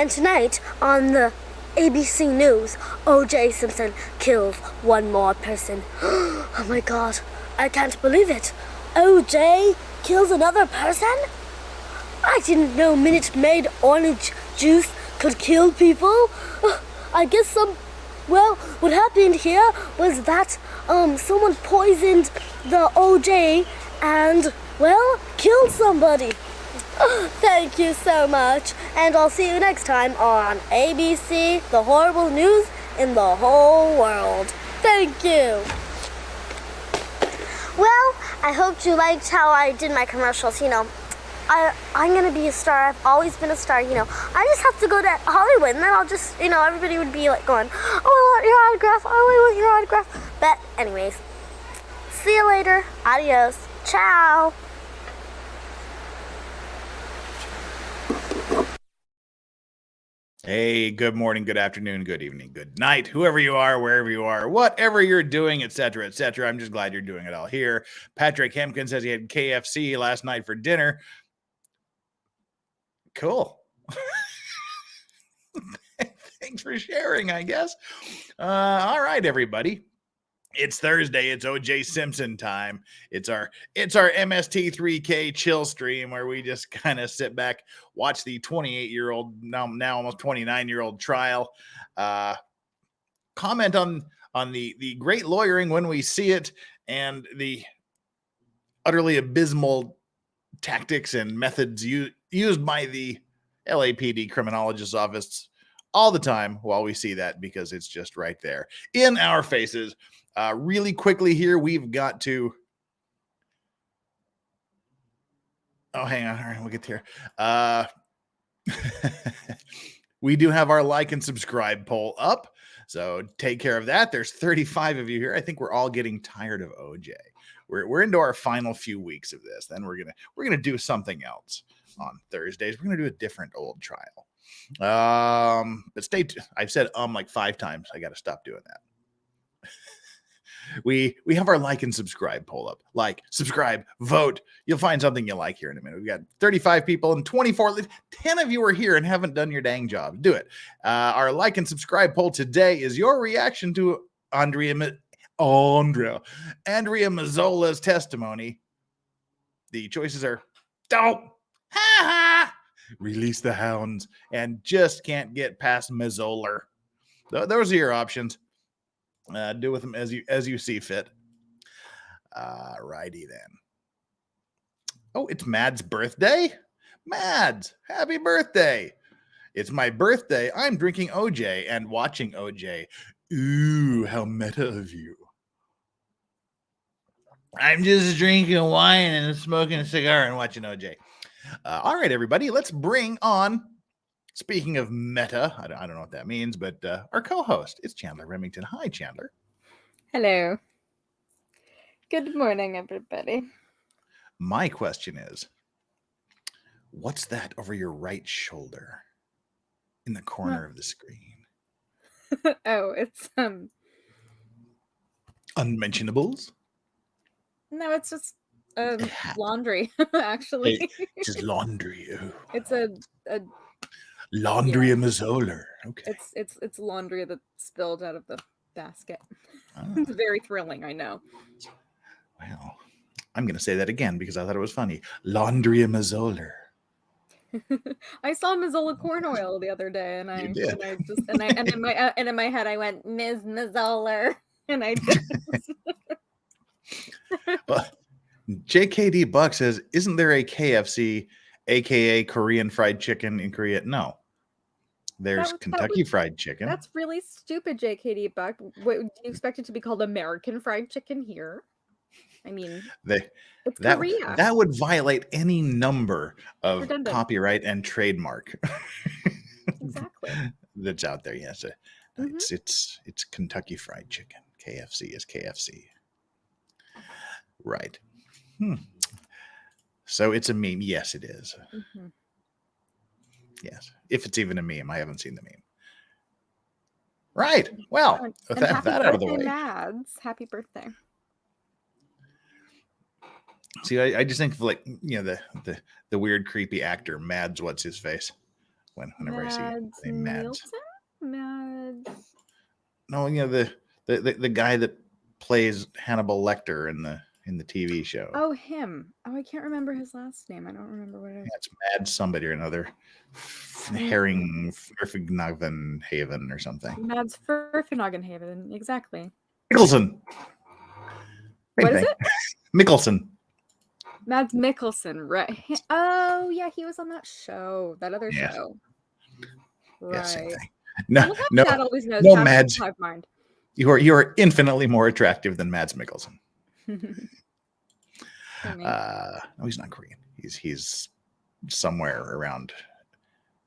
And tonight on the ABC News, OJ Simpson kills one more person. Oh my god, I can't believe it. OJ kills another person? I didn't know Minute Maid orange juice could kill people. I guess what happened here was that someone poisoned the OJ and, killed somebody. Thank you so much, and I'll see you next time on ABC, the horrible news in the whole world. Thank you. Well, I hope you liked how I did my commercials. I'm gonna be a star. I've always been a star, I just have to go to Hollywood, and then I'll just, everybody would be like going, oh, I want your autograph, oh, I want your autograph. But anyways, see you later. Adios. Ciao. Hey, good morning, good afternoon, good evening, good night, whoever you are, wherever you are, whatever you're doing, etc., etc. I'm just glad you're doing it all here. Patrick Hempkins says he had KFC last night for dinner. Cool. Thanks for sharing, I guess. All right, everybody. It's Thursday. It's OJ Simpson time. It's our MST3K chill stream where we just kind of sit back, watch the 28-year-old, now almost 29-year-old trial, comment on the great lawyering when we see it, and the utterly abysmal tactics and methods used by the LAPD criminologist's office all the time while we see that, because it's just right there in our faces. Really quickly here, we've got to... Oh, hang on. All right, we'll get here. We do have our like and subscribe poll up, so take care of that. There's 35 of you here. I think we're all getting tired of OJ. We're into our final few weeks of this. Then we're gonna do something else on Thursdays. We're gonna do a different old trial. But stay tuned. I've said like 5 times. I got to stop doing that. We have our like and subscribe poll up. Like, subscribe, vote. You'll find something you like here in a minute. We've got 35 people and 24. 10 of you are here and haven't done your dang job. Do it. Our like and subscribe poll today is your reaction to ANDREA Mazzola's testimony. The choices are don't, ha ha, release the hounds, and just can't get past Mazzola. Those are your options. Do with them as you see fit. Righty then. Oh, it's Mad's birthday. Mads, happy birthday. It's my birthday. I'm drinking OJ and watching OJ. Ooh, how meta of you. I'm just drinking wine and smoking a cigar and watching OJ. All right, everybody, let's bring on, speaking of meta, I don't know what that means, but our co-host, it's Chandler Remington. Hi, Chandler. Hello. Good morning, everybody. My question is, what's that over your right shoulder in the corner of the screen? Oh, it's Unmentionables? No, it's just laundry, actually. It's just laundry. Oh. It's a ANDREA Mazzola. Okay. It's laundry that spilled out of the basket. It's very thrilling, I know. Well, I'm going to say that again because I thought it was funny. ANDREA Mazzola. I saw Mazzola corn oil the other day, and in my head I went Ms. Mazzola, and I just. Well, JKD Buck says, "Isn't there a KFC, aka Korean Fried Chicken in Korea?" No. There's Kentucky Fried Chicken. That's really stupid, JKD Buck. What, do you expect it to be called American Fried Chicken here? I mean, it's Korea. That would violate any number of copyright and trademark. Exactly. That's out there. Yes, it's Kentucky Fried Chicken. KFC is KFC. Right. So it's a meme. Yes, it is. Mm-hmm. Yes, if it's even a meme. I haven't seen the meme. Right. Well, with that out of the way. Mads, happy birthday. See, I just think of, like, the weird, creepy actor, Mads, what's his face? whenever I see Mads the name Mads. Mads. No, the guy that plays Hannibal Lecter in the TV show. Oh, him. Oh, I can't remember his last name. I don't remember what it is. It's Mads somebody or another. Herring Haven or something. Mads Haven, exactly. Mickelson. What is it? Mickelson. Mads Mikkelsen, right? Oh, yeah, he was on that show, that other Yeah. show. Right. Yeah, same thing. No, Chad always knows. No, Mads. Mind. You are infinitely more attractive than Mads Mikkelsen. No, he's not Korean. He's somewhere around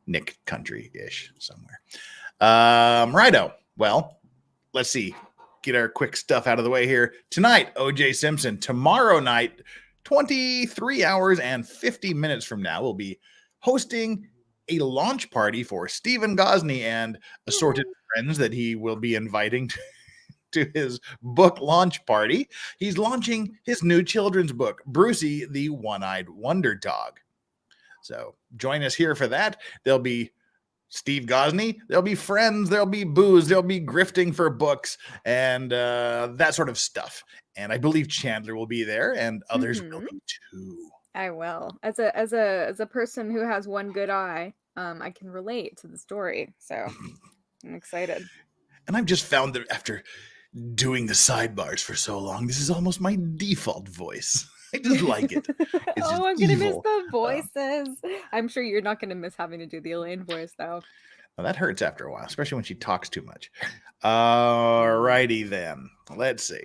Nick country-ish somewhere. Righto. Well, let's see. Get our quick stuff out of the way here. Tonight, OJ Simpson. Tomorrow night, 23 hours and 50 minutes from now, we'll be hosting a launch party for Stephen Gosney and assorted friends that he will be inviting to his book launch party. He's launching his new children's book, Brucey the One-Eyed Wonder Dog. So join us here for that. There'll be Steve Gosney, there'll be friends, there'll be booze, there'll be grifting for books and that sort of stuff. And I believe Chandler will be there and others will be too. I will. As a person who has one good eye, I can relate to the story. So I'm excited. And I've just found that after doing the sidebars for so long, this is almost my default voice. I just like it. It's I'm gonna miss the voices. I'm sure you're not gonna miss having to do the Elaine voice though. Well, that hurts after a while, especially when she talks too much. Alrighty then. Let's see.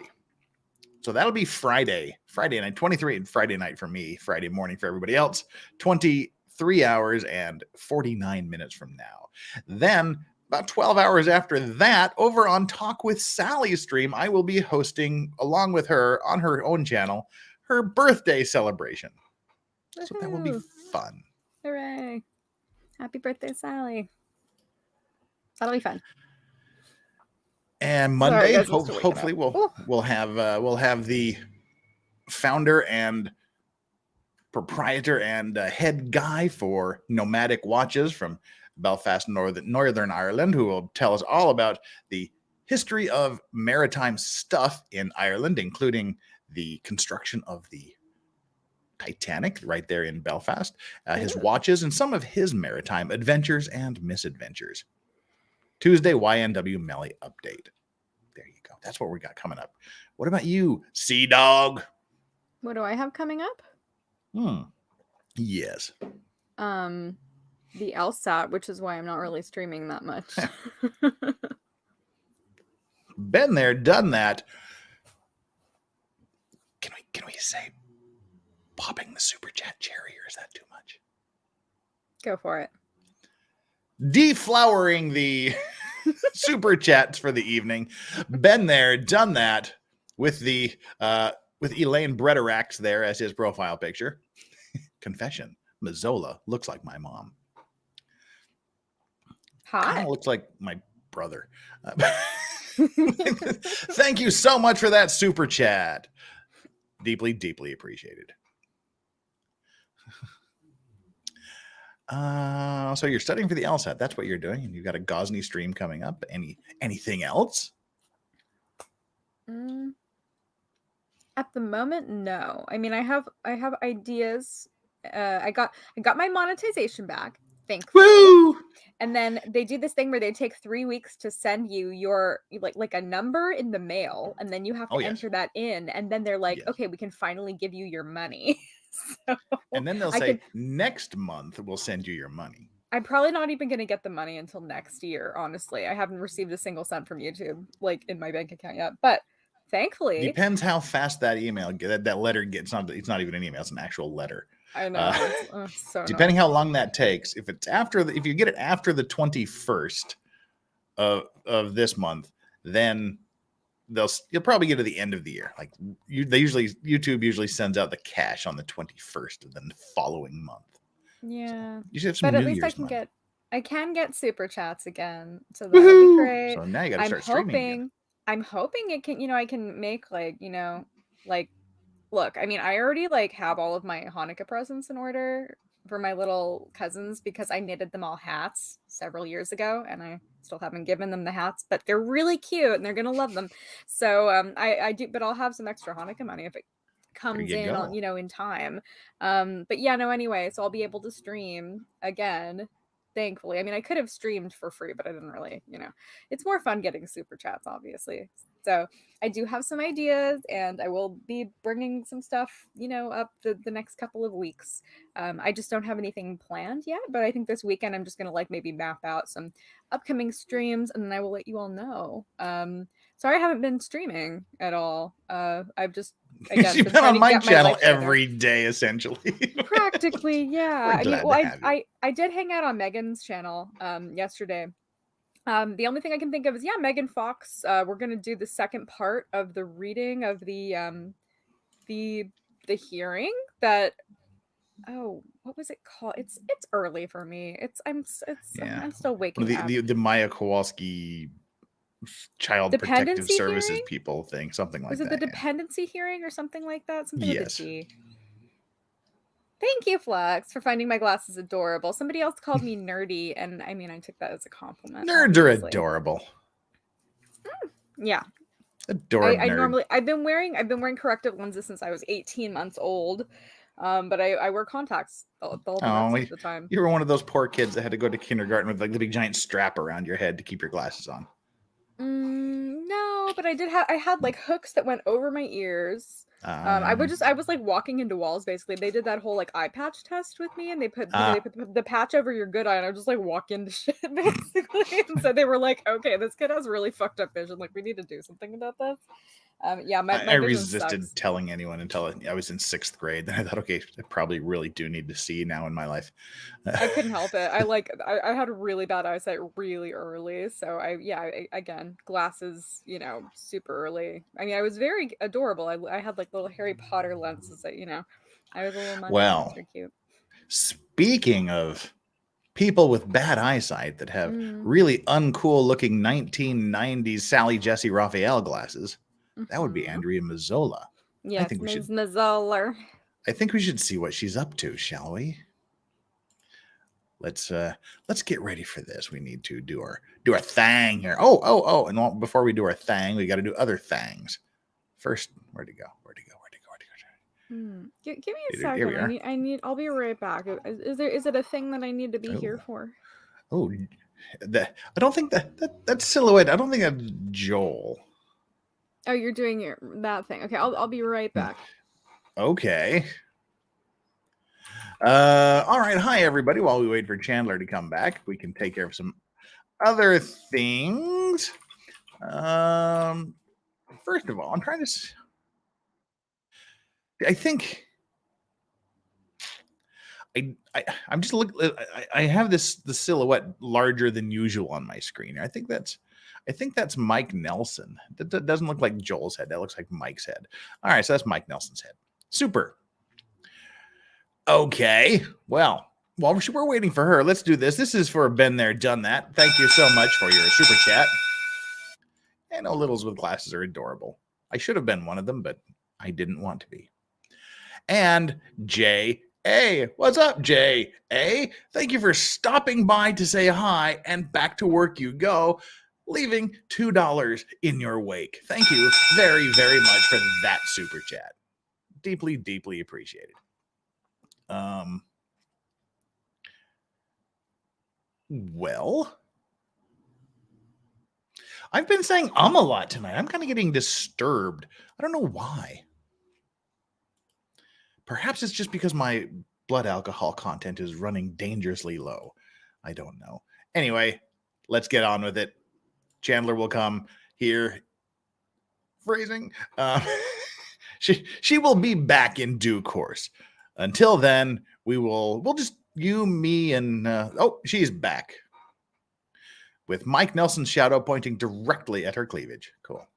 So that'll be Friday night, 23 and Friday night for me, Friday morning for everybody else, 23 hours and 49 minutes from now. Then about 12 hours after that, over on Talk with Sally stream, I will be hosting, along with her on her own channel, her birthday celebration. Woo-hoo. So that will be fun. Hooray. Happy birthday, Sally. That'll be fun. And Monday, hopefully we'll have the founder and proprietor and head guy for Nomadic Watches from Belfast, Northern Ireland, who will tell us all about the history of maritime stuff in Ireland, including the construction of the Titanic right there in Belfast, his watches, and some of his maritime adventures and misadventures. Tuesday, YNW Melly update. There you go. That's what we got coming up. What about you, Sea Dog? What do I have coming up? Yes. The LSAT, which is why I'm not really streaming that much. Been there, done that. Can we say popping the super chat cherry, or is that too much? Go for it. Deflowering the super chats for the evening. Been there, done that with the with Elaine Brederax there as his profile picture. Confession: Mazzola looks like my mom. Hi. Kind of looks like my brother. Thank you so much for that super chat. Deeply, deeply appreciated. So you're studying for the LSAT. That's what you're doing, and you've got a Gosney stream coming up. Anything else? At the moment, no. I mean, I have ideas. I got my monetization back, thankfully. Woo! And then they do this thing where they take 3 weeks to send you your like a number in the mail, and then you have to enter that in, and then they're like, okay, we can finally give you your money. So and then they'll say next month we'll send you your money. I'm probably not even going to get the money until next year. Honestly, I haven't received a single cent from YouTube like in my bank account yet, but thankfully, depends how fast that letter gets. It's not even an email; it's an actual letter. I know. So depending how long that takes. If it's if you get it after the 21st of this month, then you'll probably get to the end of the year. Like YouTube usually sends out the cash on the 21st of the following month. Yeah, so you should have some. But New at least Year's I can get super chats again, so that'll be great. So now you got to start streaming again. I'm hoping it can. I can make look. I mean, I already have all of my Hanukkah presents in order. for my little cousins because I knitted them all hats several years ago, and I still haven't given them the hats, but they're really cute and they're gonna love them. So I do, but I'll have some extra Hanukkah money if it comes in on, in time. But yeah, no, anyway, so I'll be able to stream again, thankfully. I mean, I could have streamed for free, but I didn't really, it's more fun getting super chats, obviously. So I do have some ideas, and I will be bringing some stuff, up the next couple of weeks. I just don't have anything planned yet, but I think this weekend I'm just going to maybe map out some upcoming streams, and then I will let you all know. Sorry I haven't been streaming at all. I've just, again, you've been on my channel every day, essentially. Practically, yeah. I mean, well, I did hang out on Megan's channel yesterday. The only thing I can think of is, Megan Fox. We're gonna do the second part of the reading of the hearing that. Oh, what was it called? It's early for me. I'm still waking up. The Maya Kowalski Child Protective Services hearing? People thing, something like that. Was it the dependency hearing or something like that? Something yes. with a T. Thank you, Flux, for finding my glasses adorable. Somebody else called me nerdy, and I mean, I took that as a compliment. Nerds are adorable. Yeah. Adorable. I've been wearing corrective lenses since I was 18 months old. But I wear contacts all the time. You were one of those poor kids that had to go to kindergarten with the big giant strap around your head to keep your glasses on. No, but I had hooks that went over my ears. I was walking into walls basically. They did that whole eye patch test with me, and they put the patch over your good eye, and I would just walk into shit basically. And so they were like, okay, this kid has really fucked up vision. We need to do something about this. I resisted sucks. telling anyone until I was in 6th grade. Then I thought, okay, I probably really do need to see now in my life. I couldn't help it. I had really bad eyesight really early. So again, glasses, super early. I mean, I was very adorable. I had little Harry Potter lenses that, I was a little munchkin. Well, cute. Speaking of people with bad eyesight that have really uncool looking 1990s Sally Jesse Raphael glasses, that would be ANDREA MAZZOLA. Yes, Ms. Mazzola. I think we should see what she's up to, shall we? Let's get ready for this. We need to do our thing here. Oh, and before we do our thing, we got to do other things. First, where'd it go? Give me a second. I'll be right back. Is it a thing that I need to be here for? Oh, I don't think that silhouette. I don't think that's Joel. Oh, you're doing that thing. Okay, I'll be right back. Okay. All right. Hi, everybody. While we wait for Chandler to come back, we can take care of some other things. First of all, I'm trying to. I think I'm just looking. I have the silhouette larger than usual on my screen. I think that's Mike Nelson. That doesn't look like Joel's head. That looks like Mike's head. All right, so that's Mike Nelson's head. Super. Okay. Well, while we're waiting for her, let's do this. This is for Been There, Done That. Thank you so much for your super chat. I know littles with glasses are adorable. I should have been one of them, but I didn't want to be. And J.A. What's up, J.A.? Thank you for stopping by to say hi, and back to work you go, leaving $2 in your wake. Thank you very, very much for that super chat. Deeply, deeply appreciated. Well, I've been saying a lot tonight. I'm kind of getting disturbed. I don't know why. Perhaps it's just because my blood alcohol content is running dangerously low. I don't know. Anyway, let's get on with it. Chandler will come here. Phrasing. She will be back in due course. Until then, we'll just you, me, and she's back. With Mike Nelson's shadow pointing directly at her cleavage. Cool.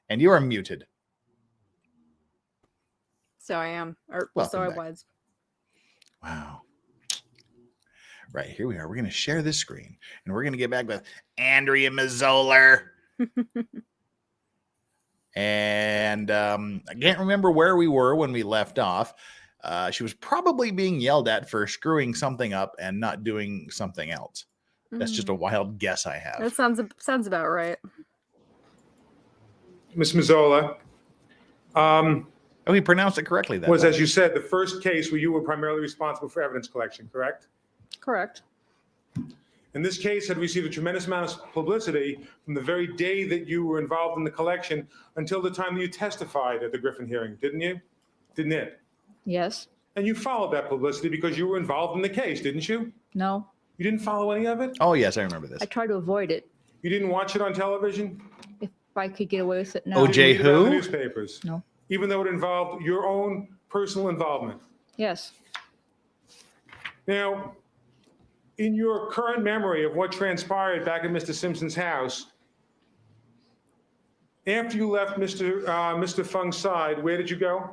And you are muted. So I am. Welcome so I back. was. Wow. Right, here we are. We're going to share this screen. And we're going to get back with ANDREA MAZZOLA. And I can't remember where we were when we left off. She was probably being yelled at for screwing something up and not doing something else. That's just a wild guess I have. That sounds about right. Ms. Mazzola, Oh, he pronounced it correctly. That was, time. as you said, the first case where you were primarily responsible for evidence collection, correct? Correct. And this case had received a tremendous amount of publicity from the very day that you were involved in the collection until the time that you testified at the Griffin hearing, didn't you? Didn't it? Yes. And you followed that publicity because you were involved in the case, didn't you? No. You didn't follow any of it? Oh, yes, I remember this. I tried to avoid it. You didn't watch it on television? If I could get away with it, no. OJ Didn't read about it in the who? newspapers? No. Even though it involved your own personal involvement? Yes. Now, in your current memory of what transpired back at Mr. Simpson's house, after you left Mr. Fung's side, where did you go?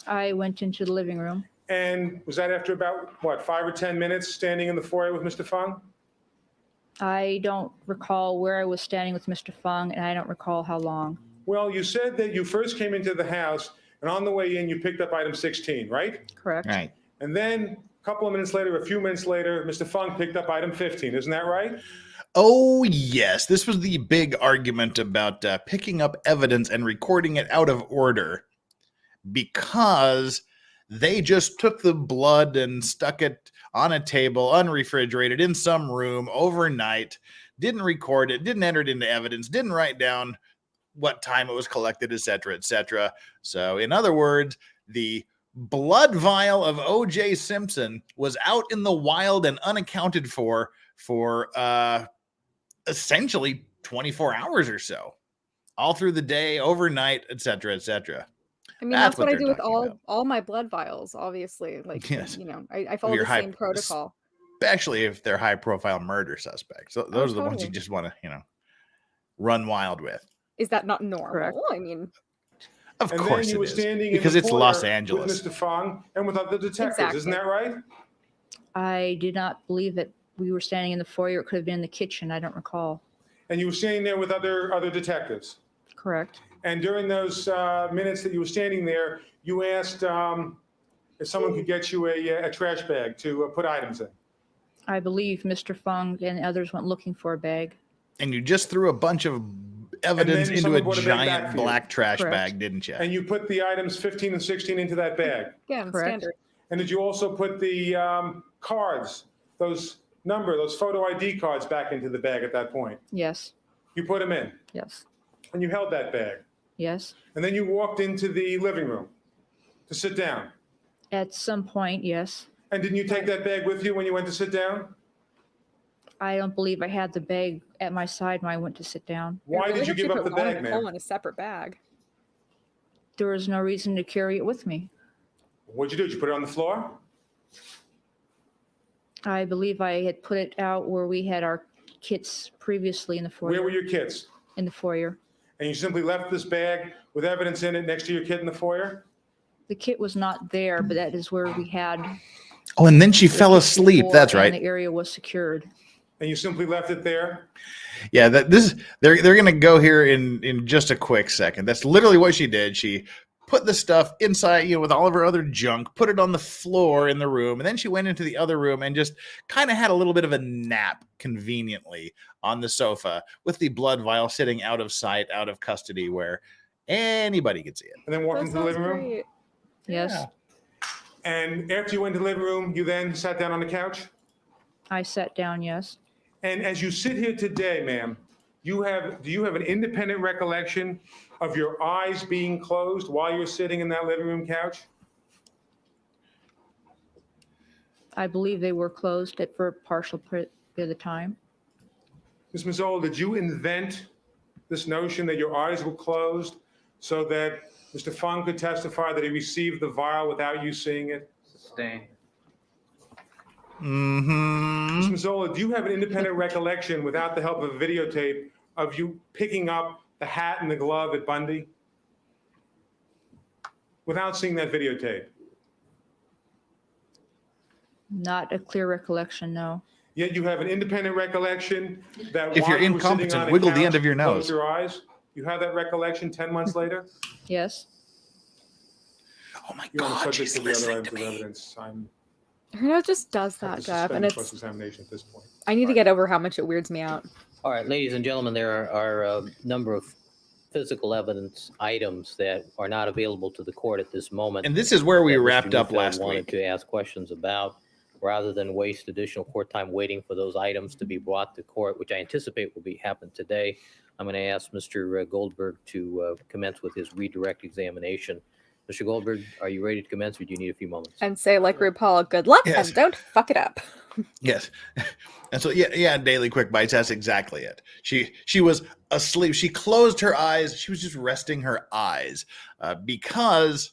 I went into the living room. And was that after about, what, 5 or 10 minutes standing in the foyer with Mr. Fung? I don't recall where I was standing with Mr. Fung, and I don't recall how long. Well, you said that you first came into the house, and on the way in, you picked up item 16, right? Correct. Right. And then a couple of minutes later, a few minutes later, Mr. Fung picked up item 15. Isn't that right? Oh, yes. This was the big argument about picking up evidence and recording it out of order because they just took the blood and stuck it on a table, unrefrigerated, in some room overnight, didn't record it, didn't enter it into evidence, didn't write down what time it was collected, etc., etc. So, in other words, the blood vial of OJ Simpson was out in the wild and unaccounted for essentially 24 hours or so, all through the day, overnight, etc., etc. I mean, That's that's what what I do they're with talking all my blood vials, obviously. Like, Yes. you know, I follow your the high- same protocol. Especially if they're high-profile murder suspects. So those are the ones you totally. just want to, run wild with. Is that not normal? Correct. I mean, Of And course then you it were is, standing because in the it's Los foyer Angeles. with Mr. Fung and with other detectives. Isn't Exactly. that right? I did not believe that we were standing in the foyer. It could have been in the kitchen. I don't recall. And you were standing there with other detectives. Correct. And during those minutes that you were standing there, you asked if someone could get you a trash bag to put items in. I believe Mr. Fung and others went looking for a bag. And you just threw a bunch of evidence then into someone a brought a bag back giant for you. black trash Correct. bag, didn't you? And you put the items 15 and 16 into that bag. again, Correct. standard. And did you also put the cards, those photo ID cards back into the bag at that point? Yes. You put them in Yes. and you held that bag. Yes. And then you walked into the living room to sit down. At some point, yes. And didn't you take that bag with you when you went to sit down? I don't believe I had the bag at my side when I went to sit down. Why I really did you hope give up the put Ronald bag, ma'am? Goldman in a separate bag. There was no reason to carry it with me. What'd you do? Did you put it on the floor? I believe I had put it out where we had our kits previously in the foyer. Where were your kids? In the foyer. And you simply left this bag with evidence in it next to your kid in the foyer? The kit was not there, but that is where we had. Oh, and then she fell asleep. before, That's and right. The area was secured. And you simply left it there? Yeah, they're going to go here in just a quick second. That's literally what she did. She put the stuff inside, with all of her other junk, put it on the floor in the room, and then she went into the other room and just kind of had a little bit of a nap conveniently on the sofa with the blood vial sitting out of sight, out of custody, where anybody could see it. And then walked That into the sounds living room? great. Yes. Yeah. And after you went to the living room, you then sat down on the couch? I sat down, yes. And as you sit here today, ma'am, do you have an independent recollection of your eyes being closed while you're sitting in that living room couch? I believe they were closed for a partial period of the time. Ms. Mazzola, did you invent this notion that your eyes were closed so that Mr. Fung could testify that he received the vial without you seeing it? Sustained. Mm-hmm. Ms. Mazzola, do you have an independent recollection without the help of a videotape of you picking up the hat and the glove at Bundy? Without seeing that videotape? Not a clear recollection, no. Yet you have an independent recollection that If while you're you were sitting incompetent, on a wiggle the couch, end of your you closed nose. your eyes? You have that recollection 10 months later? Yes. Oh my You're on the God, subject she's of the other listening items to of me. evidence. I'm It just does have that, to Jeff, suspend and cross-examination at this point. I need to get over how much it weirds me out. All right, ladies and gentlemen, there are a number of physical evidence items that are not available to the court at this moment. And this is where we that Mr. wrapped up Neufeld last wanted week. to ask questions about, rather than waste additional court time waiting for those items to be brought to court, which I anticipate will happen today. I'm going to ask Mr. Goldberg to commence with his redirect examination. Mr. Goldberg, are you ready to commence, or do you need a few moments? And say, like RuPaul, good luck Yes. and don't fuck it up. Yes. And so, yeah, Daily Quick Bites, that's exactly it. She was asleep. She closed her eyes. She was just resting her eyes because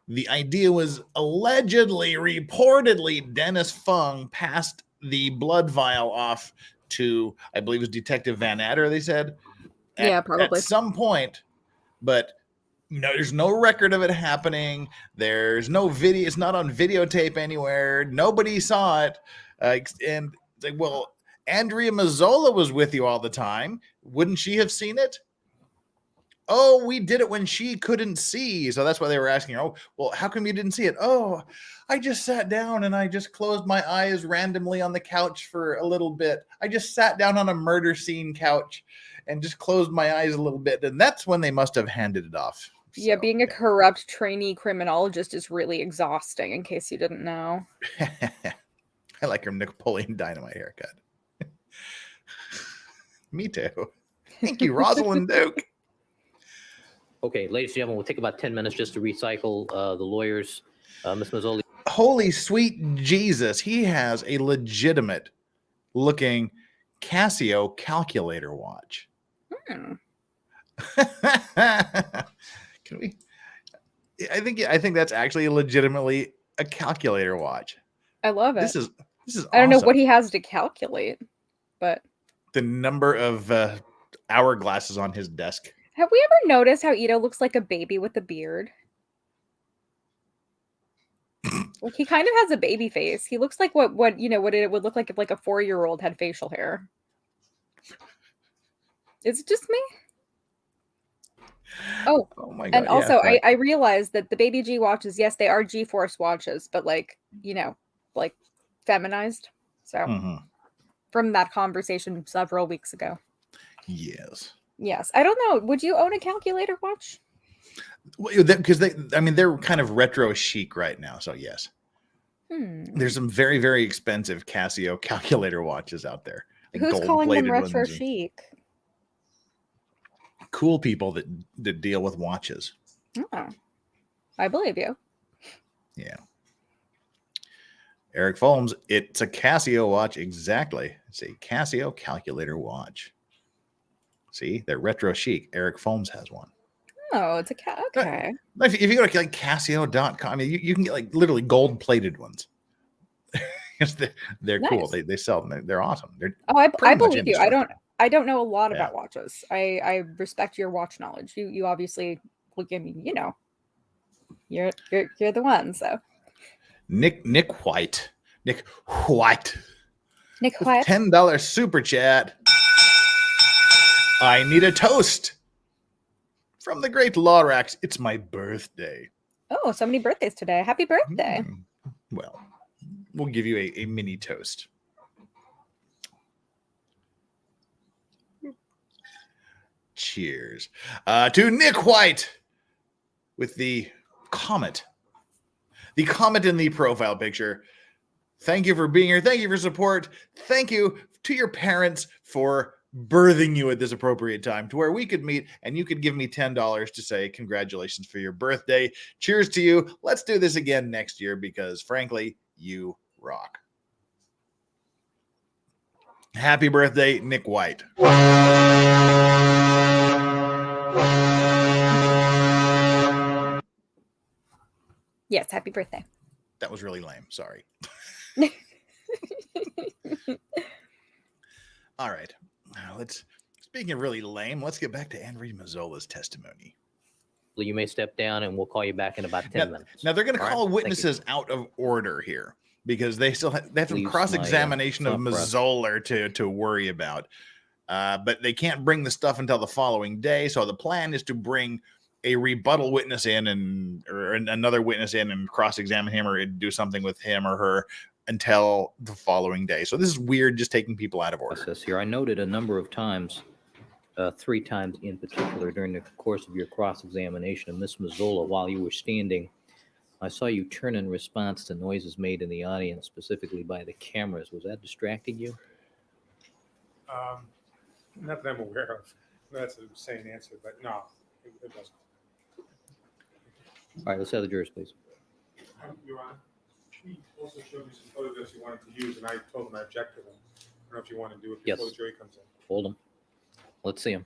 the idea was reportedly, Dennis Fung passed the blood vial off to, I believe it was Detective Van Adder, they said. Yeah, probably. At some point, but no, there's no record of it happening. There's no video. It's not on videotape anywhere. Nobody saw it. And it's like, well, Andrea Mazzola was with you all the time. Wouldn't she have seen it? Oh, we did it when she couldn't see. So that's why they were asking her, oh, well, how come you didn't see it? Oh, I just sat down and I just closed my eyes randomly on the couch for a little bit. I just sat down on a murder scene couch and just closed my eyes a little bit. And that's when they must have handed it off. Yeah, So, being a corrupt trainee criminologist is really exhausting, in case you didn't know. I like her Napoleon Dynamite haircut. Me too. Thank you, Rosalind Duke. Okay, ladies and gentlemen, we'll take about 10 minutes just to recycle the lawyers. Ms. Mazzoli. Holy sweet Jesus. He has a legitimate looking Casio calculator watch. Can we? I think that's actually legitimately a calculator watch. I love it. This is I don't know awesome. what he has to calculate, but The number of hourglasses on his desk. have we ever noticed how Ito looks like a baby with a beard? Like, he kind of has a baby face. He looks like what it would look like if like a 4-year-old had facial hair. Is it just me? Oh my God. and also I realized that the baby G watches, yes, they are G-Force watches, but like feminized. So from that conversation several weeks ago. Yes. Yes. I don't know. Would you own a calculator watch? Because they're kind of retro chic right now. So yes. There's some very, very expensive Casio calculator watches out there. Like who's calling them retro ones and chic? cool people that deal with watches. Oh, I believe you. Yeah. Eric Folmes, it's a Casio watch. Exactly. It's a Casio calculator watch. See, they're retro chic. Eric Folmes has one. Oh, it's a okay. If you go to like Casio.com, I mean, you can get like literally gold plated ones. They're cool. Nice. They sell them. They're awesome. I pretty much believe you. I indestructible. don't know a lot Yeah. about watches. I respect your watch knowledge. You obviously will give me, you're the one. So Nick White. Nick White. $10 super chat. I need a toast from the great Lorax. It's my birthday. Oh, so many birthdays today. Happy birthday. Well, we'll give you a mini toast. Cheers. To Nick White with the comet. The comet in the profile picture. Thank you for being here. Thank you for support. Thank you to your parents for birthing you at this appropriate time to where we could meet and you could give me $10 to say congratulations for your birthday. Cheers to you. Let's do this again next year because frankly, you rock. Happy birthday, Nick White. Yes, happy birthday. That was really lame. Sorry. All right. Now speaking of really lame, let's get back to ANDREA Mazzola's testimony. You may step down and we'll call you back in about 10 minutes. Now they're going to All call right, witnesses out of order here because they still have some Leaves cross-examination my, of thought process. Mazzola to worry about. But they can't bring the stuff until the following day. So the plan is to bring a rebuttal witness in or another witness in and cross-examine him or do something with him or her until the following day. So this is weird, just taking people out of order. Process here. I noted a number of times, 3 times in particular, during the course of your cross-examination of Miss Mazzola while you were standing. I saw you turn in response to noises made in the audience, specifically by the cameras. Was that distracting you? Not that I'm aware of. That's a sane answer, but no, it wasn't. All right, let's have the jurors, please. Your Honor, she also showed me some photographs you wanted to use, and I told them I object to them. I don't know if you want to do it before Yes. the jury comes in. Hold them. Let's see them.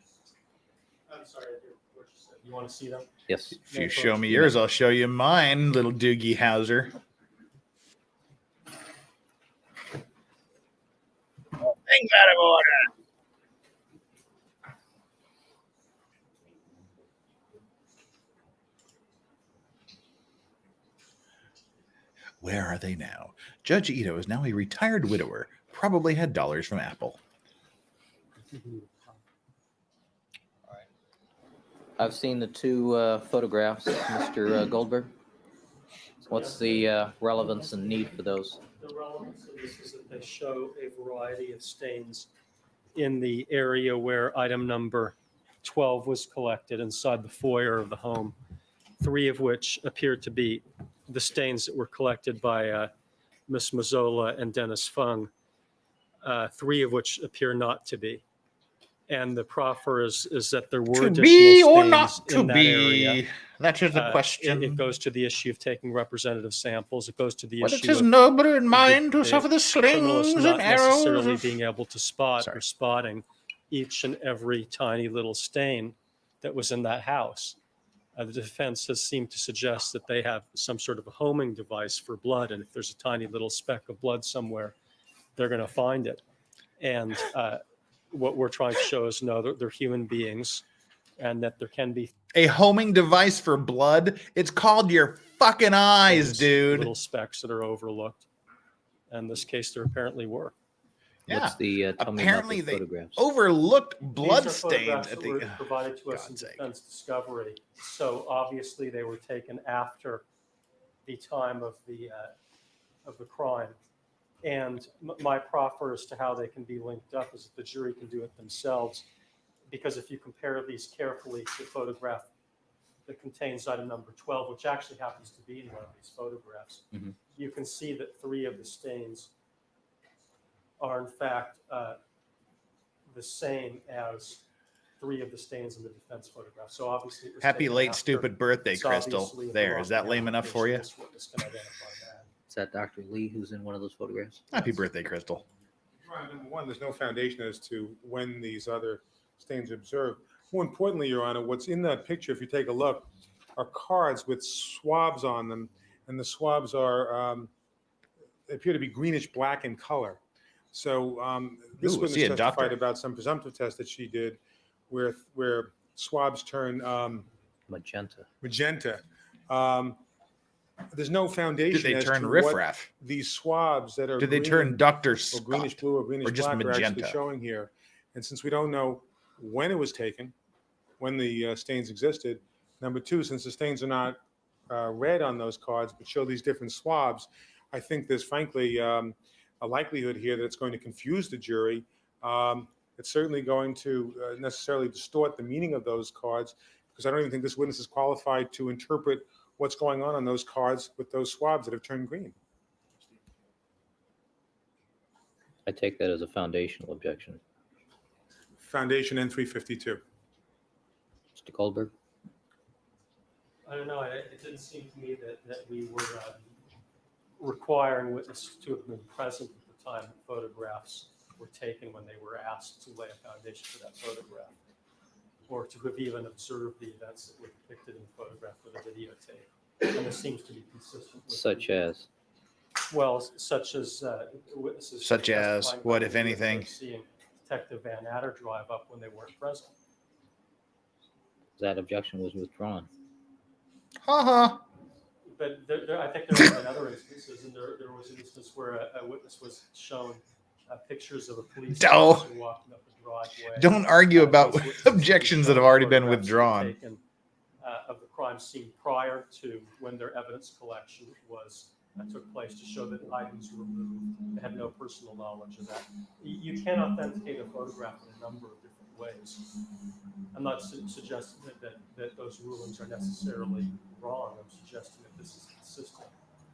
I'm sorry, I didn't what you said. You want to see them? Yes. If you show me yours, I'll show you mine, little Doogie Howser. Things out of order. Where are they now? Judge Ito is now a retired widower, probably had dollars from Apple. I've seen the 2 photographs, Mr. Goldberg. What's the relevance and need for those? The relevance of this is that they show a variety of stains in the area where item number 12 was collected inside the foyer of the home, 3 of which appear to be the stains that were collected by Ms. Mazzola and Dennis Fung, 3 of which appear not to be. And the proffer is that there were To additional be or stains not to in that be? area. That is the question. It goes to the issue of taking representative samples. It goes to the But issue it is of noble in mind the to suffer the criminals slings not and necessarily arrows. being able to spot Sorry. or spotting each and every tiny little stain that was in that house. The defense has seemed to suggest that they have some sort of a homing device for blood, and if there's a tiny little speck of blood somewhere, they're going to find it. And what we're trying to show is no, they're human beings, and that there can be A homing device for blood? It's called your fucking eyes, things, dude. little specks that are overlooked. And in this case, there apparently were. Yeah. What's the tell me about Apparently the they photographs? overlooked These blood are stains photographs at that were the. provided to us in God's sake. defense discovery. So obviously they were taken after the time of the crime. And my proffer as to how they can be linked up is that the jury can do it themselves. Because if you compare these carefully to the photograph that contains item number 12, which actually happens to be in one of these photographs, Mhm. you can see that 3 of the stains are in fact the same as 3 of the stains in the defense photograph. So obviously, it was Happy taken late after. stupid birthday, It's Crystal. obviously a There, block is that lame enough for you? application. This witness can identify that. Is that Dr. Lee who's in one of those photographs? Happy birthday, Crystal. Right, number one, there's no foundation as to when these other stains are observed. More importantly, Your Honor, what's in that picture, if you take a look, are cards with swabs on them, and the swabs are they appear to be greenish black in color. So this Ooh, witness see a testified doctor. about some presumptive test that she did, where swabs turn Magenta. magenta. There's no foundation. Did they as turn to riffraff? what these swabs that are Did they green turn Dr. or greenish Scott? blue or greenish or just black are actually magenta? showing here. And since we don't know when it was taken, when the stains existed, number 2, since the stains are not red on those cards but show these different swabs, I think there's frankly a likelihood here that it's going to confuse the jury. It's certainly going to necessarily distort the meaning of those cards, because I don't even think this witness is qualified to interpret what's going on those cards with those swabs that have turned green. I take that as a foundational objection. Foundation N352. Mr. Goldberg? I don't know. It didn't seem to me that we were requiring witnesses to have been present at the time that photographs were taken when they were asked to lay a foundation for that photograph, or to have even observed the events that were depicted in the photograph or the videotape. And this seems to be consistent with Such as? well, such as witnesses. Such as testifying what, about if the anything? video of seeing Detective Van Adder drive up when they weren't present. That objection was withdrawn. Ha But I think there have been other instances, and there was an instance where a witness was shown pictures of a police Doh. officer walking up a driveway. Don't argue about Those witnesses objections that have showed already been photographs that were withdrawn. taken of the crime scene prior to when their evidence collection took place to show that items were moved. They had no personal knowledge of that. You can authenticate a photograph in a number of different ways. I'm not suggesting that those rulings are necessarily wrong. I'm suggesting that this is consistent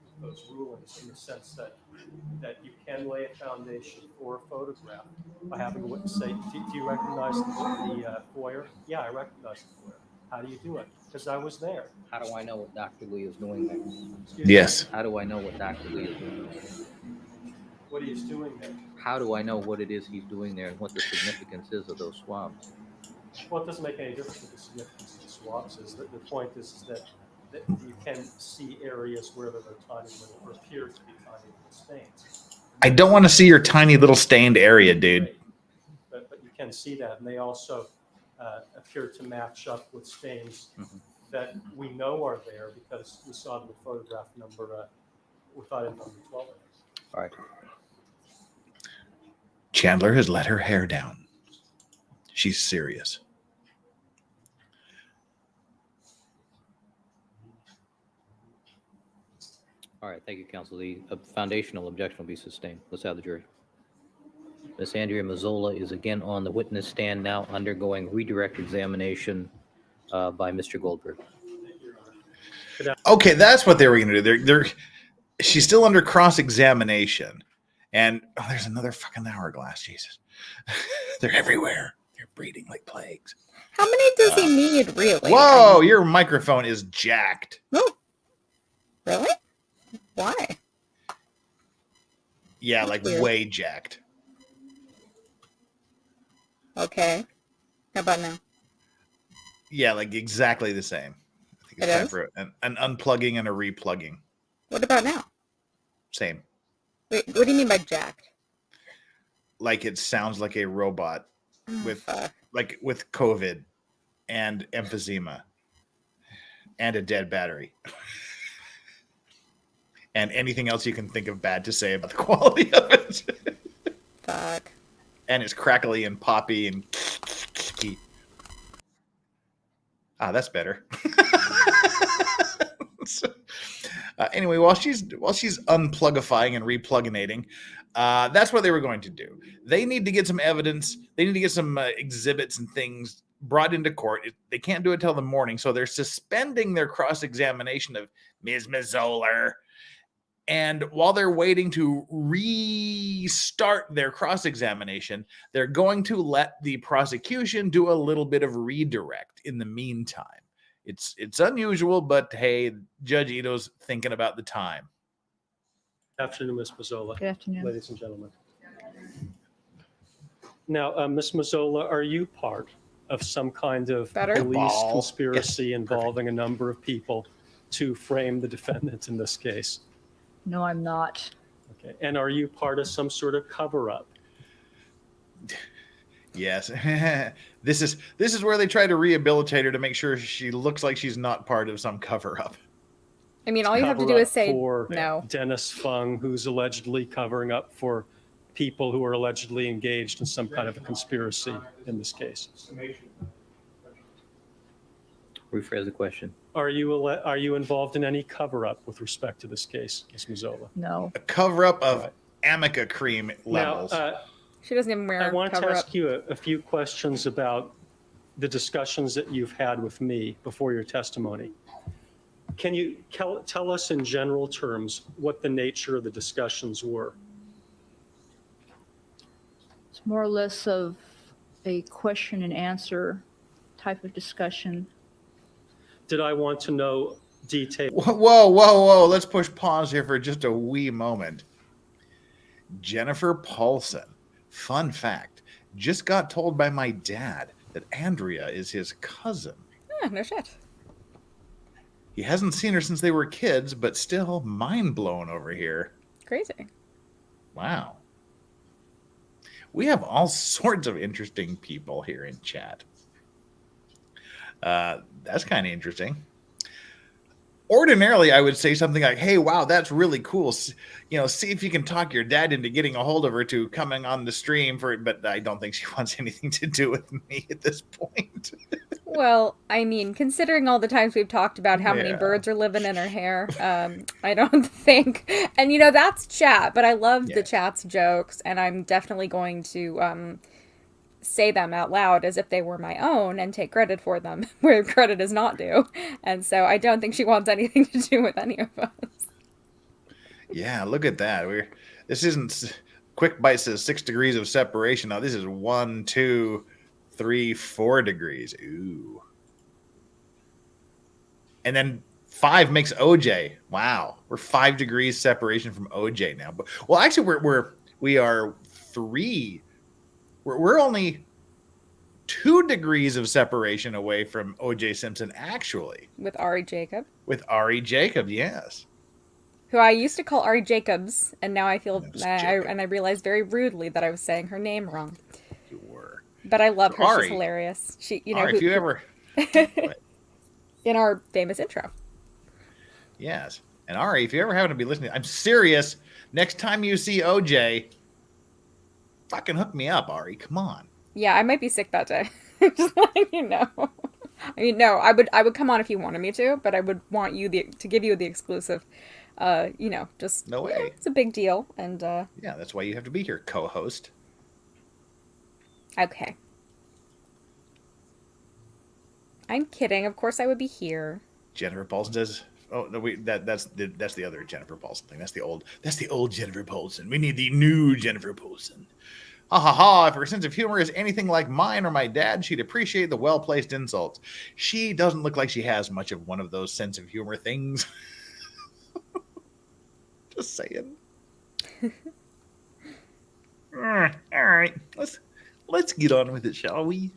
with those rulings in the sense that you can lay a foundation for a photograph by having a witness say, do you recognize the foyer? Yeah, I recognize the foyer. How do you do it? Because I was there. How do I know what Dr. Lee is doing there? Excuse me? Yes. How do I know what Dr. Lee is doing there? What he's doing there. How do I know what it is he's doing there and what the significance is of those swabs? Well, it doesn't make any difference what the significance of the swabs is. The point is that you can see areas where there are tiny little, or appear to be tiny little stains. I don't want to see your tiny little stained area, dude. But you can see that, and they also appear to match up with stains that we know are there because we saw them in photograph number, with item number 12. All right. Chandler has let her hair down. She's serious. All right, thank you, counsel. The foundational objection will be sustained. Let's have the jury. Ms. Andrea Mazzola is again on the witness stand now, undergoing redirect examination by Mr. Goldberg. Okay, that's what they were going to do. She's still under cross-examination. And there's another fucking hourglass, Jesus. They're everywhere. They're breeding like plagues. How many does he need, really? Whoa, your microphone is jacked. Oh, really? Why? Yeah, That's like weird. way jacked. Okay. How about now? Yeah, like exactly the same. I think it's It time is? for an unplugging and a replugging. What about now? Same. Wait, what do you mean by jacked? Like it sounds like a robot with fuck. like with COVID and emphysema and a dead battery. And anything else you can think of bad to say about the quality of it. Fuck. And it's crackly and poppy and that's better. So, anyway, while she's unplugifying and repluginating, that's what they were going to do. They need to get some evidence. They need to get some exhibits and things brought into court. They can't do it till the morning, so they're suspending their cross-examination of Ms. Mazzola. And while they're waiting to restart their cross-examination, they're going to let the prosecution do a little bit of redirect in the meantime. It's unusual, but hey, Judge Ito's thinking about the time. Good afternoon, Ms. Mazzola. Good afternoon. Ladies and gentlemen. Now, Ms. Mazzola, are you part of some kind of Better? police Ball. conspiracy Yes, involving a number of people to frame the defendant in this case? No, I'm not. Okay. And are you part of some sort of cover-up? Yes. This is where they try to rehabilitate her to make sure she looks like she's not part of some cover-up. I mean, all you have to do Cover-up is say for no. Dennis Fung, who's allegedly covering up for people who are allegedly engaged in some kind of a conspiracy in this case. Rephrase the question. Are you involved in any cover-up with respect to this case, Ms. Mazzola? No. A cover-up of Right. Amica cream levels. Now, She doesn't even wear I a want to cover-up. ask you a few questions about the discussions that you've had with me before your testimony. Can you tell us in general terms what the nature of the discussions were? It's more or less of a question and answer type of discussion. Did I want to know details? Whoa. Let's push pause here for just a wee moment. Jennifer Paulson, fun fact, just got told by my dad that Andrea is his cousin. Yeah, no shit. He hasn't seen her since they were kids, but still mind blown over here. Crazy. Wow. We have all sorts of interesting people here in chat. That's kind of interesting. Ordinarily, I would say something like, hey, wow, that's really cool. See if you can talk your dad into getting a hold of her to coming on the stream for it. But I don't think she wants anything to do with me at this point. Well, I mean, considering all the times we've talked about how many Yeah. birds are living in her hair, I don't think. And that's chat, but I love the Yes. chat's jokes, and I'm definitely going to say them out loud as if they were my own and take credit for them where credit is not due. And so I don't think she wants anything to do with any of us. Yeah, look at that. This isn't Quick Bite says 6 degrees of separation. Now this is 1, 2, 3, 4 degrees. Ooh. And then 5 makes OJ. Wow. We're 5 degrees separation from OJ now. But well, actually we are 3. We're only 2 degrees of separation away from OJ Simpson, actually. With Ari Jacob, With Ari Jacob, yes. who I used to call Ari Jacobs, and now I feel, It's Jacob. and I realized very rudely that I was saying her name wrong. You were. But I love her. Ari. She's hilarious. She, Ari, if you ever in our famous intro. Yes. And Ari, if you ever happen to be listening, I'm serious. Next time you see OJ, fucking hook me up, Ari. Come on. Yeah, I might be sick that day. Just letting you know. I mean, no, I would come on if you wanted me to, but I would want you to give you the exclusive. Just No way. It's a big deal, and Yeah, that's why you have to be here, co-host. okay. I'm kidding. Of course, I would be here. Jennifer Paulson says, "Oh no, that's the other Jennifer Paulson thing. That's the old Jennifer Paulson. We need the new Jennifer Paulson." Ha ha ha! If her sense of humor is anything like mine or my dad, she'd appreciate the well-placed insults. She doesn't look like she has much of one of those sense of humor things. Just saying. All right, let's get on with it, shall we?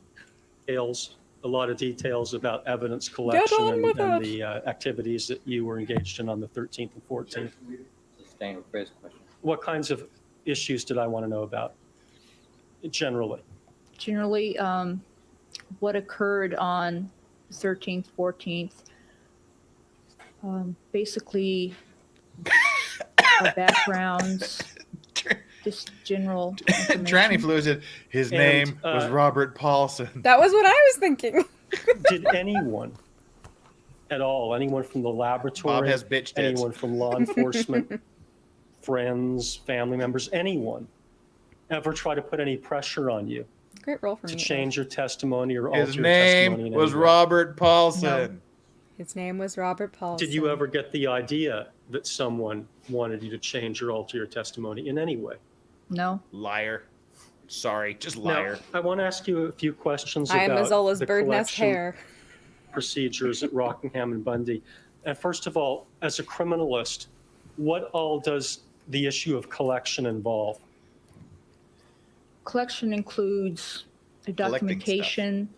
Details, a lot of details about evidence collection on with and it. the activities that you were engaged in on the 13th and 14th. Standard phrase question. What kinds of issues did I want to know about generally? Generally, what occurred on the 13th, 14th, basically our backgrounds, just general Tranny information. Flu said his And, name was Robert Paulson. That was what I was thinking. Did anyone at all, anyone from the Bob laboratory, has bitch tits. anyone from law enforcement, friends, family members, anyone ever try to put any pressure on you Great role for to me. change your testimony or alter His your testimony? name in was any way? Robert Paulson. His name was Robert Paulson. Did you ever get the idea that someone wanted you to change or alter your testimony in any way? No, Liar. Sorry, just liar. Now, I want to ask you a few questions I am about Mazzola's the bird nest collection hair. procedures at Rockingham and Bundy. And first of all, as a criminalist, what all does the issue of collection involve? collection includes the Collecting documentation,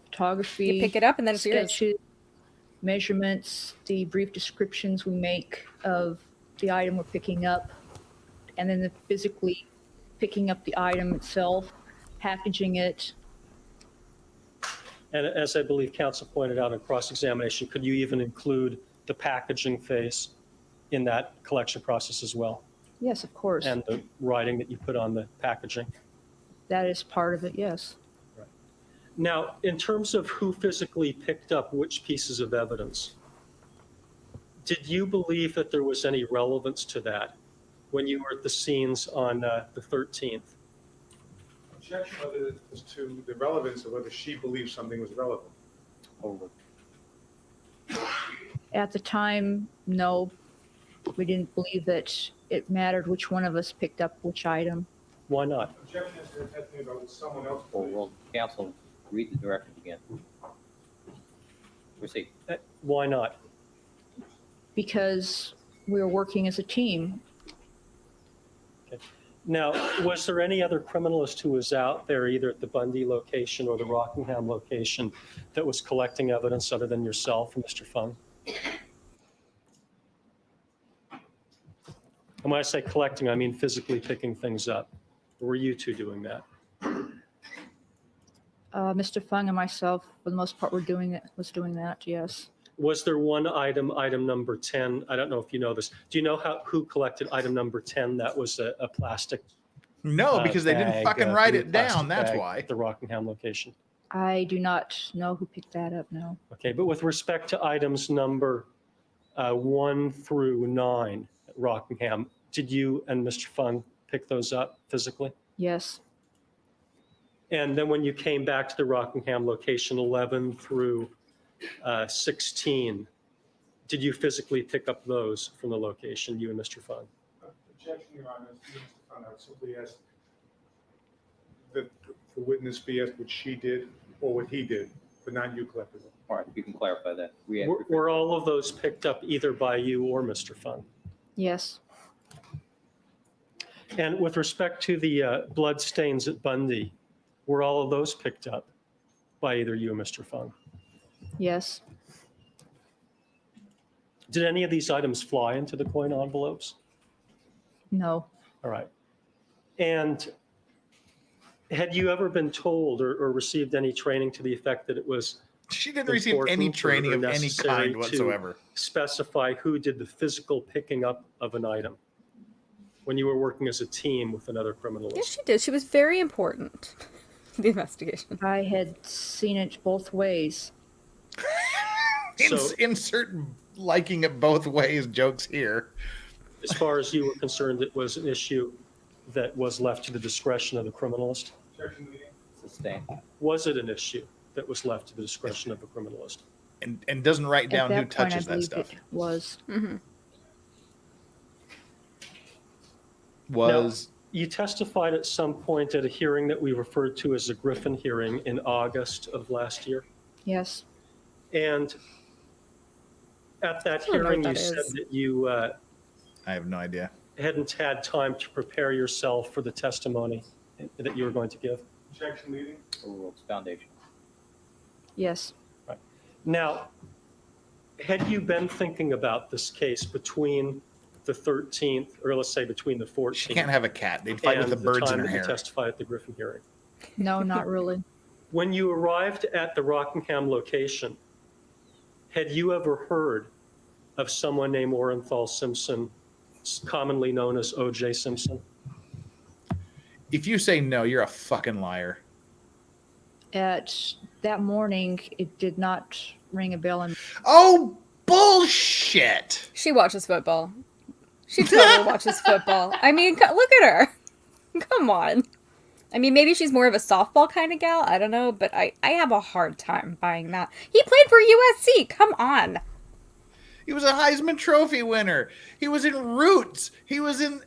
photography, You pick it up and then it's yours. sketches, measurements, the brief descriptions we make of the item we're picking up, and then the physically picking up the item itself, packaging it. And as I believe counsel pointed out in cross-examination, could you even include the packaging phase in that collection process as well? Yes, of course. And the writing that you put on the packaging? That is part of it, yes. Now, in terms of who physically picked up which pieces of evidence, did you believe that there was any relevance to that when you were at the scenes on the 13th? Objection whether it was to the relevance of whether she believed something was relevant. Over. At the time, no, we didn't believe that it mattered which one of us picked up which item. Why not? Objection is to testimony about what someone else Well, believes. will counsel read the directive again? Proceed. Why not? Because we were working as a team. Now, was there any other criminalist who was out there, either at the Bundy location or the Rockingham location, that was collecting evidence other than yourself and Mr. Fung? And when I say collecting, I mean physically picking things up. Or were you two doing that? Mr. Fung and myself, for the most part, was doing that, yes. Was there one item, item number 10? I don't know if you know this. Do you know who collected item number 10? That was a plastic No, because they didn't bag, fucking write blue it down. plastic That's bag why. at the Rockingham location. I do not know who picked that up, no. Okay, but with respect to items number 1 through 9 at Rockingham, did you and Mr. Fung pick those up physically? Yes, And then when you came back to the Rockingham location 11 through 16, did you physically pick up those from the location, you and Mr. Fung? Objection, Your Honor. Mr. Fung, I would simply ask that the witness be asked what she did or what he did, but not you collectively. All right, you can clarify that. Were all of those picked up either by you or Mr. Fung? yes, And with respect to the blood stains at Bundy, were all of those picked up by either you or Mr. Fung? yes, Did any of these items fly into the coin envelopes? no, All right. And had you ever been told or received any training to the effect that it was She didn't receive any important or training of any necessary kind to whatsoever. specify who did the physical picking up of an item when you were working as a team with another criminalist? Yes, she did. She was very important to the investigation. I had seen it both ways. So- Insert liking it both ways jokes here. As far as you were concerned, it was an issue that was left to the discretion of the criminalist? Objection, leading. Sustained. Was it an issue that was left to the discretion of the criminalist? And doesn't write At down who that point, I touches that believe stuff. it was. Mm-hmm. Was You testified at some point at a hearing that we referred to as a Griffin hearing in August of last year. Yes, And at that I don't know hearing, what you that said is. that you I have no idea. hadn't had time to prepare yourself for the testimony that you were going to give. Objection, leading. Overruled. Foundation. yes, Now, had you been thinking about this case between the 13th, or let's say between the 14th? She can't have a cat. They'd fight with and the birds in time her that you hair. testified at the Griffin hearing. no, not really. When you arrived at the Rockingham location, had you ever heard of someone named Orenthal Simpson, commonly known as OJ Simpson? If you say no, you're a fucking liar. At that morning, it did not ring a bell. And Oh, bullshit! She watches football. She totally watches football. I mean, look at her. Come on. I mean, maybe she's more of a softball kind of gal. I don't know, but I have a hard time buying that. He played for USC. Come on. He was a Heisman Trophy winner. He was in Roots. He was in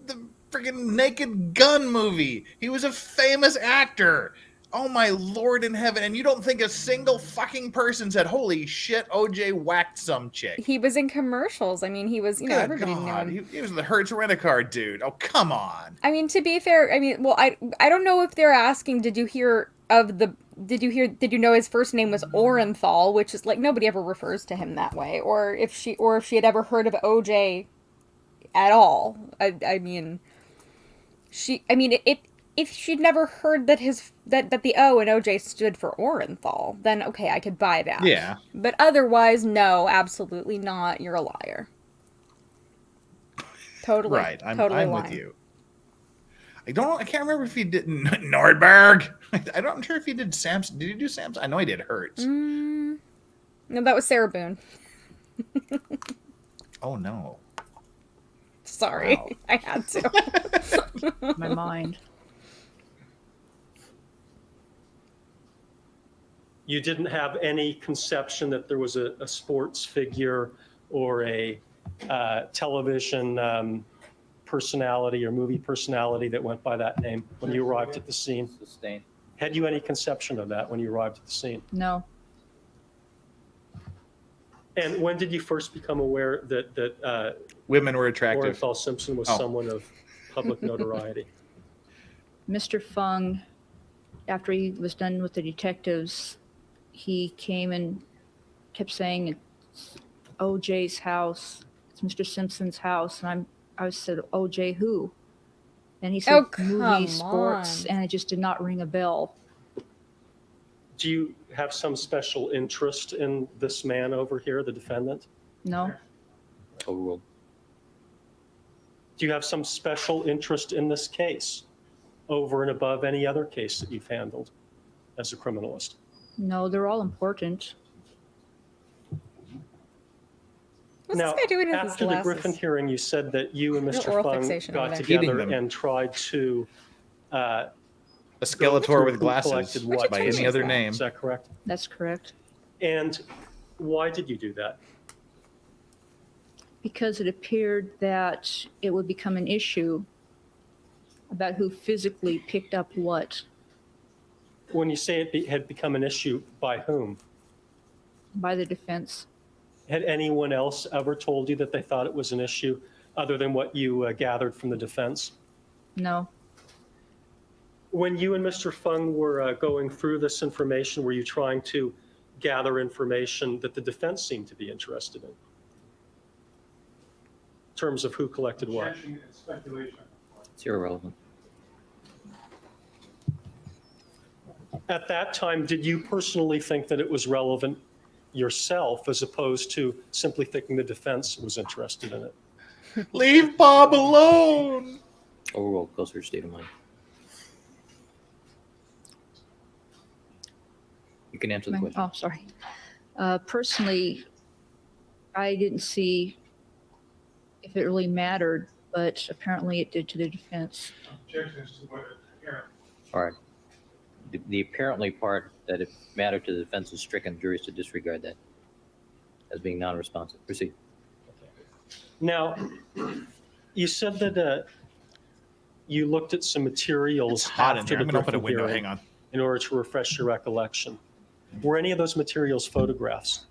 the freaking Naked Gun movie. He was a famous actor. Oh my Lord in heaven. And you don't think a single fucking person said, holy shit, OJ whacked some chick. He was in commercials. I mean, he was, Good everybody knew God. him. He was the Hertz Rent-A-Car dude. Oh, come on. I mean, to be fair, I mean, well, I don't know if they're asking, did you know his first name was Orenthal, which is like nobody ever refers to him that way, or if she had ever heard of OJ at all. I mean, if she'd never heard that that the O in OJ stood for Orenthal, then okay, I could buy that. Yeah. But otherwise, no, absolutely not. You're a liar. Totally. Right. I'm lying. with you. I can't remember if he did Nordberg. I'm sure if he did Samson. Did he do Samson? I know he did Hertz. No, that was Sarah Boone. Oh no. Sorry. Wow. I had to. My mind. You didn't have any conception that there was a sports figure or a television personality or movie personality that went by that name when you arrived at the scene? Sustained. Had you any conception of that when you arrived at the scene? No, And when did you first become aware that Women were attractive. Orenthal Simpson was Oh. someone of public notoriety? Mr. Fung, after he was done with the detectives, he came and kept saying it's OJ's house. It's Mr. Simpson's house. And I said, OJ who? And he said Oh, come movie, sports, on. and it just did not ring a bell. Do you have some special interest in this man over here, the defendant? No, Overruled. Do you have some special interest in this case over and above any other case that you've handled as a criminalist? No, they're all important. What's Now, this guy doing with his after the glasses? Griffin hearing, you said that you and Real Mr. oral Fung fixation over got there. together Eating them. and tried to A go Skeletor through with who glasses collected what by Which any one other is that? name. Is that correct? That's correct. And why did you do that? Because it appeared that it would become an issue about who physically picked up what When you say had become an issue, by whom? by the defense. Had anyone else ever told you that they thought it was an issue other than what you gathered from the defense? No, When you and Mr. Fung were going through this information, were you trying to gather information that the defense seemed to be interested in terms of who collected what? Objection and speculation. It's irrelevant. At that time, did you personally think that it was relevant yourself as opposed to simply thinking the defense was interested in it? Leave Bob alone. Overall, closer state of mind. You can answer the question. oh, sorry. Personally, I didn't see if it really mattered, but apparently it did to the defense. Objections to what apparent. All right. The apparently part that it mattered to the defense is stricken. Juries to disregard that as being non-responsive. Proceed. Now, you said that you looked at some materials It's hot in after here. I'm the going to open a Griffin window. hearing Hang on. in order to refresh your recollection. Were any of those materials photographs?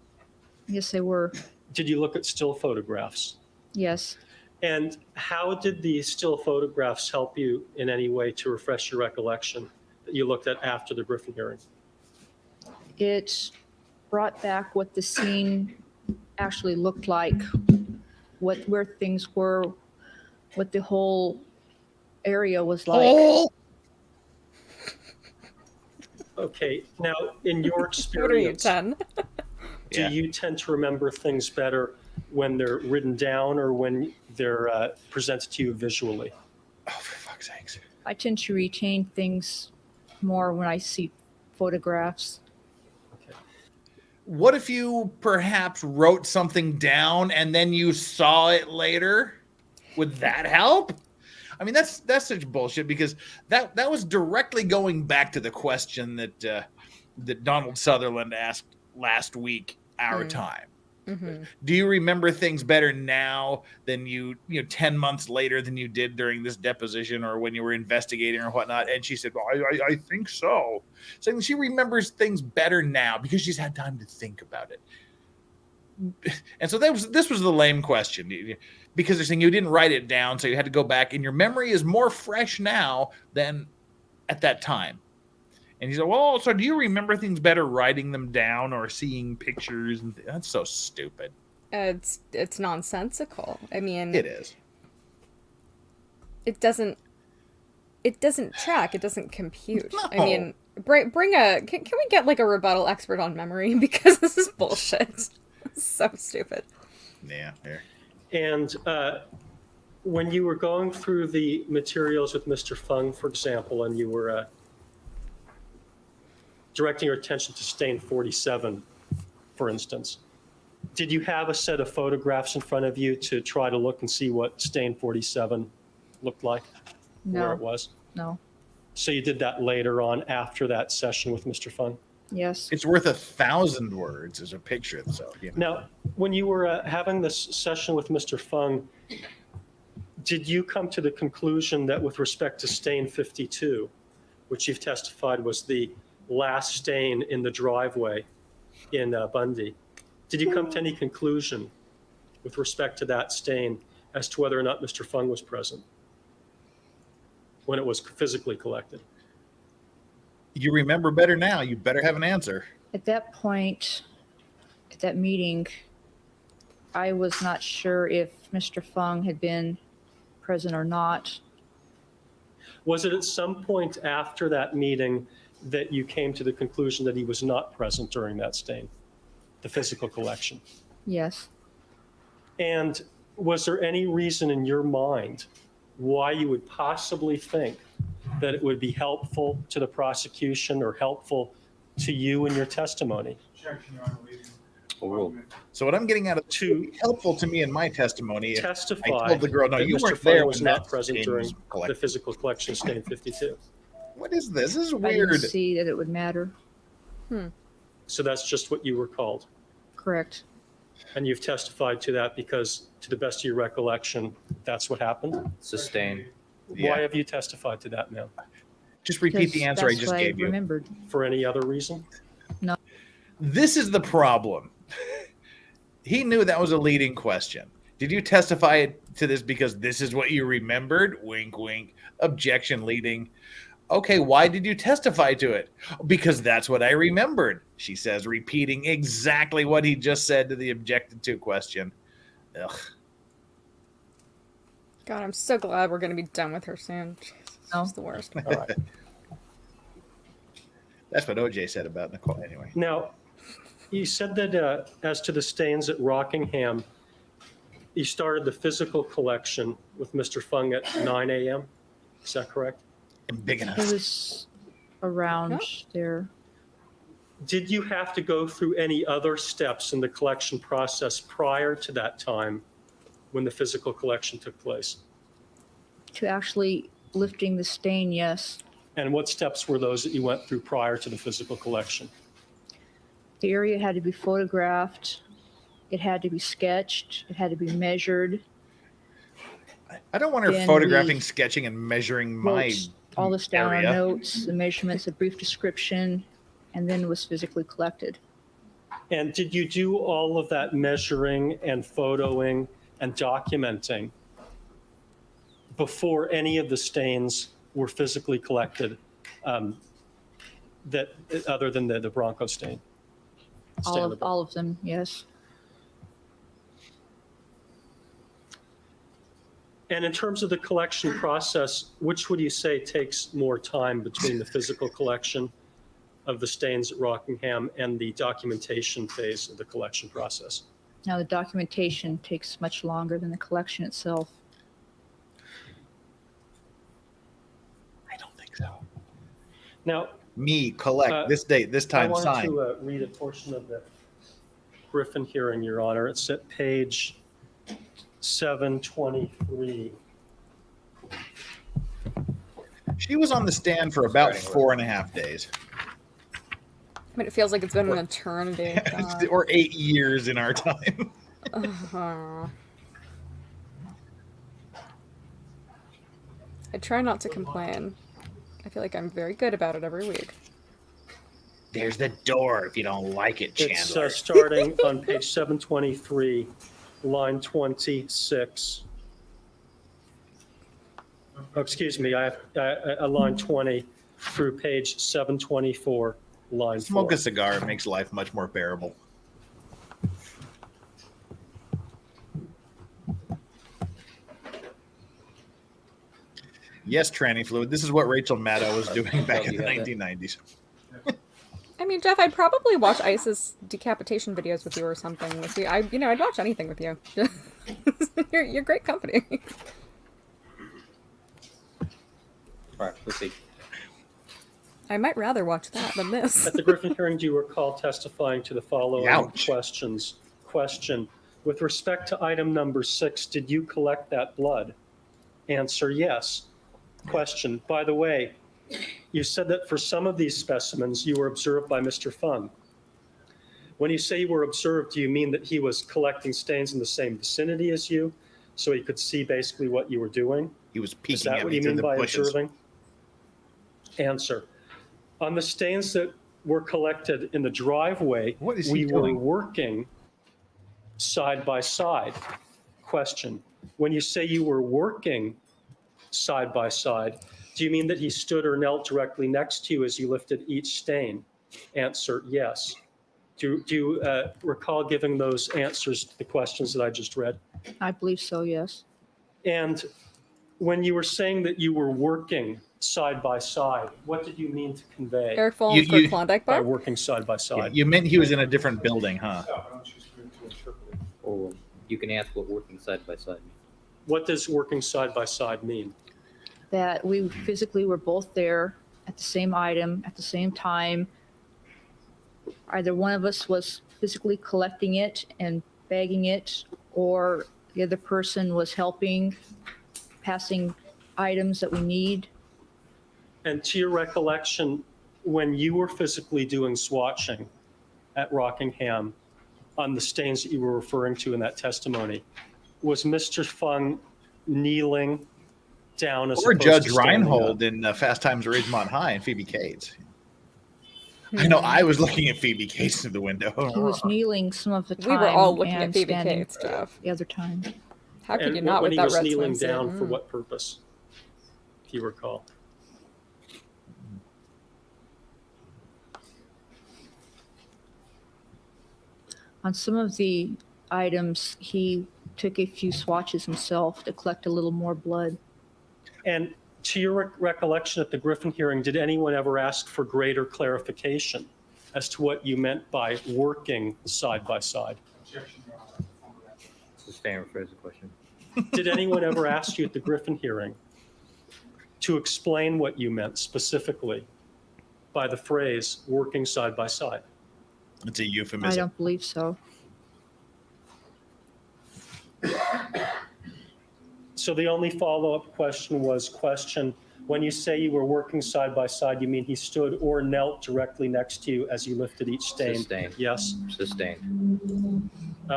Yes, they were. Did you look at still photographs? Yes. And how did the still photographs help you in any way to refresh your recollection that you looked at after the Griffin hearing? It brought back what the scene actually looked like, where things were, what the whole area was like. Okay, now in your What are you, experience, 10? do Yeah. you tend to remember things better when they're written down or when they're presented to you visually? Oh, for fuck's sakes. I tend to retain things more when I see photographs. What if you perhaps wrote something down and then you saw it later? Would that help? I mean, that's such bullshit because that was directly going back to the question that that Donald Sutherland asked last week, our time. Mm-hmm. Do you remember things better now than you 10 months later than you did during this deposition or when you were investigating or whatnot? And she said, well, I think so. So she remembers things better now because she's had time to think about it. And so this was the lame question because they're saying you didn't write it down, so you had to go back, and your memory is more fresh now than at that time. And he said, well, so do you remember things better writing them down or seeing pictures? And that's so stupid. It's nonsensical. I mean, It is. it doesn't track. It doesn't compute. I No. mean, bring a. Can we get like a rebuttal expert on memory because this is bullshit. It's so stupid. Yeah. Here. And when you were going through the materials with Mr. Fung, for example, and you were directing your attention to stain 47, for instance, did you have a set of photographs in front of you to try to look and see what stain 47 looked like, where it No, was? no. So you did that later on after that session with Mr. Fung? Yes. It's worth 1,000 words as a picture. So, Now, when you were having this session with Mr. Fung, did you come to the conclusion that with respect to stain 52, which you've testified was the last stain in the driveway in Bundy, did you come to any conclusion with respect to that stain as to whether or not Mr. Fung was present when it was physically collected? you remember better now. You better have an answer. At that point, at that meeting, I was not sure if Mr. Fung had been present or not. Was it at some point after that meeting that you came to the conclusion that he was not present during that stain, the physical collection? Yes. And was there any reason in your mind why you would possibly think that it would be helpful to the prosecution or helpful to you in your testimony. So what I'm getting out of this To would be helpful to me in my testimony. If I testify told the girl, no, that you Mr. weren't Fung there was when not that present stain during was the collected. physical collection of stain 52. What is this? This is I didn't weird. see that it would matter. So that's just what you were called. Correct. And you've testified to that because, to the best of your recollection, that's what happened. Sustained. Yeah. Why have you testified to that now? Just repeat the Because answer I that's just what gave you. remembered. For any other reason? This is the problem. He knew that was a leading question. Did you testify to this because this is what you remembered? Wink, wink. Objection leading. Okay, why did you testify to it? Because that's what I remembered, she says, repeating exactly what he just said to the objected to question. Ugh. God, I'm so glad we're going to be done with her soon. Jesus, Oh. she's the worst. All right. That's what OJ said about Nicole anyway. Now, you said that as to the stains at Rockingham, you started the physical collection with Mr. Fung at 9 a.m. Is that correct? Big It enough. was around Yeah. there. Did you have to go through any other steps in the collection process prior to that time when the physical collection took place? To actually lifting the stain, yes. And what steps were those that you went through prior to the physical collection? The area had to be photographed. It had to be sketched. It had to be measured. I don't want her Then photographing, we sketching, and measuring my Wrote all this down area. on notes, the measurements, a brief description, and then was physically collected. And did you do all of that measuring and photoing and documenting before any of the stains were physically collected, that other than the Bronco stain? All of them, yes. And in terms of the collection process, which would you say takes more time between the physical collection of the stains at Rockingham and the documentation phase of the collection process? Now, the documentation takes much longer than the collection itself. I don't think so. Now, Me, collect, this date, this time, I wanted sign. to read a portion of the Griffin hearing, Your Honor. It's at page 723. She was on the stand for about Starting 4.5 days. I mean, it feels like it's been an eternity. God. Or 8 years in our time. Uh-huh. I try not to complain. I feel like I'm very good about it every week. There's the door if you don't like it, It's Chandler. starting on page 723, line 26. Oh, excuse me, I have line 20 through page 724, line 4. Smoke a cigar. It makes life much more bearable. Yes, tranny fluid. This is what Rachel Maddow was doing back in the 1990s. I mean, Jeff, I'd probably watch ISIS decapitation videos with you or something with you. I'd watch anything with you. You're great company. All right, proceed. I might rather watch that than this. At the Griffin hearing, do you recall testifying to the following Ouch. questions? Question, with respect to item number 6, did you collect that blood? Answer, yes. Question, by the way, you said that for some of these specimens, you were observed by Mr. Fung. When you say you were observed, do you mean that he was collecting stains in the same vicinity as you, so he could see basically what you were doing? He was Is peeking that at what me you through mean the by bushes. observing? Answer. On the stains that were collected in the driveway, What is he we were doing? working side by side. Question. When you say you were working side by side, do you mean that he stood or knelt directly next to you as you lifted each stain? Answer, yes. Do you recall giving those answers to the questions that I just read? I believe so, yes. And when you were saying that you were working side by side, what did you mean to convey Eric Follins for You- Klondike by Bar? working side by Yeah, side? you meant he was in a different building, huh? Or you can ask what working side by side means. What does working side by side mean? That we physically were both there at the same item, at the same time, either one of us was physically collecting it and bagging it, or the other person was helping, passing items that we need. And to your recollection, when you were physically doing swatching at Rockingham on the stains that you were referring to in that testimony, was Mr. Fung kneeling down as Or opposed Judge to standing Reinhold up? in Fast Times at Ridgemont High and Phoebe Cates. I know I was looking at Phoebe Cates through the window. He was kneeling some of the time. We were all looking and at Phoebe standing Cates, Jeff. the other time. How could And you not when with he that was red kneeling swimsuit? down for what purpose, if you recall? On some of the items, he took a few swatches himself to collect a little more blood. And to your recollection at the Griffin hearing, did anyone ever ask for greater clarification as to what you meant by working side by side? Sustain rephrase the question. Did anyone ever ask you at the Griffin hearing to explain what you meant specifically by the phrase working side by side? It's a I euphemism. don't believe so. So the only follow-up question was when you say you were working side by side, you mean he stood or knelt directly next to you as you lifted each stain? Sustained. Yes. Sustained.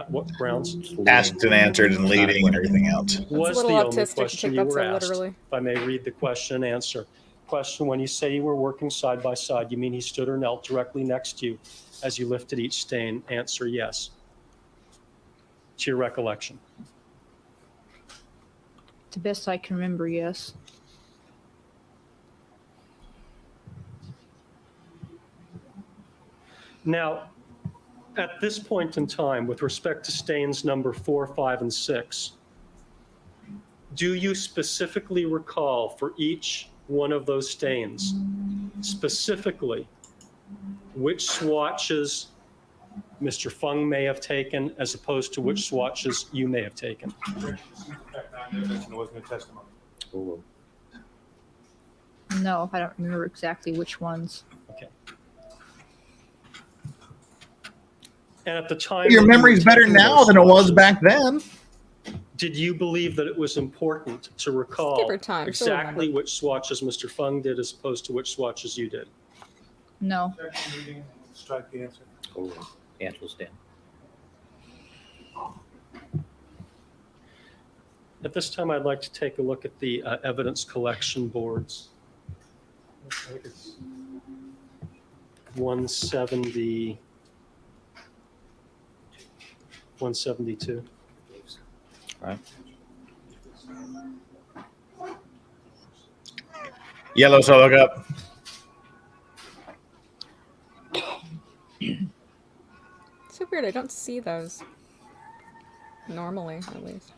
What grounds? Asked and answered and leading and everything else. Was a the little only autistic to question take you that were so asked. literally. If I may read the question and answer. Question, when you say you were working side by side, you mean he stood or knelt directly next to you as you lifted each stain? Answer, yes. To your recollection. To the best I can remember, yes. Now, at this point in time, with respect to stains number 4, 5, and 6, do you specifically recall for each one of those stains, specifically, which swatches Mr. Fung may have taken as opposed to which swatches you may have taken? It wasn't a testimony. Ooh. No, I don't remember exactly which ones. Okay. And at the time, Your that you were memory's better taking now those than it was swatches, back then. did you believe that it was important to recall Give her time, she'll exactly remember. which swatches Mr. Fung did as opposed to which swatches you did? No. Strike the answer. Ooh. Answer will stand. At this time, I'd like to take a look at the evidence collection boards. I think it's 170, 172. All right. Yellow solo cup. So weird. I don't see those normally, at least.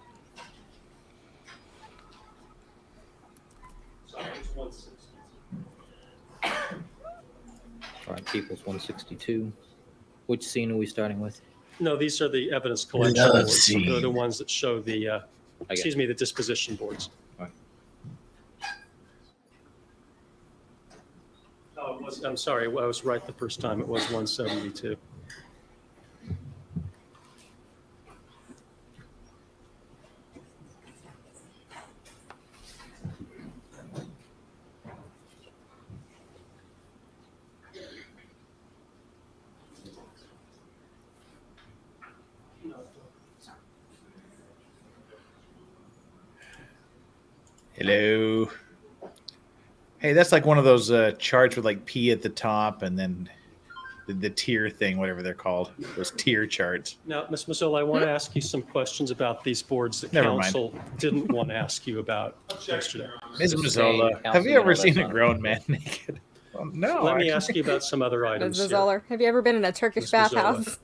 All right, People's 162. Which scene are we starting with? No, these are the evidence collection Let's boards. see. They're the ones that show the, I got excuse me, the disposition boards. All right. Oh, it was, I'm sorry, I was right the first time. It was 172. Hello. Hey, that's like one of those charts with like P at the top and then the tier thing, whatever they're called. Those tier charts. Now, Ms. Mazzola, I want to ask you some questions about these boards that Never mind. council didn't want to ask you about yesterday. Ms. Sustained. Mazzola, Counsel, have you you know ever that's seen a not grown a- man naked? Well, no. Let me actually. ask you about some other items Ms. here. Zoller, have you ever been in a Turkish Ms. Mazzola. bathhouse?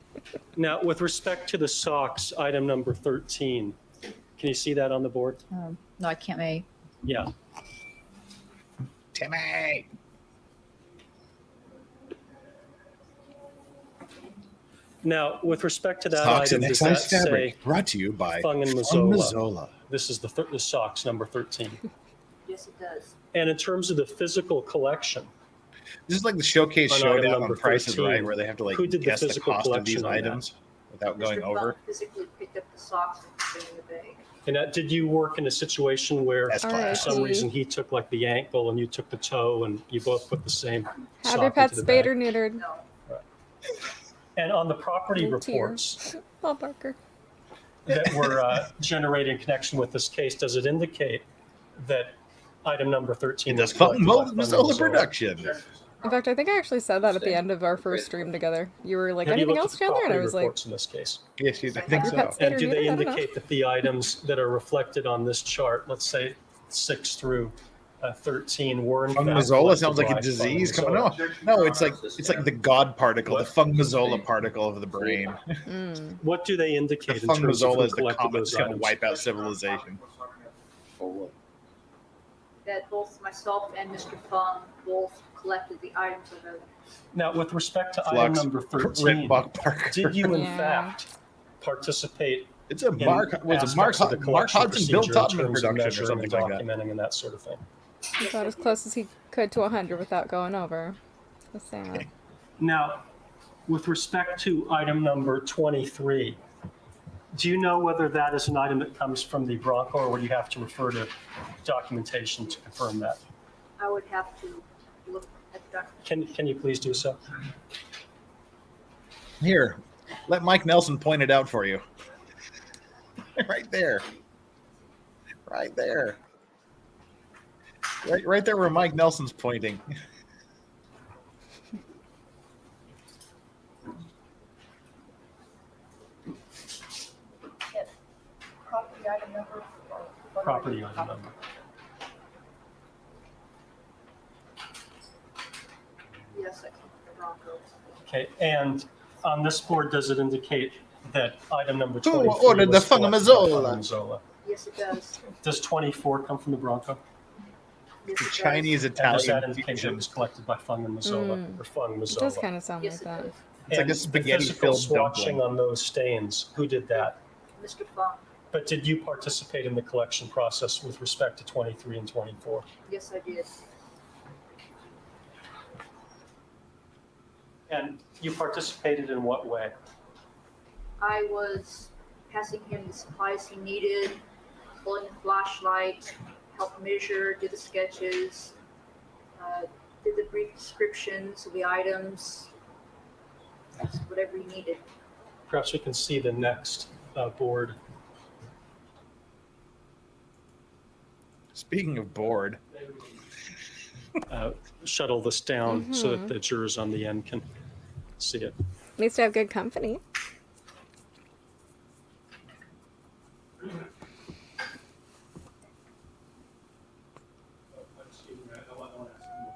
Now, with respect to the socks, item number 13, can you see that on the board? No, I can't make. Yeah. Timmy. Now, with respect to that Socks item, and does that excise say fabric. Brought to you by Fung and Fung Mazzola? Mazzola. This is the socks, number 13. Yes, it does. And in terms of the physical collection, This is like the showcase On item showdown on number Price is 13, Right, where they have to like who did the guess the physical cost of these collection on that? items without going Mr. over. Fung physically picked up the socks and put them in the bag. And did you work in a situation where S All right, for class. some see. reason he took like the ankle and you took the toe and you both put the same Have sock your into pets the spayed bag? or neutered. No, And on the property Oh, dear. reports Paul Parker. that were generated in connection with this case, does it indicate that item number 13 In the was collected by Fung Mazzola Mazzola? production. In fact, I think I actually said that at the end of our first stream together. You were like, Have you anything looked else, at the Chandler? And I property was like, reports in this case? Yes, I think Your so. pets- And do they neutered? I don't know. indicate that the items that are reflected on this chart, let's say 6 through 13, were in Fung fact Mazzola sounds collected like a by Fung disease coming Mazzola? on. No, it's like the God particle, the What? Fung Mazzola particle of the brain. What do they The indicate in Fung terms of Mazzola who is the collected comet those that's going to items? wipe out civilization. that both myself and Mr. Fung both collected the items of the. Now, with respect to item Flux, number 13, Rick Buck Parker. did you in Yeah. fact participate It's a in Mark. Was it Mark? aspects of the Mark collection Hodgson, Bill procedure in Todman terms of production or measuring something and like that? documenting and that sort of thing? he got as close as he could to 100 without going over. That's sad. Now, with respect to item number 23, do you know whether that is an item that comes from the Bronco, or would you have to refer to documentation to confirm that? I would have to look at the document. Can you please do so? Here, let Mike Nelson point it out for you. Right there. Right there. Right there where Mike Nelson's pointing. Property item number. Property item number. Yes, I think the Broncos. Okay, and on this board, does it indicate that item number Who 23 ordered the was Fung collected by Mazzola? Fung Mazzola? Yes, it does. Does 24 come from the Bronco? Yes, The it does. Chinese And does that Italian indicate that it fusion. was collected by Fung and Mazzola, or Fung It does Mazzola? kind of sound Yes, like it that. does. It's like a And the spaghetti physical filled dumpling. swatching on those stains, who did that? Mr. Fung. But did you participate in the collection process with respect to 23 and 24? Yes, I did. And you participated in what way? I was passing him the supplies he needed, pulling a flashlight, help measure, do the sketches, did the brief descriptions of the items, just whatever he needed. Perhaps we can see the next board. Speaking of bored, Shuttle this down so that the jurors on the end can see it. Needs to have good company.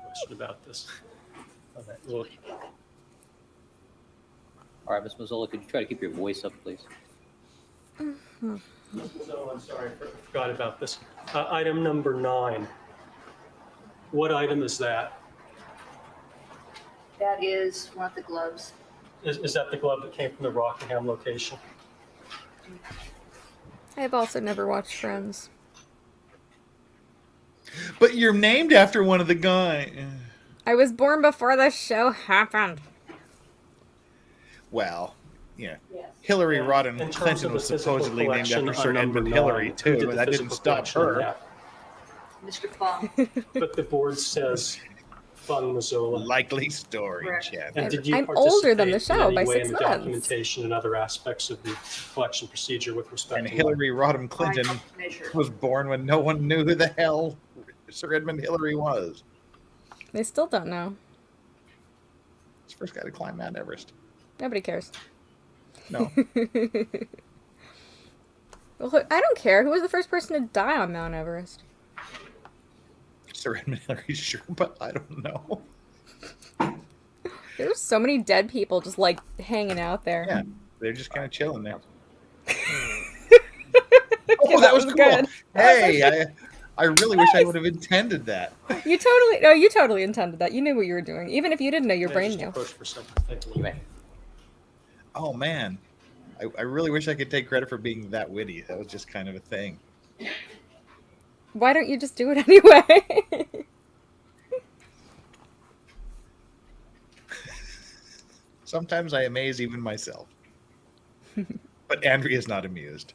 Question about this. Okay, well, All right, Ms. Mazzola, could you try to keep your voice up, please? so I'm sorry, I forgot about this. Item number 9. What item is that? That is one of the gloves. Is that the glove that came from the Rockingham location? I've also never watched Friends. but you're named after one of the guys. I was born before the show happened. Well, yeah. Yes. Hillary And Rodham in terms Clinton of was the physical supposedly named collection after on Sir number Edmund 9, Hillary who too, did but the that didn't physical stop collection on her. that? Mr. Fung. But the board says Fung Mazzola. Likely story, Correct. Chad. And did you I'm older than the participate show in by any way 6 in the months. documentation and other aspects of the collection procedure with respect And to Hillary Rodham I Clinton helped measure. was born when no one knew who the hell Sir Edmund Hillary was. They still don't know. He's the first guy to climb Mount Everest. Nobody cares. No. Well, I don't care. Who was the first person to die on Mount Everest? Sir Edmund Hillary, sure, but I don't know. There's so many dead people just like hanging out there. Yeah, they're just kind of chilling there. Okay, Oh, that was cool. good. Hey, I really wish I would have intended that. You totally intended that. You knew what you were doing. Even if you didn't know, your brain Just knew. approach for something. Thank You you. may. Oh man, I really wish I could take credit for being that witty. That was just kind of a thing. Why don't you just do it anyway? Sometimes I amaze even myself. But Andrea's not amused.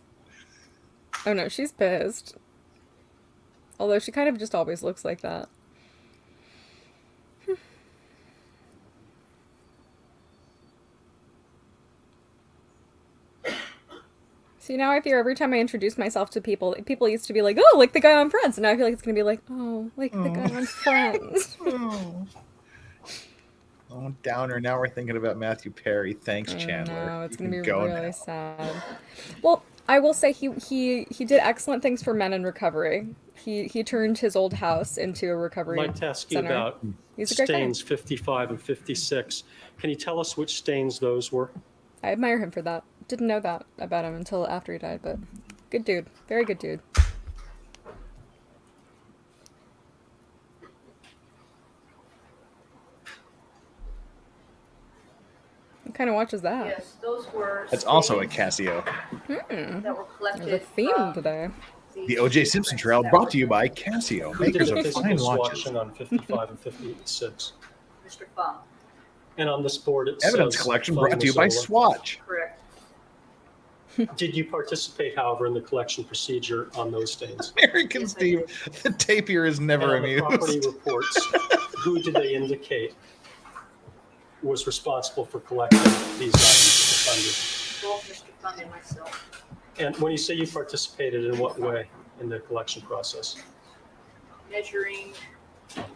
Oh no, she's pissed. Although she kind of just always looks like that. See, now I fear every time I introduce myself to people, people used to be like, oh, like the guy on Friends. And now I feel like it's going to be like, oh, like the guy on Friends. Oh, downer. Now we're thinking about Matthew Perry. Thanks, Chandler. No, it's You going to can be go really now. sad. Well, I will say he did excellent things for men in recovery. He turned his old house into a I'd recovery like to ask you center. about He's a great guy. stains 55 and 56. Can you tell us which stains those were? I admire him for that. Didn't know that about him until after he died, but good dude. Very good dude. What kind of watch is that? Yes, those were. That's also a stains Casio. that were collected. There's a theme from today. The OJ Simpson Trial brought to you by Casio, Who did makers the of physical fine watches. swatching on 55 and 56? Mr. Fung. And on this board it Evidence says collection Fung brought to you by Mazzola. Swatch. Correct. Did you participate, however, in the collection procedure on those stains? American Yes, I Steve, the tapir is And never on the property amused. reports, who did they indicate was responsible for collecting these items Both Mr. Fung and myself. and when you say you participated, in what way in the collection process? Measuring,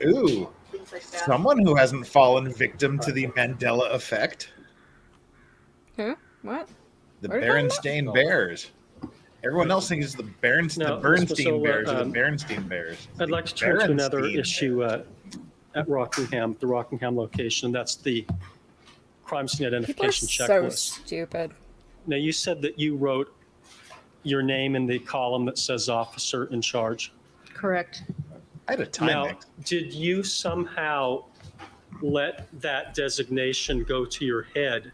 Ooh, things like that. someone who hasn't fallen victim to the Mandela effect. Huh? What? The What are you talking about? Berenstain Bears. Everyone else thinks it's the Now, Bernstein Mazzola, Bears or the Berenstain Bears. I'd like to turn to another Berenstain issue Bears. at Rockingham, the Rockingham location. That's the crime scene People are identification so checklist. stupid. Now, you said that you wrote your name in the column that says officer in charge. Correct. I had a time Now, mix. did you somehow let that designation go to your head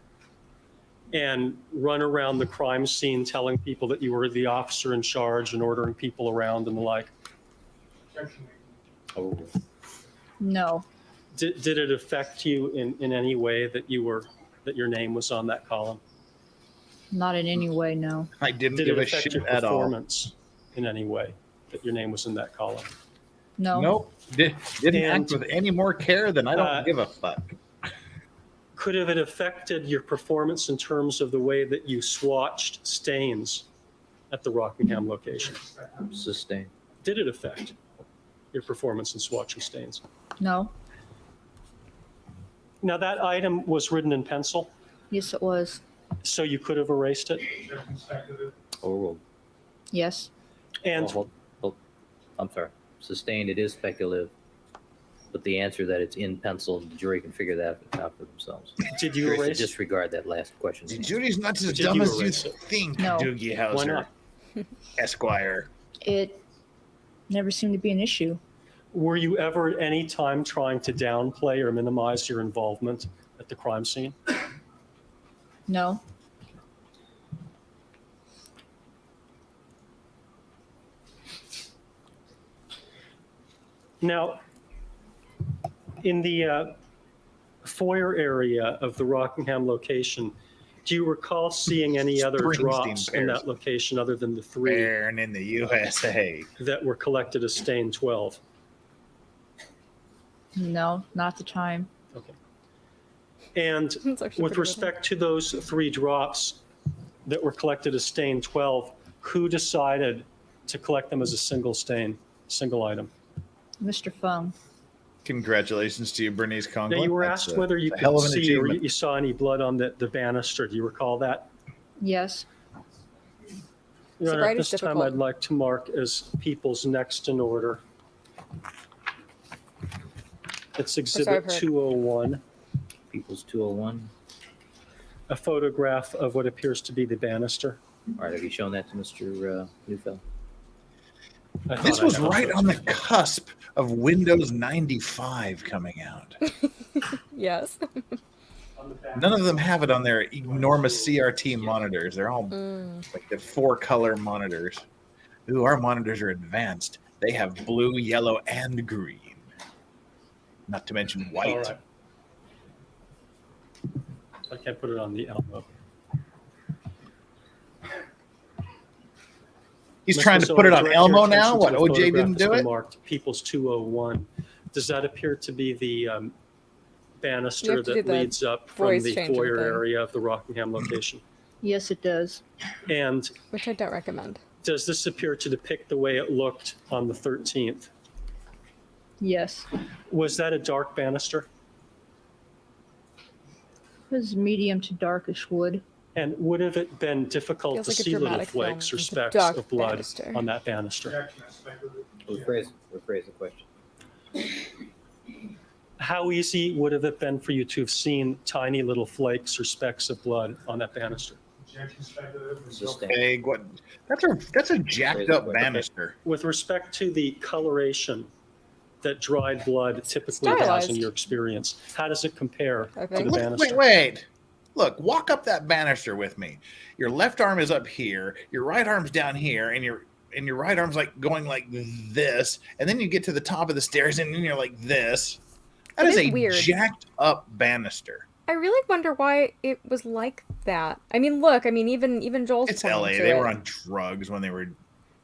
and run around the crime scene telling people that you were the officer in charge and ordering people around and the like? Oh, Oh. No. Did it affect you in any way that your name was on that column? Not in any way, no. I didn't Did give it a affect shit your at all. performance in any way that your name was in that column? No. Nope. Didn't act And, with any more care than I don't uh, give a fuck. Could have it affected your performance in terms of the way that you swatched stains at the Rockingham location? sustained. Did it affect your performance in swatching stains? No. Now, that item was written in pencil, Yes, it was. so you could have erased it. Oh, Yes. And well, I'm sorry. Sustained, it is speculative. But the answer that it's in pencil, the jury can figure that out for themselves. did you Curious to erase it? disregard that last question. The jury's not as Did dumb you as you erase it? think, No. Doogie Why Howser, not? Esquire. It never seemed to be an issue. Were you ever at any time trying to downplay or minimize your involvement at the crime scene? No. Now, in the foyer area of the Rockingham location, do you recall seeing any other Springsteen drops in Bears. that location other than the three Born in the USA. that were collected as stain 12? No, not at the time. Okay. And That's actually with pretty good. respect to those three drops that were collected as stain 12, who decided to collect them as a single stain, single item? Mr. Fung. Congratulations to you, Bernice Conklin. Now, you were That's asked a- whether you a hell could of an see or achievement. you saw any blood on the banister. Do you recall that? Yes. Your Honor, Sobriety at is this time, difficult. I'd like to mark as people's next in order. It's I've Exhibit heard. 201, People's 201. a photograph of what appears to be the banister. All right, have you shown that to Mr. Neufeld? I thought This I was had right it. on the cusp of Windows 95 coming out. Yes. None of them have it on their enormous CRT monitors. They're all Mm. like the 4-color monitors. Ooh, our monitors are advanced. They have blue, yellow, and green. Not to mention white. All right. I can't put it on the Elmo. He's trying to put it on Elmo now. What, OJ didn't do it? Marked People's 201. Does that appear to be the banister have to do that the leads up from voice the changing foyer thing. area of the Rockingham location? Yes, it does. And Which I don't recommend. does this appear to depict the way it looked on the 13th? Yes. Was that a dark banister? It was medium to darkish wood. And would have it been difficult Feels to like a see little dramatic film flakes or with a specks dark of blood banister. on that banister? Rephrase the question. How easy would have it been for you to have seen tiny little flakes or specks of blood on that banister? Sustained. Hey, what? That's a jacked up banister. With respect to the coloration that dried blood typically has in Stylized. your experience, how does it compare I to think. the Wait, banister? wait. Look, walk up that banister with me. Your left arm is up here, your right arm's down here, and your right arm's like going like this, and then you get to the top of the stairs, and then you're like this. That It is is a weird. jacked up banister. I really wonder why it was like that. I mean, look, even Joel's It's pointing LA. to They it. were on drugs when they were.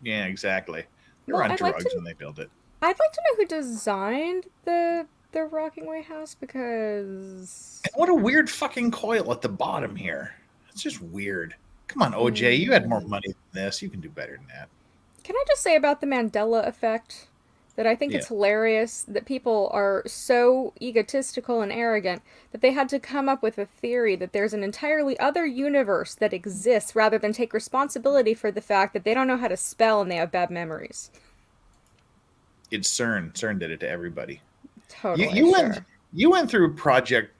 Yeah, exactly. They were Well, on I'd like drugs to- when they built it. I'd like to know who designed the Rockingway house because And what a weird fucking coil at the bottom here. It's just weird. Come on, OJ. You had more money than this. You can do better than that. Can I just say about the Mandela effect that I think it's hilarious that people are so egotistical and arrogant that they had to come up with a theory that there's an entirely other universe that exists rather than take responsibility for the fact that they don't know how to spell and they have bad memories. It's CERN. CERN did it to everybody. Totally. You went through Project,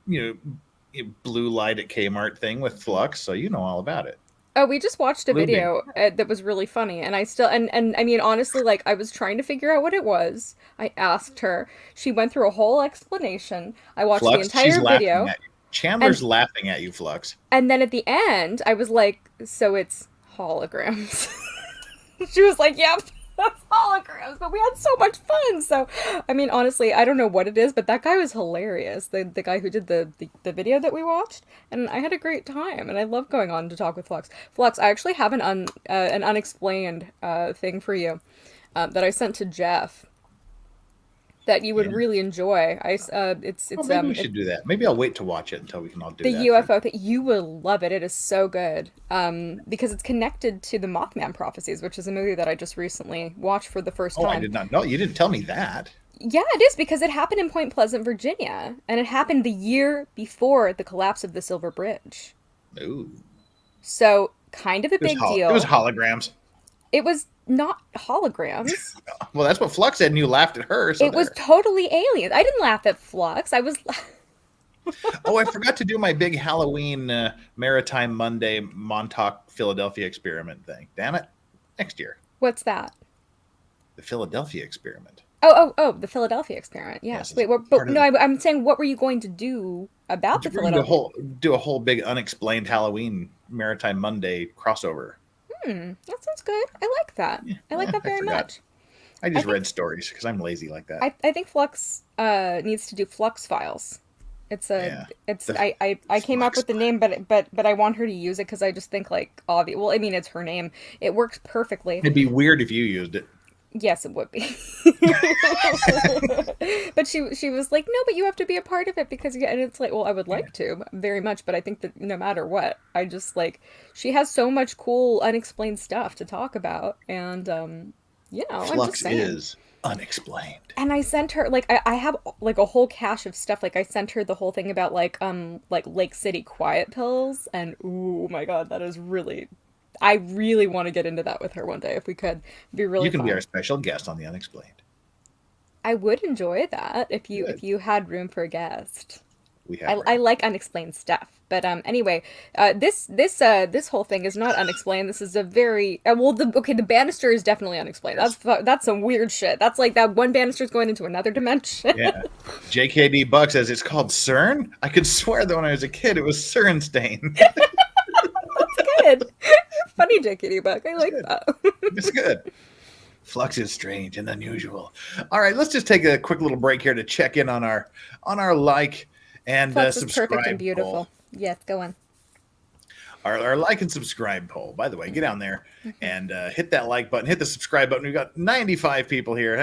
blue light at Kmart thing with Flux, so you know all about it. Oh, we just watched a Blue beam. video that was really funny, and I still and I mean honestly, like I was trying to figure out what it was. I asked her. She went through a whole explanation. I watched Flux, the entire video, at you. Chandler's laughing at you, Flux. and then at the end, I was like, "So it's holograms." She was like, "Yep, that's holograms." But we had so much fun. So, I mean, honestly, I don't know what it is, but that guy was hilarious. The guy who did the video that we watched, and I had a great time. And I love going on to talk with Flux. Flux, I actually have an unexplained thing for you that I sent to Jeff that you would really enjoy. Maybe we should do that. Maybe I'll wait to watch it until we can all do the that. UFO thing. You will love it. It is so good. Because it's connected to the Mothman Prophecies, which is a movie that I just recently watched for the first Oh, time. I did not know. You didn't tell me that. Yeah, it is because it happened in Point Pleasant, Virginia, and it happened the year before the collapse of the Silver Bridge. Ooh. So, kind of a big deal. It was holograms. It was not holograms. Well, that's what Flux said, and you laughed at her. So It was totally aliens. I didn't laugh at Flux. I was. Oh, I forgot to do my big Halloween Maritime Monday Montauk Philadelphia experiment thing. Damn it. Next year. What's that? The Philadelphia experiment. Oh, the Philadelphia experiment. Yes. Yes, Wait, it's but part of no, I'm saying, what were you going to do about the We're gonna Philadelphia? do a whole big unexplained Halloween Maritime Monday crossover. That sounds good. I like that. I like that very forgot. much. I just read stories because I'm lazy like that. I think Flux needs to do Flux Files. It's a I came up with the name, but I want her to use it because I just think like obvious. Well, I mean it's her name. It works perfectly. It'd be weird if you used it. Yes, it would be. But she was like, no, but you have to be a part of it because and it's like, well, I would like to very much, but I think that no matter what, I just like she has so much cool unexplained stuff to talk about, and I'm just Flux saying. is unexplained. And I sent her like I have like a whole cache of stuff. Like I sent her the whole thing about like Lake City quiet pills, and oh my god, that is really. I really want to get into that with her one day if we could. It'd be really You can fun. be our special guest on the Unexplained. I would enjoy that if you Good. if you had room for a guest. We have. I like unexplained stuff. But anyway, this whole thing is not unexplained. This is a very the banister is definitely unexplained. That's some weird shit. That's like that one banister is going into another dimension. Yeah. JKD Buck says it's called CERN. I could swear that when I was a kid it was Cernstein. Good. Funny, JKD Buck. I like that. It's good. Flux is strange and unusual. All right, let's just take a quick little break here to check in on our like and Flux is subscribe. perfect and beautiful. poll. Yes, go on. Our like and subscribe poll. By the way, get down there and hit that like button, hit the subscribe button. We've got 95 people here.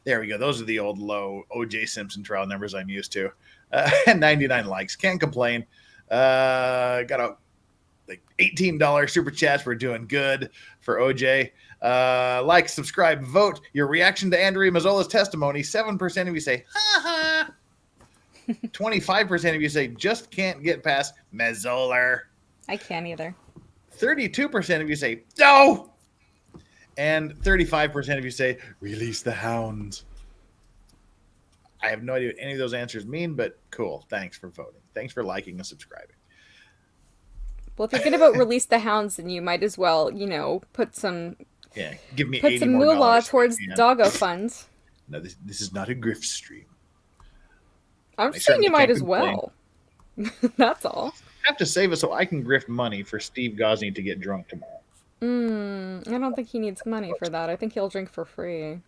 There we go. Those are the old low OJ Simpson trial numbers I'm used to. And 99 likes. Can't complain. Got a $18 super chats. We're doing good for OJ. Like, subscribe, vote. Your reaction to ANDREA MAZZOLA's testimony. 7% of you say, ha ha. 25% of you say, just can't get past Mazzola. I can't either. 32% of you say, no. And 35% of you say, release the hounds. I have no idea what any of those answers mean, but cool. Thanks for voting. Thanks for liking and subscribing. Well, if you're going to vote release the hounds, then you might as well, put some give me put some moolah towards doggo funds. No, this is not a grift stream. I'm just saying you might as well. That's all. I have to save it so I can grift money for Steve Gosney to get drunk tomorrow. I don't think he needs money for that. I think he'll drink for free.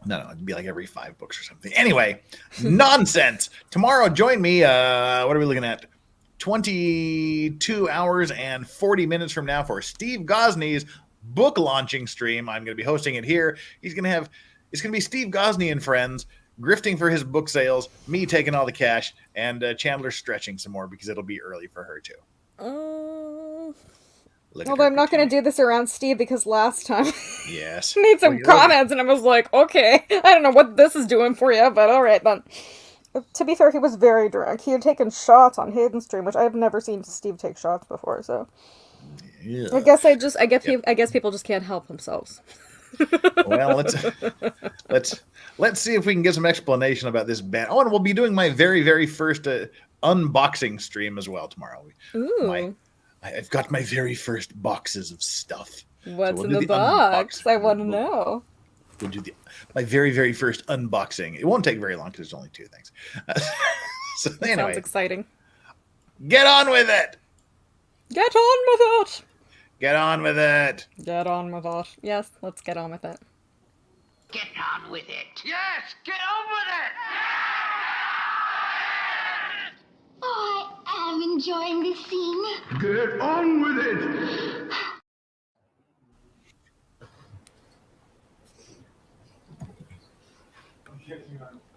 No, it'd be like every 5 books or something. Anyway, nonsense. Tomorrow, join me. What are we looking at? 22 hours and 40 minutes from now for Steve Gosney's book launching stream. I'm going to be hosting it here. It's going to be Steve Gosney and friends grifting for his book sales, me taking all the cash, and Chandler stretching some more because it'll be early for her too. Although I'm not going to do this around Steve because last time yes, made some comments and I was like, okay, I don't know what this is doing for you, but all right then. To be fair, he was very drunk. He had taken shots on Hayden's stream, which I've never seen Steve take shots before. So, yeah. I guess people just can't help themselves. Well, let's see if we can get some explanation about this band. Oh, and we'll be doing my very, very first unboxing stream as well tomorrow. Ooh. I've got my very first boxes of stuff. What's in the box? I want to know. We'll do my very, very first unboxing. It won't take very long because there's only 2 things. So anyway, sounds exciting. Get on with it. Get on with it. Get on with it. Get on with it. Yes, let's get on with it. Get on with it. Yes, get on with it. Oh, I am enjoying this scene. Get on with it.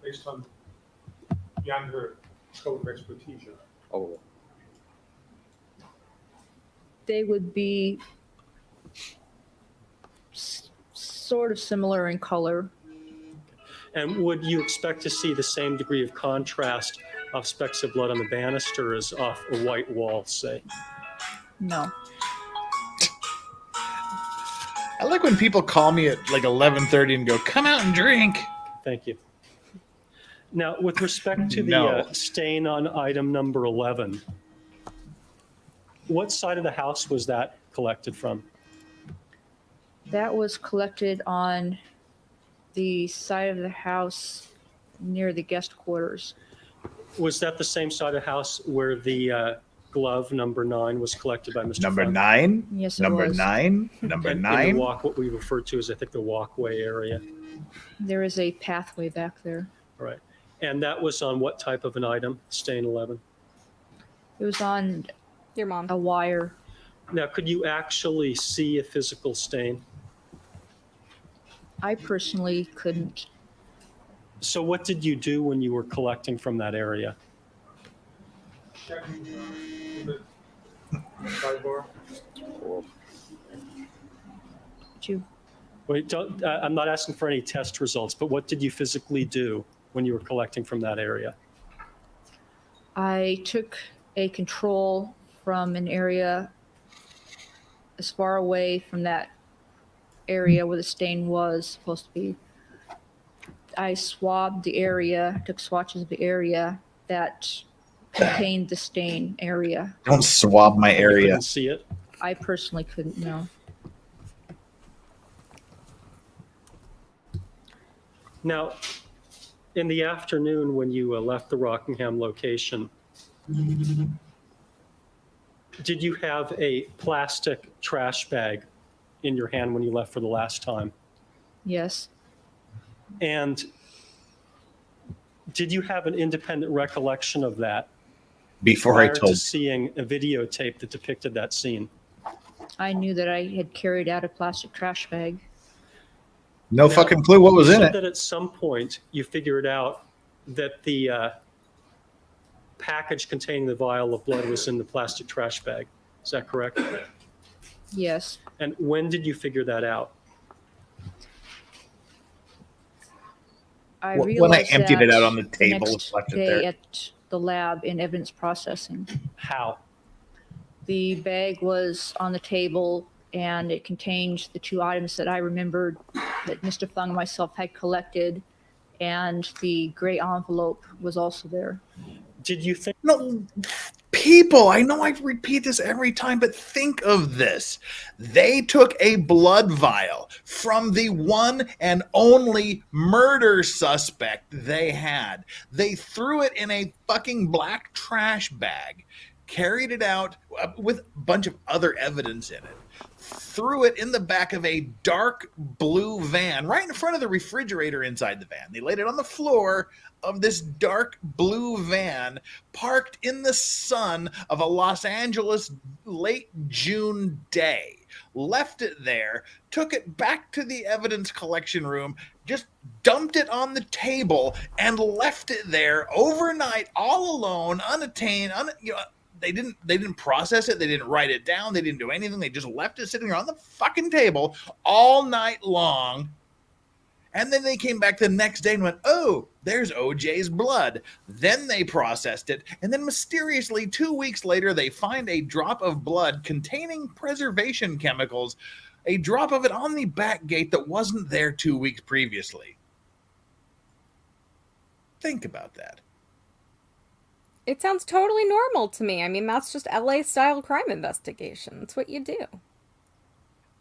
Based on beyond her scope of expertise. Oh, They would be sort of similar in color. And would you expect to see the same degree of contrast of specks of blood on the banister as off a white wall, say? No. I like when people call me at like 11:30 and go, "Come out and drink." Thank you. Now, with respect to the stain on item number 11, what side of the house was that collected from? That was collected on the side of the house near the guest quarters. Was that the same side of the house where the glove number 9 was collected by Mr. Number Fung? 9? Yes, it Number was. 9? Number And 9? in the what we refer to as, I think, the walkway area. There is a pathway back there. All right. And that was on what type of an item, stain 11? It was on Your mom. a wire. Now, could you actually see a physical stain? I personally couldn't. So what did you do when you were collecting from that area? Checking the sidebar. Wait, I'm not asking for any test results, but what did you physically do when you were collecting from that area? I took a control from an area as far away from that area where the stain was supposed to be. I swabbed the area, took swatches of the area that contained the stain area. Don't swab my You area. couldn't see it? I personally couldn't know. Now, in the afternoon when you left the Rockingham location, did you have a plastic trash bag in your hand when you left for the last time? Yes. And did you have an independent recollection of that before I prior told to seeing a videotape that depicted that scene? I knew that I had carried out a plastic trash bag. no Now, fucking clue what was you in said it. that at some point you figured out that the package containing the vial of blood was in the plastic trash bag. Is that correct? Yes. And when did you figure that out? I When I realized emptied it that out on the the table and next left it day there. at the lab in evidence processing. How? The bag was on the table and it contained the two items that I remembered that Mr. Fung and myself had collected, and the gray envelope was also there. Did you think? No, people, I know I repeat this every time, but think of this. They took a blood vial from the one and only murder suspect they had. They threw it in a fucking black trash bag, carried it out with a bunch of other evidence in it, threw it in the back of a dark blue van right in front of the refrigerator inside the van. They laid it on the floor of this dark blue van parked in the sun of a Los Angeles late June day, left it there, took it back to the evidence collection room, just dumped it on the table and left it there overnight all alone, unattained, they didn't process it. They didn't write it down. They didn't do anything. They just left it sitting there on the fucking table all night long. And then they came back the next day and went, oh, there's OJ's blood. Then they processed it. And then mysteriously, 2 weeks later, they find a drop of blood containing preservation chemicals, a drop of it on the back gate that wasn't there 2 weeks previously. Think about that. It sounds totally normal to me. I mean, that's just LA-style crime investigation. It's what you do.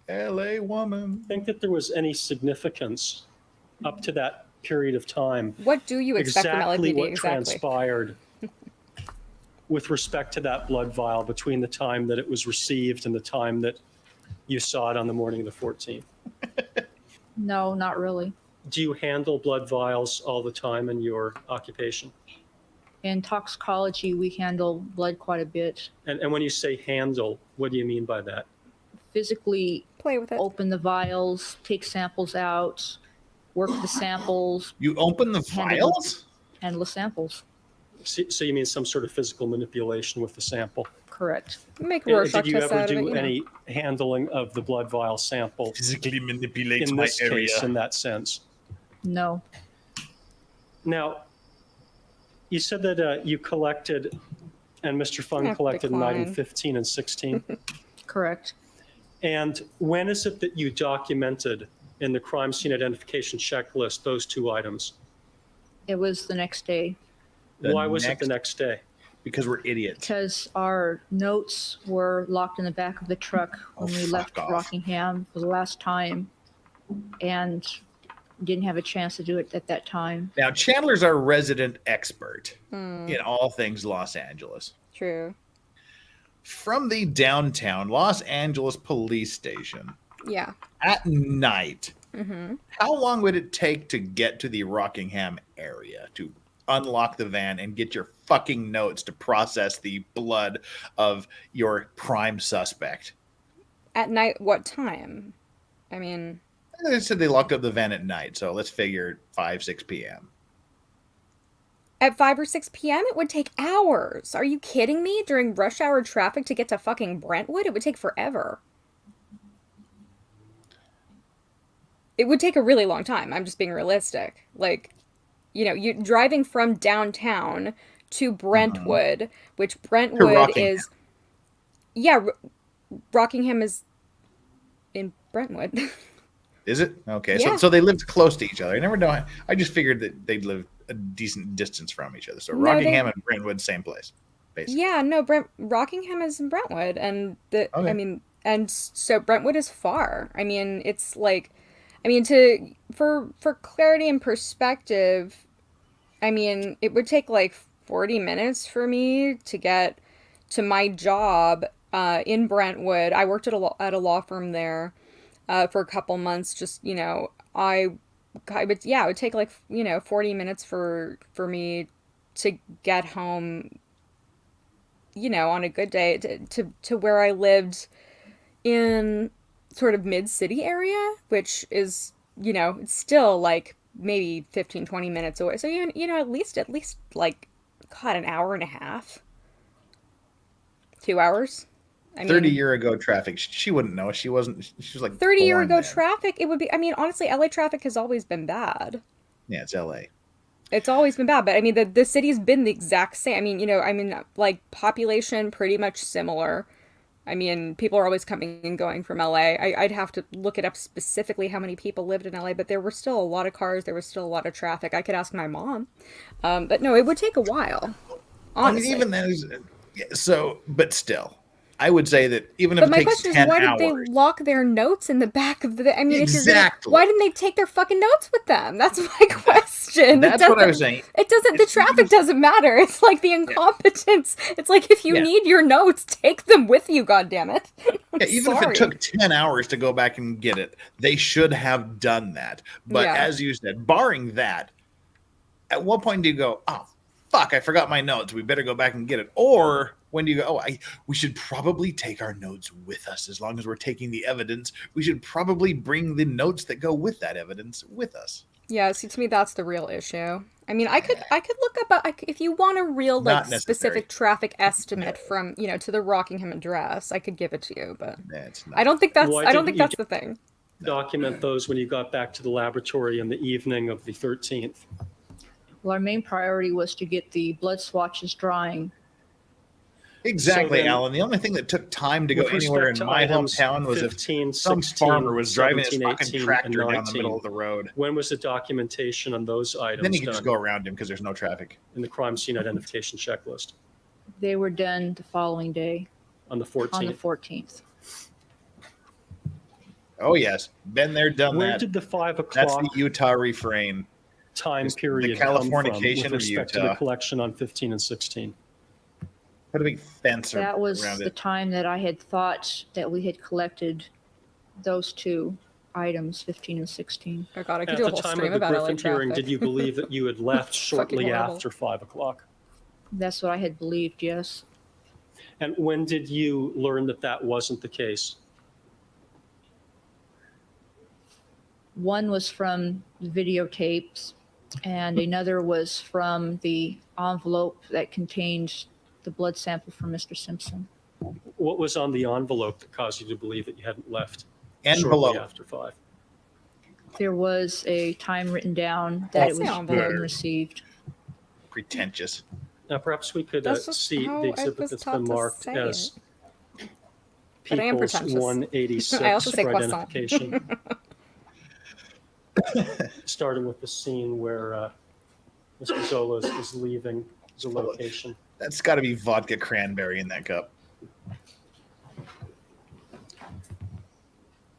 LA woman. Think that there was any significance up to that period of time? What do you expect from Exactly LAPD? what Exactly. transpired with respect to that blood vial between the time that it was received and the time that you saw it on the morning of the 14th? No, not really. Do you handle blood vials all the time in your occupation? In toxicology, we handle blood quite a bit. And when you say handle, what do you mean by that? Physically play with it, open the vials, take samples out, work the samples. You open the vials? Handle the samples. So you mean some sort of physical manipulation with the sample? Correct. Make And Rorschach did you tests ever out of do it, any handling of the blood vial sample Physically manipulates in my this area. case, in that sense? No. Now, you said that you collected, and Mr. Fung collected in item decline. 15 and 16. Correct. And when is it that you documented in the crime scene identification checklist those two items? It was the next day. Why was it the next day? Because we're idiots. Because our notes were locked in the back of the truck when we left Rockingham for the last time, and didn't have a chance to do it at that time. Now, Chandler's our resident expert in all things Los Angeles. True. From the downtown Los Angeles police station Yeah. at night, Mm-hmm. how long would it take to get to the Rockingham area to unlock the van and get your fucking notes to process the blood of your prime suspect? At night, what time? I mean, They said they locked up the van at night, so let's figure 5, 6 p.m. at 5 or 6 p.m., it would take hours. Are you kidding me? During rush hour traffic to get to fucking Brentwood, it would take forever. It would take a really long time. I'm just being realistic. Like, you know, you driving from downtown to Brentwood, which Brentwood is, yeah, Rockingham is in Brentwood. Is it? Okay, Yeah. so they lived close to each other. I never know. I just figured that they'd live a decent distance from each other. So No, Rockingham and Brentwood, same place, basically. Yeah, no, Rockingham is in Brentwood, and Okay. I mean, and so Brentwood is far. I mean, it's like, I mean, for clarity and perspective, I mean, it would take like 40 minutes for me to get to my job in Brentwood. I worked at a law firm there for a couple months. Just, you know, it would take like, you know, 40 minutes for me to get home on a good day to where I lived in sort of mid-city area, which is, it's still like maybe 15, 20 minutes away. So, at least like, God, an hour and a half, 2 hours. 30-year ago traffic. She wouldn't know. She was like 30-year born ago then. traffic. It would be, honestly, LA traffic has always been bad. Yeah, it's LA. It's always been bad, but the city's been the exact same. Like population pretty much similar. People are always coming and going from LA. I'd have to look it up specifically how many people lived in LA, but there were still a lot of cars. There was still a lot of traffic. I could ask my mom. But no, it would take a while. Honestly. Even then, but still. I would say that even if but it my takes question 10 is, why hours, did they lock their notes in the back of the? Exactly. Why didn't they take their fucking notes with them? That's my question. That's what I was saying. It doesn't. The traffic doesn't matter. It's like the incompetence. It's like if you need your notes, take them with you. God damn it. Even if it took 10 hours to go back and get it, they should have done that. But as you said, barring that, at what point do you go, oh fuck, I forgot my notes, we better go back and get it? Or when do you go, we should probably take our notes with us? As long as we're taking the evidence, we should probably bring the notes that go with that evidence with us. Yeah, see, to me, that's the real issue. I could look up if you want a real specific traffic estimate from to the Rockingham address. I could give it to you, but I don't think that's the thing. Document those when you got back to the laboratory in the evening of the 13th. Well, our main priority was to get the blood swatches drying. Exactly, Alan. The only thing that took time to go anywhere in my hometown was 15, if some 16, farmer was driving his 17, fucking 18, tractor and down the middle of the road. When was the documentation on those items Then you can done just go around him because there's no traffic. in the crime scene identification checklist? They were done the following day. On the 14th? On the 14th. Oh, yes. Been there, done that. Where did the 5 o'clock That's the Utah refrain. Time period the come from Californication with of respect to Utah. the collection on 15 and 16? Put a big fence That was around the it. time that I had thought that we had collected those two items, 15 and 16. Oh God, I could At do a the whole time of stream the about LA Griffin hearing, traffic. did you believe that you had left shortly horrible. after 5 o'clock? That's what I had believed, yes. And when did you learn that that wasn't the case? One was from the videotapes, and another was from the envelope that contained the blood sample from Mr. Simpson. What was on the envelope that caused you to believe that you hadn't left Envelope. shortly after 5? There was a time written down that it was That's read and weird. received. Pretentious. Now, perhaps we could That's just see how the I exhibit was that's taught been to marked say as But I am People's pretentious. 186 I also say for croissant. identification. Starting with the scene where Mr. Zola is leaving the location. That's got to be vodka cranberry in that cup.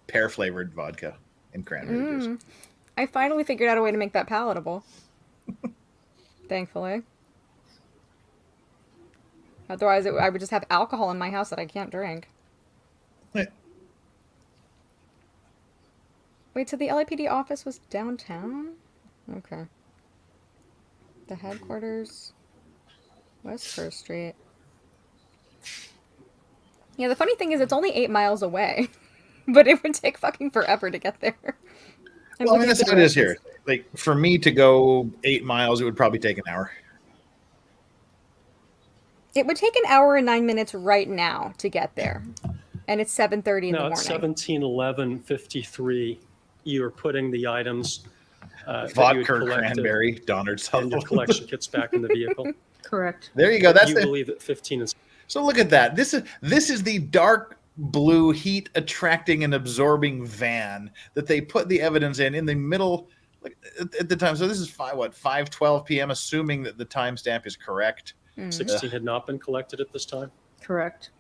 Pear flavored vodka and cranberry juice. I finally figured out a way to make that palatable. Thankfully. Otherwise, I would just have alcohol in my house that I can't drink. Wait, so the LAPD office was downtown? Okay. The headquarters, West First Street. Yeah, the funny thing is it's only 8 miles away, but it would take fucking forever to get there. Well, I mean, that's how it is here. Like, for me to go 8 miles, it would probably take an hour. It would take an hour and 9 minutes right now to get there. And it's 7:30 in the Now, morning. at 17:11:53, you're putting the items that you Vodka had collected cranberry, Donald and your Sutherland. collection kits back in the vehicle. Correct. There you go. That's You the, believe that 15 is so look at that. This is the dark blue heat attracting and absorbing van that they put the evidence in the middle at the time. So this is 5:12 p.m. assuming that the timestamp is correct. 16 had not been collected at this time. Correct.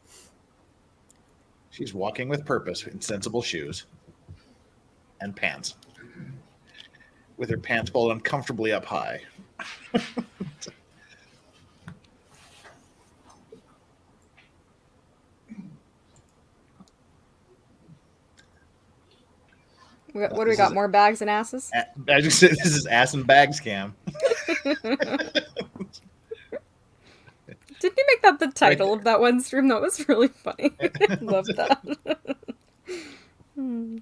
She's walking with purpose in sensible shoes and pants, with her pants pulled uncomfortably up high. What do we got? More bags and asses? I just said this is ass and bag scam. Didn't you make that the title of that one stream? That was really funny. Love that. There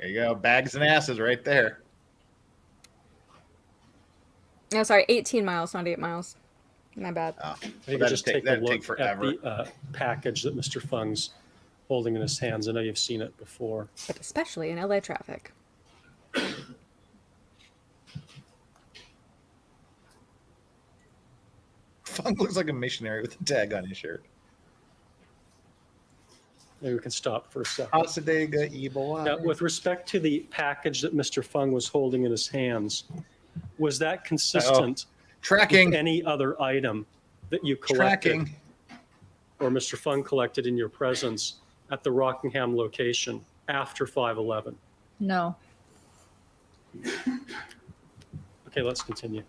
you go. Bags and asses right there. No, sorry, 18 miles, not 8 miles. My bad. Oh, I think just take a look forever. at the package that Mr. Fung's holding in his hands. I know you've seen it before. But especially in LA traffic. Fung looks like a missionary with a tag on his shirt. Maybe we can stop for a second. Hasadega Ebola. Now, with respect to the package that Mr. Fung was holding in his hands, was that consistent Tracking. with any other item that you collected or Mr. Fung collected in your presence at the Rockingham location after 5/11? No. Okay, let's continue.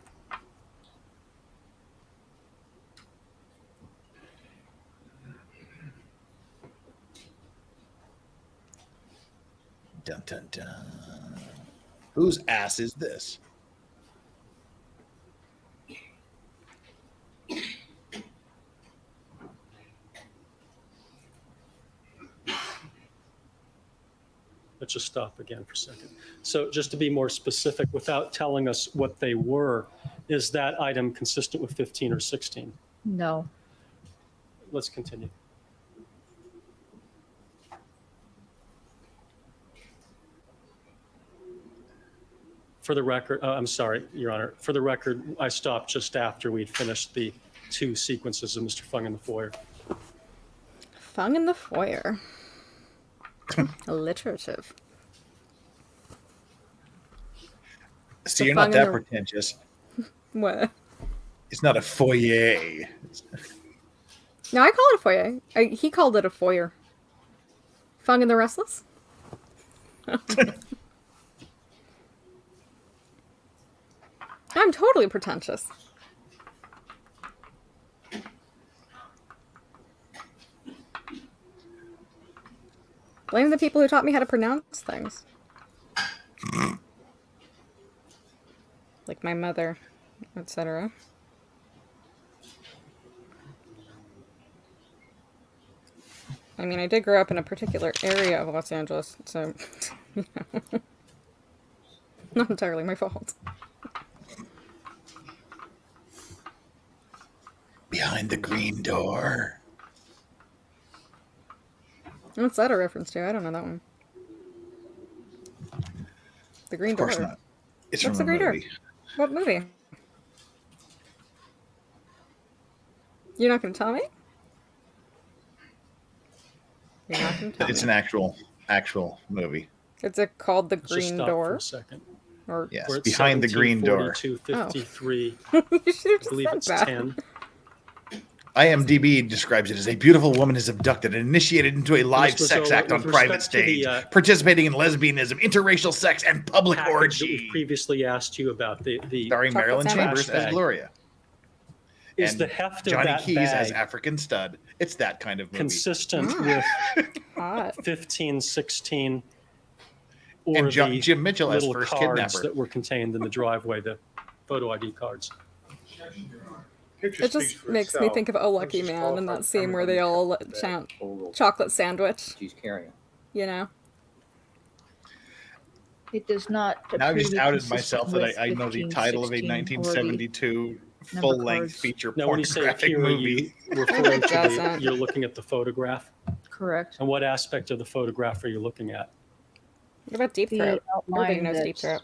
Dun, dun, dun. Whose ass is this? Let's just stop again for a second. So just to be more specific, without telling us what they were, is that item consistent with 15 or 16? No. Let's continue. For the record, I'm sorry, Your Honor. For the record, I stopped just after we'd finished the 2 sequences of Mr. Fung in the foyer. Fung in the foyer. Alliterative. See, you're not that pretentious. What? It's not a foyer. No, I call it a foyer. He called it a foyer. Fung and the Restless? I'm totally pretentious. Blame the people who taught me how to pronounce things. Like my mother, etc. I mean, I did grow up in a particular area of Los Angeles, so you know. Not entirely my fault. Behind the green door. What's that a reference to? I don't know that one. The Green Door. Of course not. It's What's from the a Green movie. Door? What movie? You're not going to tell me? You're not going to tell It's me. an actual movie. Is it called The Let's just Green stop Door? for a second. Or Yes, We're at behind the green door. 1742, 53. You should have I just believe said it's that. 10. IMDb describes it as a beautiful woman is abducted and initiated into a live Ms. sex Mazzola, act on with private respect to the, stage, participating in lesbianism, interracial sex, and public Package that orgy. we previously asked you about, the Starring Chocolate Marilyn sandwich. Chambers as Bag. Gloria. is and the heft of Johnny that Keys bag as African Stud. It's that kind of movie. consistent with Hot. 15, 16, or And the Jim Mitchell as little first cards kidnapper. that were contained in the driveway, the photo ID cards. Picture It speaks just for makes me itself. think of Oh Lucky This is Man and that qualified scene where they all chant chocolate sandwich, She's carrying. you know? It does not. Now I've appear just to be outed consistent myself that with I know the 15, title of a 16, or the 1972 number full-length cards. feature Now, when you say pornographic appear, movie. you referring to doesn't. you're looking at the photograph? Correct. And what aspect of the photograph are you looking at? What about Deep The Throat? Everybody outline knows Deep that Throat.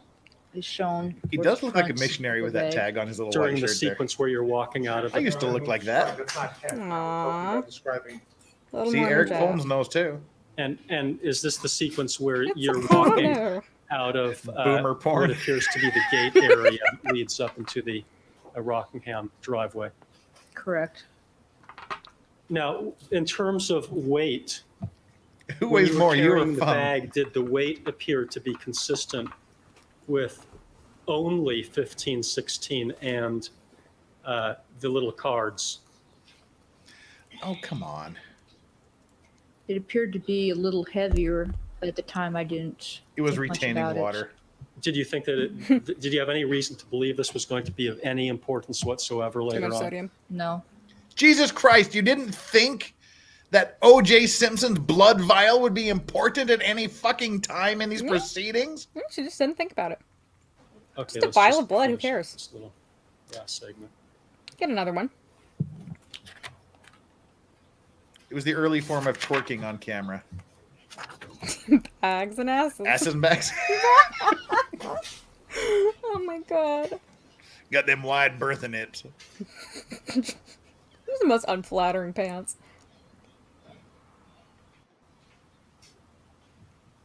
is shown. He towards does the look like a front missionary of with the that bag. tag on his little During white the shirt there. sequence where you're walking out of I the used to look like that. That's not heavy. I'm Aww. talking about describing Little See, more Eric than Holmes Jack. knows too. and is this the sequence where It's you're a walking photo. out of Boomer porn. what appears to be the gate area that leads up into the Rockingham driveway? Correct. Now, in terms of weight, Who when weighs you were more, you or carrying the Fung? bag, did the weight appear to be consistent with only 15, 16 and the little cards? Oh, come on. It appeared to be a little heavier, but at the time I didn't. It was think much retaining about it. water. Did you think that did you have any reason to believe this was going to be of any importance whatsoever Too later much on? sodium. No. Jesus Christ, you didn't think that OJ Simpson's blood vial would be important at any fucking time in these proceedings? She just didn't think about it. Okay, Just a let's vial of blood, who finish cares? This little segment. Get another one. It was the early form of twerking on camera. Bags and asses. Asses and backs. Oh my god. Got them wide bertha nips. Those are the most unflattering pants.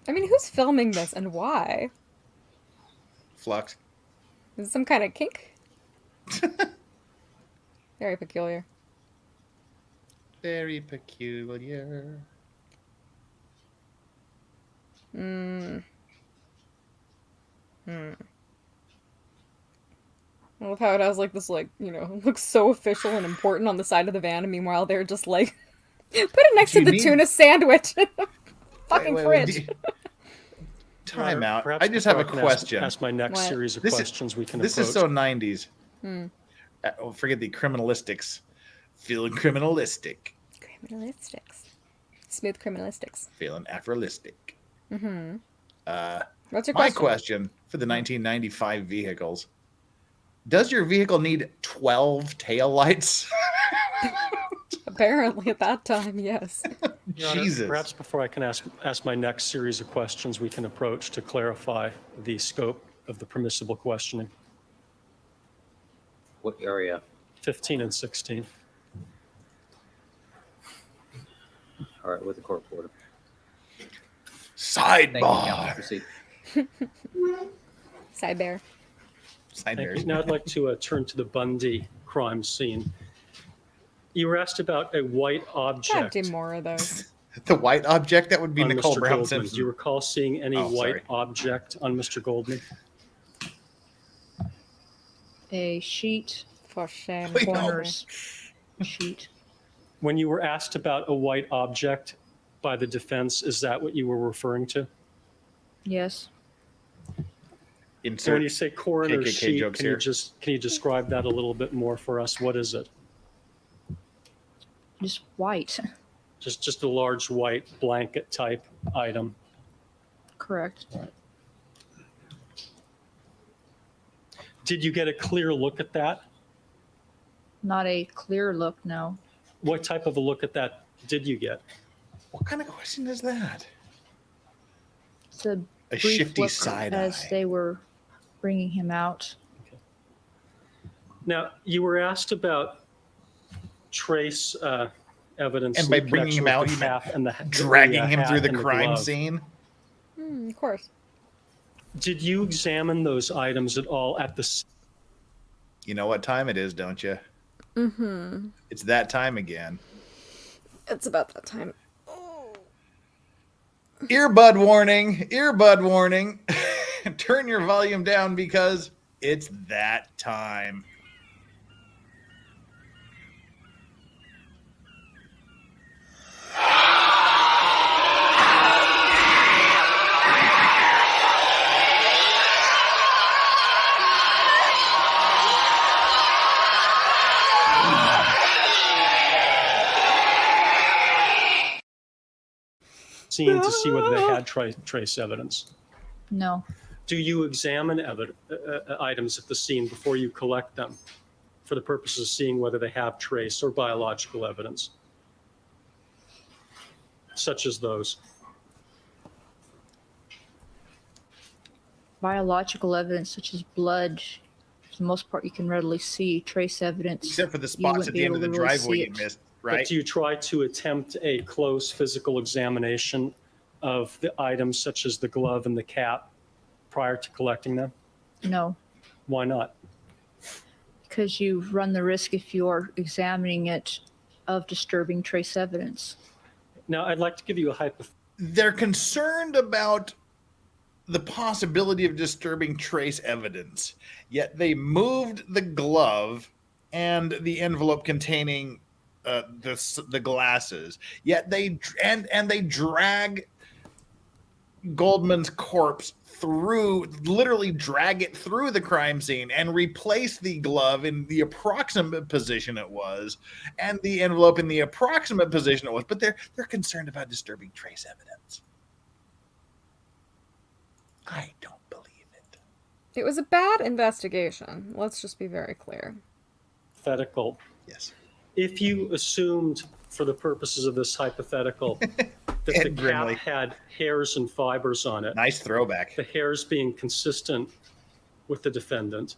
I mean, who's filming this and why? Flux. Is it some kind of kink? Very peculiar. Very peculiar. I love how it has like this, like, looks so official and important on the side of the van, and meanwhile they're just like, put it next to the tuna sandwich in the fucking fridge. Time out. Perhaps I just have a before I can question. Ask my next What? series of This is- questions we can This approach. is so 90s. Forget the criminalistics. Feeling criminalistic. Criminalistics. Smooth criminalistics. Feeling afrolistic. Mm-hmm. Uh, What's your my question? question for the 1995 vehicles. Does your vehicle need 12 taillights? Apparently at that time, yes. Your Honor, Jesus. Perhaps before I can ask my next series of questions, we can approach to clarify the scope of the permissible questioning. What area? 15 and 16. All right, with the court order. Thank you, Sidebar. Counsel. Proceed. Side bear. Side Thank you. bears. Now I'd like to turn to the Bundy crime scene. You were asked about a white Gotta object do more of those. The white object, that would be on Nicole Mr. Brown Goldman. Simpson. Do you recall seeing any Oh, white sorry. object on Mr. Goldman? A sheet, For shame. Wait, no. corners sheet. When you were asked about a white object by the defense, is that what you were referring to? Yes. So when Insert. you say coroner's KKK sheet, jokes can you here. can you describe that a little bit more for us? What is it? Just white. Just a large white blanket type item. Correct. Did you get a clear look at that? Not a clear look, no. What type of a look at that did you get? What kind of question is that? It's a A brief shifty look side as eye. they were bringing him out. Now, you were asked about trace evidence. And by in bringing him connection out, with you the meant cap and the Dragging him hat through the and crime glove. scene. Of course. Did you examine those items at all at the scene? You know what time it is, don't you? Mm-hmm. It's that time again. It's about that time. Earbud warning. Earbud warning. Turn your volume down because it's that time. Scene to see whether they had trace evidence. No. Do you examine items at the scene before you collect them for the purposes of seeing whether they have trace or biological evidence, such as those? Biological evidence such as blood, for the most part you can readily see. Trace evidence. Except for the you spots wouldn't at be the end able of the to really driveway see you it. missed, But right? do you try to attempt a close physical examination of the items such as the glove and the cap prior to collecting them? No, Why not? because you run the risk if you are examining it of disturbing trace evidence. Now, I'd like to give you a hypothetical. They're concerned about the possibility of disturbing trace evidence, yet they moved the glove and the envelope containing the glasses. Yet they drag Goldman's corpse literally drag it through the crime scene and replace the glove in the approximate position it was and the envelope in the approximate position it was. But they're concerned about disturbing trace evidence. I don't believe it. It was a bad investigation. Let's just be very clear. Hypothetical. Yes. If you assumed, for the purposes of this hypothetical, that the cap had hairs and fibers on it. Nice throwback. The hairs being consistent with the defendant,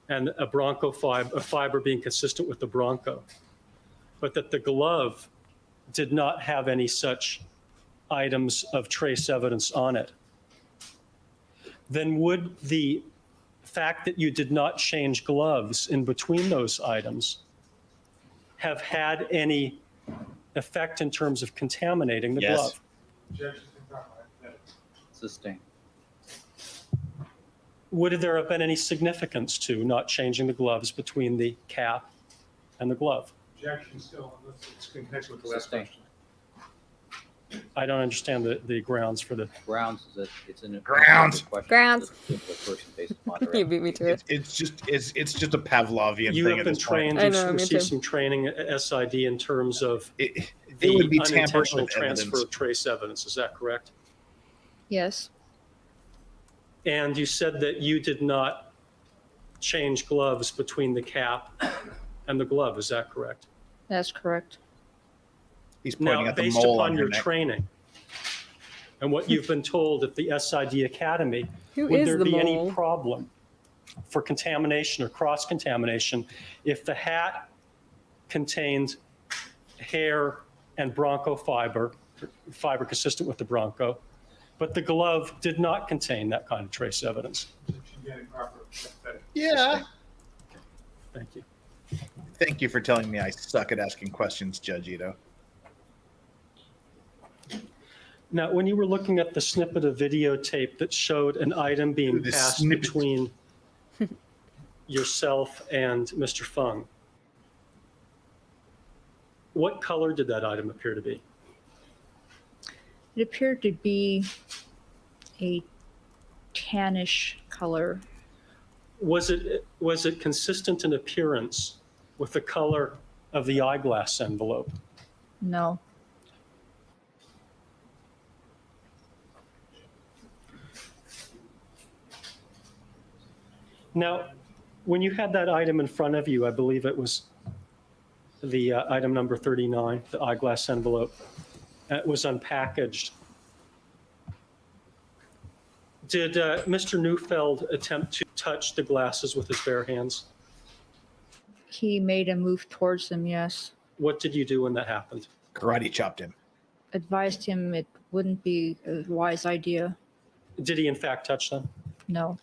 and a fiber being consistent with the Bronco, but that the glove did not have any such items of trace evidence on it, then would the fact that you did not change gloves in between those items have had any effect in terms of contaminating the glove? Sustained. Would there have been any significance to not changing the gloves between the cap and the glove? Objection still, unless it's in connection with the last Sustained. question. I don't understand the grounds for the Grounds is that it's an Grounds. Grounds. You You beat me to it. It's just a Pavlovian You thing have at been this point. trained, I you've know, me received too. some training at SID in terms of It the would be tampering unintentional with transfer evidence. of trace evidence. Is that correct? Yes. And you said that you did not change gloves between the cap and the glove. Is that correct? That's correct. He's pointing Now, at the based mole upon on your her neck. training and what you've been told at the SID Academy, Who would is there the be any mole? problem for contamination or cross-contamination if the hat contained hair and Bronco fiber consistent with the Bronco, but the glove did not contain that kind of trace evidence? Yeah. Thank you. Thank you for telling me I suck at asking questions, Judge Ito. Now, when you were looking at the snippet of videotape that showed an item being The passed snippet. between yourself and Mr. Fung, what color did that item appear to be? It appeared to be a tannish color. Was it consistent in appearance with the color of the eyeglass envelope? No. Now, when you had that item in front of you, I believe it was the item number 39, the eyeglass envelope, it was unpackaged. Did Mr. Neufeld attempt to touch the glasses with his bare hands? He made a move towards them, yes. What did you do when that happened? Karate chopped him. Advised him it wouldn't be a wise idea. Did he in fact touch them? No.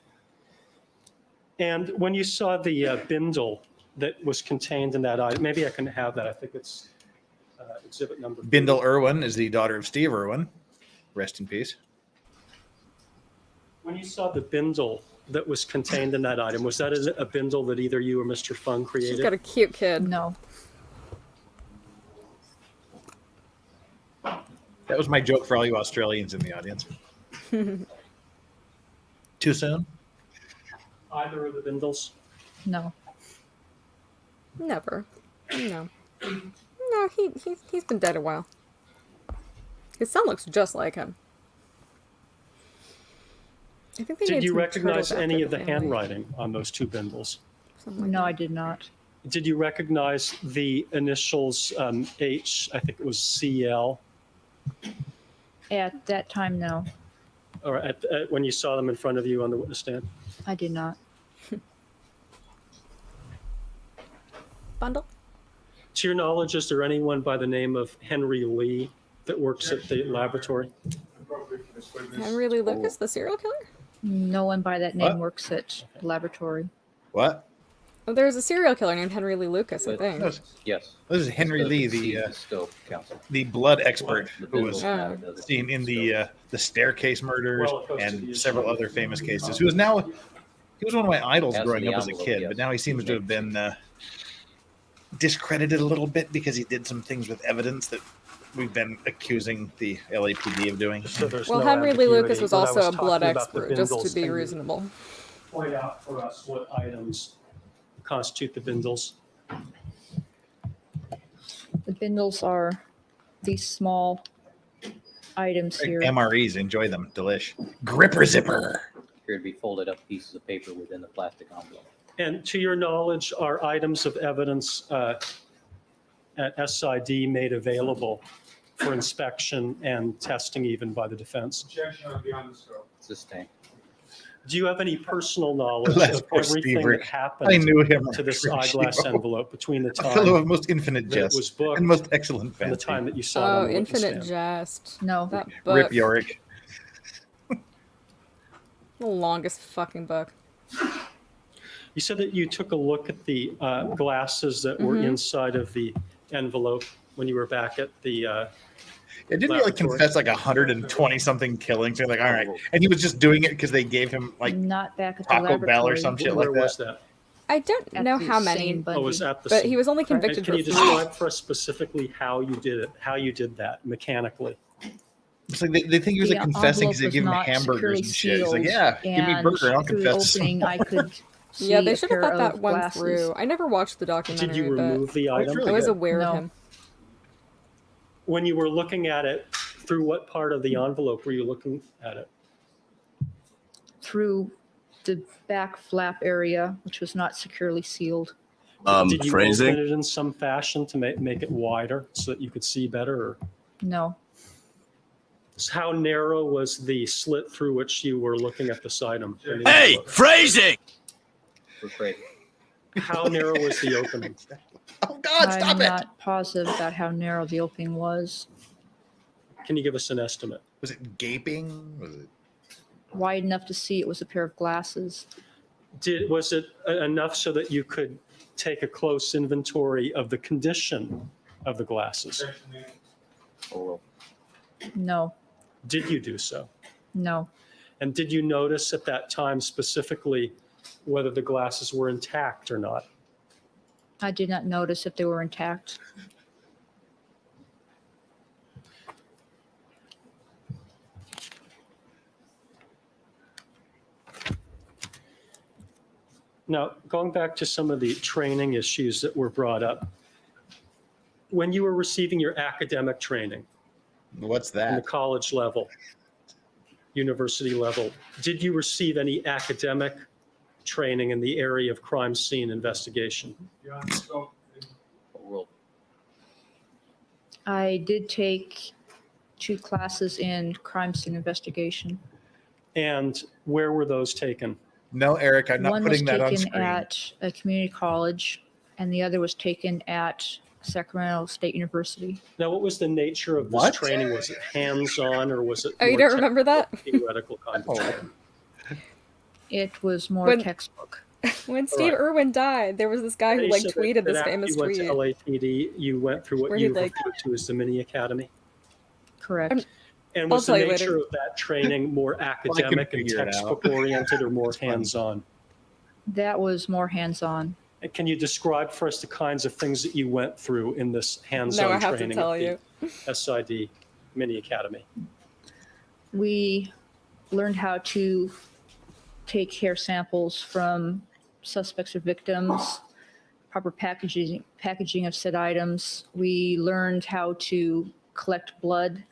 And when you saw the bindle that was contained in that item, maybe I can have that. I think it's exhibit number. Bindle Irwin is the daughter of Steve Irwin. Rest in peace. When you saw the bindle that was contained in that item, was that a bindle that either you or Mr. Fung created? She's got a cute kid. No. That was my joke for all you Australians in the audience. Too soon? Either of the bindles? No. Never. No. No, he's been dead a while. His son looks just like him. I think they Did named you some recognize turtles any after of the family. handwriting on those two bindles? Something like No, that. I did not. Did you recognize the initials H, I think it was CL, At that time, no. or when you saw them in front of you on the witness stand? I did not. Bundle? To your knowledge, is there anyone by the name of Henry Lee that works at the laboratory? Henry Lee Lucas, the serial killer? No one by that name What? works at the laboratory. What? Oh, there's a serial killer named Henry Lee Lucas, I But- think. Yes. This is Henry Lee, the Still counsel. the blood expert The who was bindle matter doesn't- seen in the staircase murders Well, opposed to and the several issue. other famous cases. He was one of my idols As growing the up as a envelope, kid, yes. but now he seems to have been discredited a little bit because he did some things with evidence that we've been accusing the LAPD of doing. So there's Well, no Henry Lee ambiguity. Lucas was When I also a blood talking about the expert, just to bindles, be can you reasonable. Point out for us what items constitute the bindles. The bindles are these small items here. MREs, enjoy them. Delish. Gripper zipper. Appear to be folded up pieces of paper within the plastic envelope. And to your knowledge, are items of evidence at SID made available for inspection and testing even by the defense? Objection on beyond the scope. Sustained. Do you have any personal knowledge Bless of poor everything Steve. that happened I knew him. to this eyeglass envelope between the A fellow time of most infinite that it jest was booked and most excellent and the fancy. time that you saw it Oh, on the witness Infinite stand? Jest. No. That Rip book. Yorick. The longest fucking book. You said that you took a look at the glasses that were Mhm. inside of the envelope when you were back at the, Yeah, didn't he like Laboratory. confess like 120 something killings? So like, all right, and he was just doing it because they gave him like Not back at the Taco laboratory. Bell or some shit where like was that. that? I don't At know the how same many, Bundy. Oh, it was at the. but scene. he was only Correct. convicted Can you for 3. describe for us specifically how you did it, how you did that mechanically? It's like they think he was The like confessing because they envelope give him was not hamburgers and shit. He's like, securely yeah, give me a and burger and I'll through the confess. opening, I could see Yeah, they a should have pair thought that of one glasses. through. I never watched the documentary, Did you but remove the Oh, it's item? really I was good. aware of No. him. When you were looking at it, through what part of the envelope were you looking at it? Through the back flap area, which was not securely sealed. Did you Phrasing. open it in some fashion to make it wider so that you could see better? Or No. how narrow was the slit through which you were looking at this item? Hey, phrasing. We're afraid. How narrow was the opening? Oh God, I'm stop it! not positive about how narrow the opening was. Can you give us an estimate? Was it gaping? Was it? Wide enough to see it was a pair of glasses. Was it enough so that you could take a close inventory of the condition of the glasses? Oral. No. Did you do so? No. And did you notice at that time specifically whether the glasses were intact or not? I did not notice if they were intact. Now, going back to some of the training issues that were brought up, when you were receiving your academic training What's in the that? college level, university level, did you receive any academic training in the area of crime scene investigation? Beyond the scope. Oral. I did take 2 classes in crime scene investigation. And where were those taken? No, Eric, I'm not One was putting that on taken screen. at a community college, and the other was taken at Sacramento State University. Now, what was the nature of this What? training? Was it hands-on or was it Oh, you more don't remember that? theoretical kind of Oh. training? It was more When- textbook. When Steve right. Irwin died, there was this guy who like So that- tweeted this that after famous you went tweet. to LAPD, you went through what Where you he'd, like- referred to as the mini academy. Correct. Um, And I'll was the tell you nature later. of that training more can academic and figure it out. textbook oriented or more funny. hands-on? That was more hands-on. And can you describe for us the kinds of things that you went through in this No, I hands-on have to training tell at you. the SID mini academy? We learned how to take hair samples from suspects or victims, proper packaging of said items. We learned how to collect blood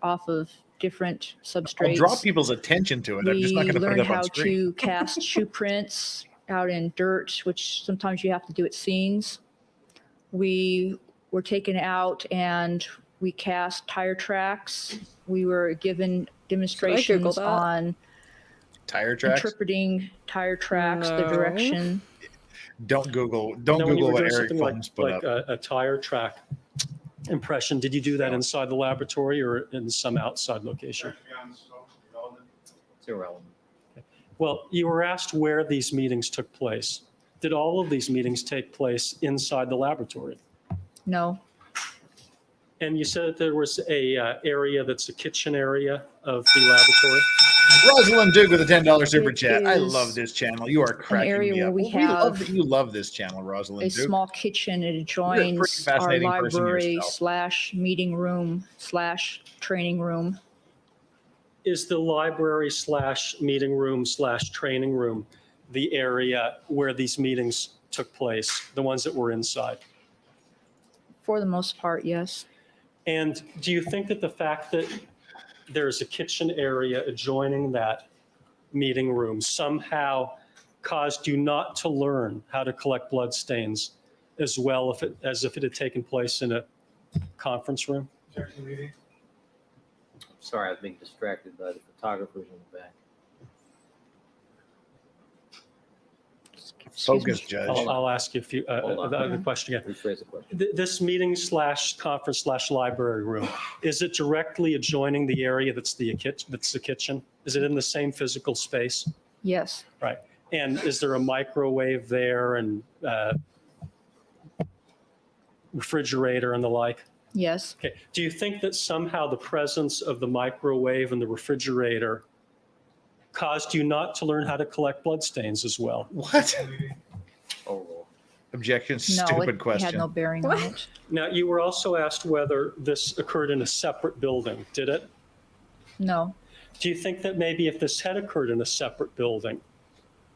off of different substrates. I'll draw people's attention to it. I'm just not We going to put learned it up how on screen. to cast shoe prints out in dirt, which sometimes you have to do at scenes. We were taken out and we cast tire tracks. We were given demonstrations that? on Tire tracks. interpreting tire tracks, the No. direction. Don't Google. Now, Don't when you Google were what doing Eric something Fulton's put like up. a tire track impression, did you do that inside the laboratory or in some outside location? Beyond the scope. Relevant. It's irrelevant. Well, you were asked where these meetings took place. Did all of these meetings take place inside the laboratory? No, And you said that there was a area that's a kitchen area of the laboratory. Rosalind Duke with a $10 super It chat. I is love this channel. You are cracking area me where up. we We love have that you love this channel, a Rosalind Duke. small kitchen. It pretty adjoins our fascinating person library yourself. / meeting room / training room. Is the library / meeting room / training room the area where these meetings took place, the ones that were inside? For the most part, yes. And do you think that the fact that there's a kitchen area adjoining that meeting room somehow caused you not to learn how to collect blood stains as well as if it had taken place in a conference room? Sorry, I was being distracted by the photographers in the back. Excuse me. Focus, Judge. I'll ask you a few, Hold on. the question again. Rephrase the question. This meeting / conference / library room, is it directly adjoining the area that's the kitchen? Is it in the same physical space? Yes. Right. And is there a microwave there and refrigerator and the like? Yes. Okay. Do you think that somehow the presence of the microwave and the refrigerator caused you not to learn how to collect bloodstains as well? What? Oh, Objection. No, Stupid it question. had no bearing on it. Now, you were also asked whether this occurred in a separate building. Did it? No. Do you think that maybe if this had occurred in a separate building,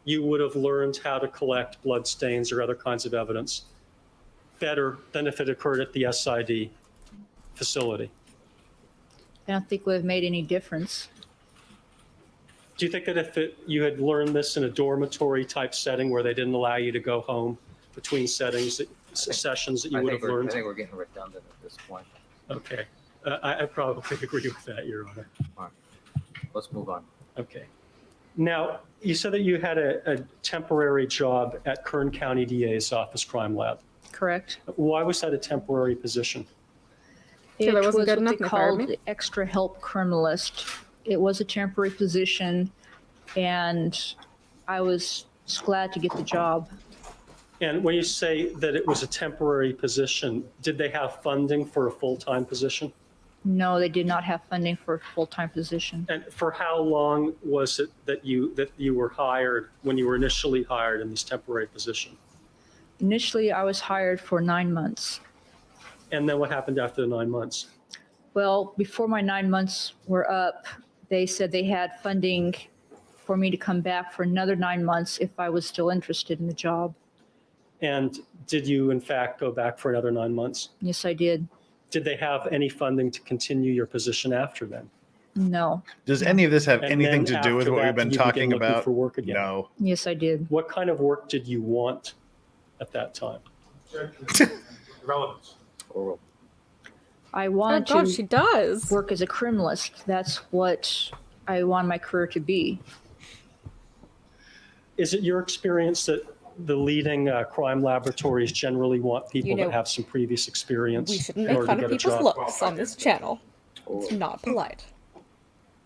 you would have learned how to collect bloodstains or other kinds of evidence better than if it occurred at the SID facility? I don't think it would have made any difference. Do you think that if you had learned this in a dormitory type setting where they didn't allow you to go home between sessions, that you would have I learned? think we're getting redundant at this point. Okay. I probably agree with that, Your Honor. Let's move on. Okay. Now, you said that you had a temporary job at Kern County DA's office crime lab. Correct. Why was that a temporary position? It Taylor was wasn't good what enough they and they fired called me? extra help criminalist. It was a temporary position, and I was just glad to get the job. And when you say that it was a temporary position, did they have funding for a full-time position? No, they did not have funding for a full-time position. And for how long was it that you were hired when you were initially hired in this temporary position? Initially, I was hired for 9 months. And then what happened after the 9 months? Well, before my 9 months were up, they said they had funding for me to come back for another 9 months if I was still interested in the job. And did you, in fact, go back for another 9 months? Yes, I did. Did they have any funding to continue your position after then? No. Does any of this have And anything then to do with after what that, we've been did you begin talking looking about? for work again? No. Yes, I did. What kind of work did you want at that time? Relevance. Oral. I Oh wanted God, to she does. work as a criminalist. That's what I want my career to be. Is it your experience that the leading crime laboratories generally want people You know, that have some previous experience We shouldn't in make order fun to of get a people's job? looks on this channel. It's not polite.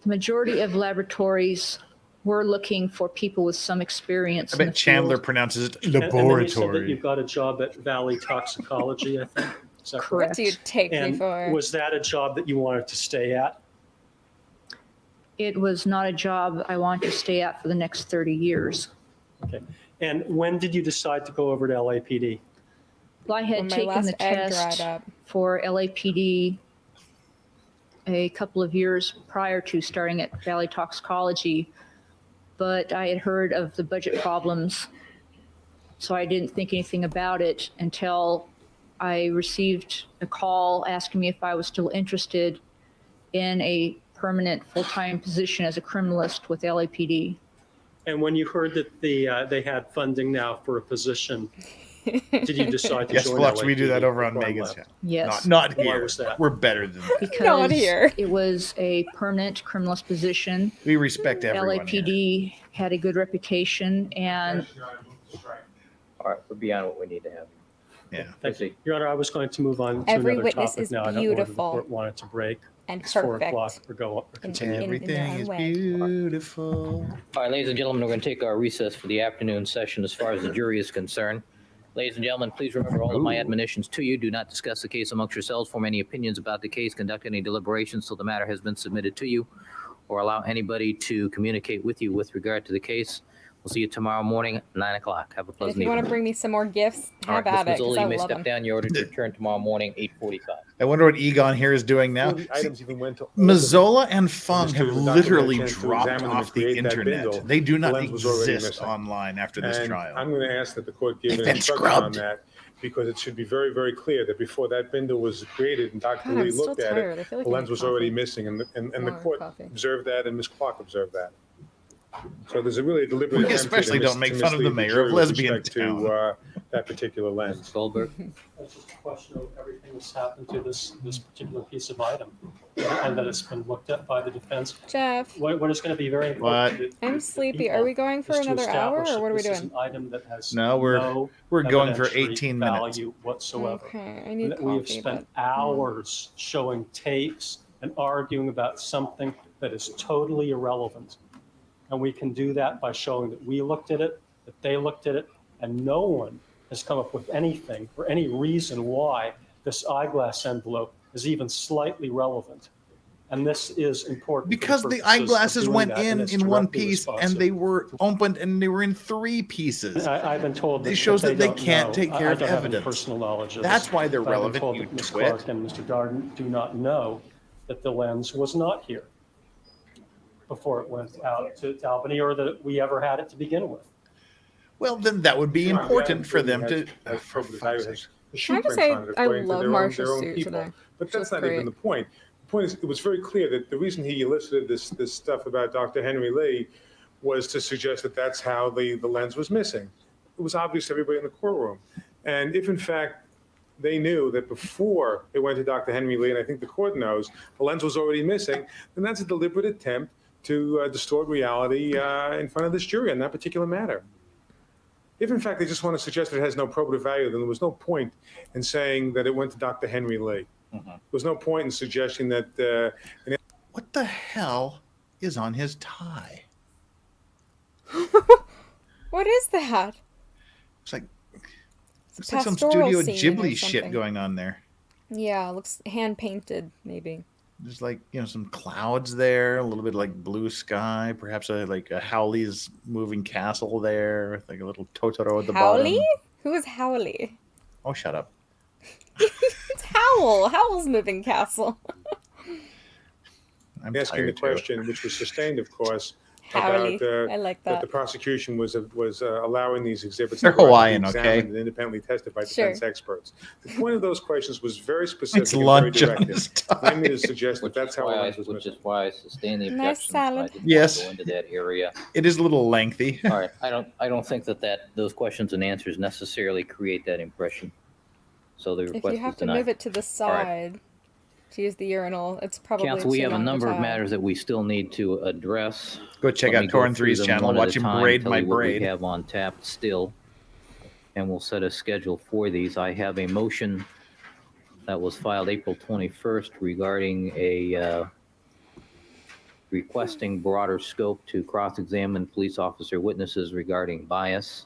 The majority of laboratories were looking for people with some experience. I in bet the Chandler field. pronounces it And then you said that laboratory. you got a job at Valley Toxicology, I think. Is that Correct. What do you take me And for? was that a job that you wanted to stay at? It was not a job I wanted to stay at for the next 30 years. Okay. And when did you decide to go over to LAPD? Well, I When had my taken last the egg test dried up. for LAPD a couple of years prior to starting at Valley Toxicology, but I had heard of the budget problems, so I didn't think anything about it until I received a call asking me if I was still interested in a permanent full-time position as a criminalist with LAPD. And when you heard that they had funding now for a position, did you decide to Yes, join Flux, we do LAPD, that over on the crime Megan's lab? channel. Yes. Not Why here. was that? We're better than that. Because Not here. it was a permanent criminalist position. We respect everyone here. LAPD had a good reputation, and All right, we're beyond what we need to have. Yeah. Thank you. Your Honor, I was going to move on to Every another witness topic is now. I don't know whether the beautiful court wanted to break. And It's 4 perfect. o'clock or go or In- continue. in their Everything own is way. beautiful. All right, ladies and gentlemen, we're going to take our recess for the afternoon session as far as the jury is concerned. Ladies and gentlemen, please remember all of my admonitions to you. Do not discuss the case amongst yourselves, form any opinions about the case, conduct any deliberations till the matter has been submitted to you, or allow anybody to communicate with you with regard to the case. We'll see you tomorrow morning, 9 o'clock. Have a And if pleasant you want evening. to bring me some more gifts, All have right, at Ms. it, because Mazzola, I you may love step them. down. You're ordered to return tomorrow morning, 8:45. I wonder what Egon here is doing now. Before the items even went to Mazzola and Fung Mr. have Dr. literally Chance to dropped examine and off the create that internet. bindle, They do the not lens was already exist missing. online after this And trial. I'm going to ask that the court give They've an been instruction on scrubbed. that, because it should be very, very clear that before that bindle was created and Dr. God, I'm Lee still looked at tired. I it, feel like the I lens need was already coffee. missing, and the More court coffee. observed that, and Ms. Clark observed that. So there's a really deliberate We attempt here especially to don't make to fun of the mislead mayor jury of with Lesbian respect Town. to that particular lens. Goldberg? It's just a question of everything that's happened to this particular piece of item, and that it's been looked at by the defense. Jeff, What is going to be very What? important to I'm the sleepy. Are people we going for is to another hour, establish or that what are we this is doing? an item that has No, we're going for evidentiary 18 minutes. value whatsoever. Okay, I And need that we have coffee, spent but hours showing tapes and arguing about something that is totally irrelevant. And we can do that by showing that we looked at it, that they looked at it, and no one has come up with anything or any reason why this eyeglass envelope is even slightly relevant. And this is important. for Because the purposes of eyeglasses doing went that, and in it's one directly piece and responsive. they were opened and they were in 3 pieces. I've been told that It shows that they don't can't know. take care I of don't have any evidence. personal knowledge of That's this, why they're but I've been relevant, told you that Ms. twit. Clark and Mr. Darden do not know that the lens was not here before it went out to Albany, or that we ever had it to begin with. Well, then that would be important for them to. Has For probative fuck's value, sake. has the Can I shoe just prints say on it I according to love their Marsha's own suit people. today. But that's She's not even great. the point. The point is, it was very clear that the reason he elicited this stuff about Dr. Henry Lee was to suggest that that's how the lens was missing. It was obvious to everybody in the courtroom. And if in fact they knew that before it went to Dr. Henry Lee, and I think the court knows, the lens was already missing, then that's a deliberate attempt to distort reality in front of this jury on that particular matter. If in fact they just want to suggest that it has no probative value, then there was no point in saying that it went to Dr. Henry Lee. There was no point in suggesting that. What the hell is on his tie? what is that? It's like It's some pastoral Studio scene or Ghibli shit something. going on there. Yeah, it looks hand painted, maybe. There's like, some clouds there, a little bit like blue sky, perhaps like a Howley's moving castle there with like a little Totoro at the Howley? bottom. Who is Howley? Oh, shut up. It's Howl. Howl's moving castle. I'm asking the tired too. question, which was sustained, of course, Howley. about I like that that. the prosecution was allowing these exhibits They're to go out to be Hawaiian, okay? examined and independently tested by Sure. defense experts. The point of those questions was very specific It's and lunch very on directed. his I mean tie. to suggest that that's how the lens was Which missing. is why I sustain the Nice objection. salad. I didn't want Yes. to go into that area. It is a little lengthy. All right, I don't think that those questions and answers necessarily create that impression. So the If request you have is to denied. move it to the side to use the urinal, it's probably Council, we too have a long number of tie. matters that we still need to address. Go check Let out me go Torn through 3's them channel. one at Watch a him time, braid tell my you what braid. we have on tap still, and we'll set a schedule for these. I have a motion that was filed April 21st regarding a requesting broader scope to cross-examine police officer witnesses regarding bias.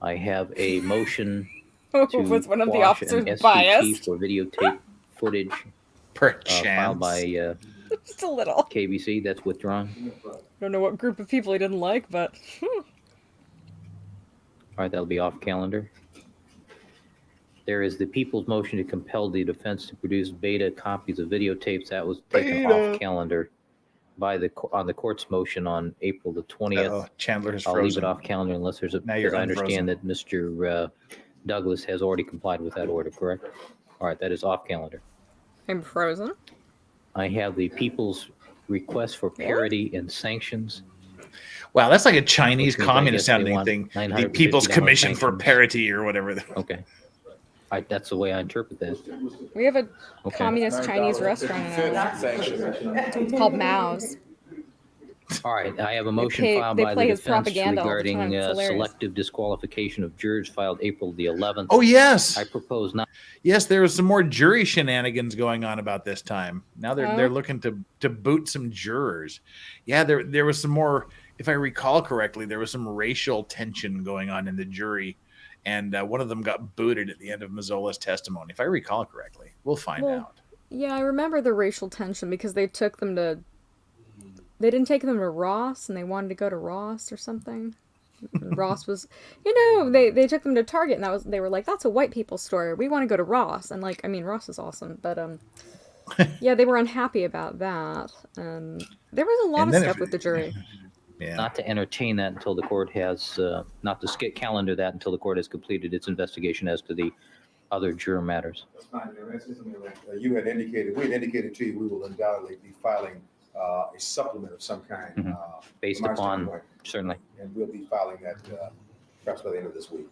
I have a motion to Was one of the quash an officers SVT biased? for videotape footage Perchance. filed by Just a little. KBC. That's withdrawn. Don't know what group of people he didn't like, but All right, that'll be off calendar. There is the people's motion to compel the defense to produce beta copies of videotapes. That was taken Beta. off calendar on the court's motion on April the 20th. Uh-oh, Chandler has I'll leave frozen. it off calendar unless there's a, Now you're because I understand unfrozen. that Mr. Douglas has already complied with that order, correct? All right, that is off calendar. I'm frozen. I have the people's request for parity and sanctions. Wow, that's like a Chinese Which means I communist guess they sounding want thing. The $950 People's Commission for sanctions. Parity or whatever. Okay. That's the way I interpret that. We have a Okay. communist Chinese restaurant in our It's called Mao's. All right, I have a motion play- filed they by play the his defense propaganda all the regarding time. It's hilarious. selective disqualification of jurors filed April the 11th. Oh, yes. I propose not. Yes, there was some more jury shenanigans going on about this time. Now they're Oh. they're looking to boot some jurors. Yeah, there was some more. If I recall correctly, there was some racial tension going on in the jury, and one of them got booted at the end of Mazzola's testimony. If I recall correctly, we'll find Well, out. Yeah, I remember the racial tension because they took them to they didn't take them to Ross, and they wanted to go to Ross or something. And Ross was, they took them to Target, and they were like, that's a white people's store. We want to go to Ross. And like, I mean, Ross is awesome, but yeah, they were unhappy about that. And there was a lot of stuff with the jury. Yeah. Not to entertain that until the court has, not to calendar that until the court has completed its investigation as to the other juror matters. That's fine. That's just something like, we had indicated to you, we will undoubtedly be filing a supplement of some kind. Based from our upon, standpoint. certainly. And we'll be filing that perhaps by the end of this week.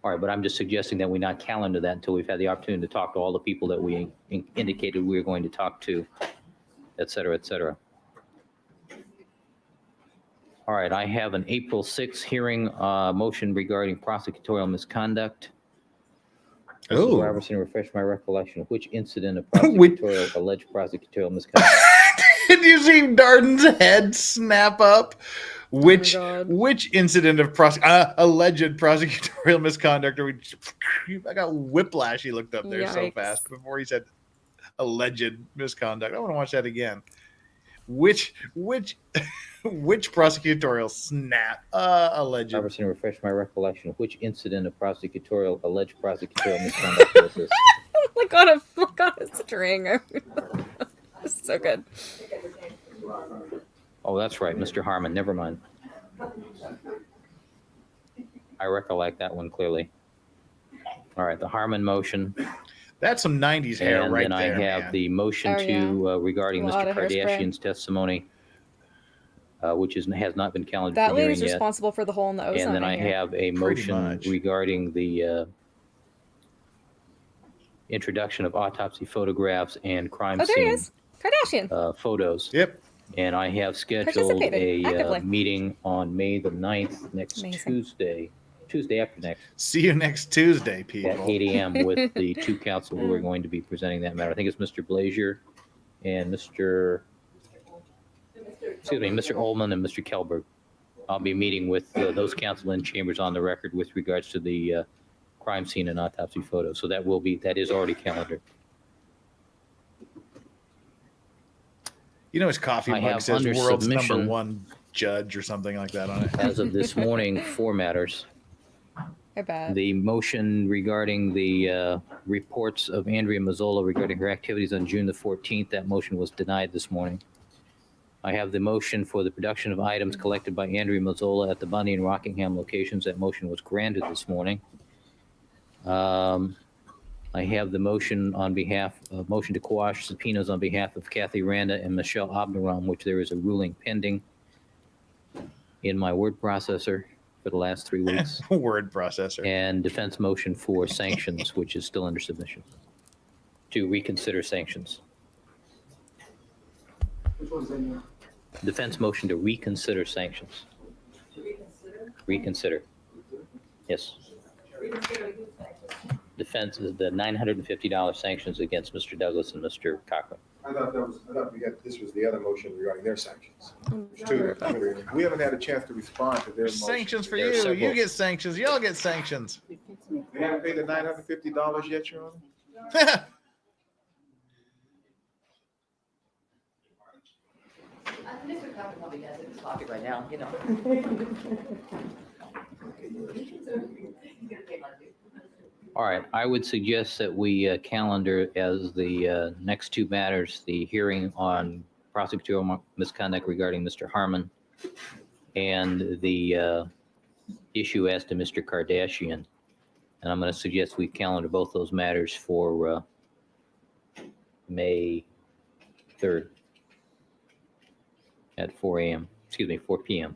All right, but I'm just suggesting that we not calendar that until we've had the opportunity to talk to all the people that we indicated we were going to talk to, et cetera, et cetera. All right, I have an April 6th hearing motion regarding prosecutorial misconduct. Oh. Mr. Robertson, refresh my recollection. Which incident of prosecutorial, alleged prosecutorial misconduct? Did you see Darden's head snap up? Which incident of alleged prosecutorial misconduct are we? I got whiplash. He looked up there so fast before he said alleged misconduct. I want to watch that again. Which prosecutorial snap? Alleged. Robertson, refresh my recollection. Which incident of alleged prosecutorial misconduct was this? Like on a string. It's so good. Oh, that's right, Mr. Harmon. Never mind. I recollect that one clearly. All right, the Harmon motion. That's some 90s hair right there. And then I have the motion regarding Mr. Kardashian's testimony, which has not been calendared That for hearing lady's yet. responsible for the hole in the ozone. And then I have a motion regarding the introduction of autopsy photographs and crime there he scene is. Kardashian. photos. Yep. And I have scheduled a meeting on May the 9th, next Tuesday after next. See you next Tuesday, people. At 8 a.m. with the two counsel who are going to be presenting that matter. I think it's Mr. Blazier and Mr. Ullman and Mr. Kelberg. I'll be meeting with those counsel in chambers on the record with regards to the crime scene and autopsy photos. So that is already calendared. You know, his coffee mug says world's #1 judge or something like that on it. As of this morning, 4 matters. I bet. The motion regarding the reports of Andrea Mazzola regarding her activities on June the 14th, that motion was denied this morning. I have the motion for the production of items collected by Andrea Mazzola at the Bundy and Rockingham locations. That motion was granted this morning. I have the motion motion to quash subpoenas on behalf of Kathy Randa and Michelle Obnerom, which there is a ruling pending in my word processor for the last 3 weeks. Word processor. And defense motion for sanctions, which is still under submission, to reconsider sanctions. Which one's in there? Defense motion to reconsider sanctions. To reconsider? Reconsider. Yes. Reconsider whose sanctions? Defense is the $950 sanctions against Mr. Douglas and Mr. Cochran. I thought this was the other motion regarding their sanctions. We haven't had a chance to respond to their motion. Sanctions for you. You get sanctions. Y'all get sanctions. They haven't paid the $950 yet, Your Honor? Mr. Cochran probably has it in his pocket right now, you know. All right, I would suggest that we calendar as the next 2 matters, the hearing on prosecutorial misconduct regarding Mr. Harmon and the issue as to Mr. Kardashian. And I'm going to suggest we calendar both those matters for May 3rd at 4 p.m.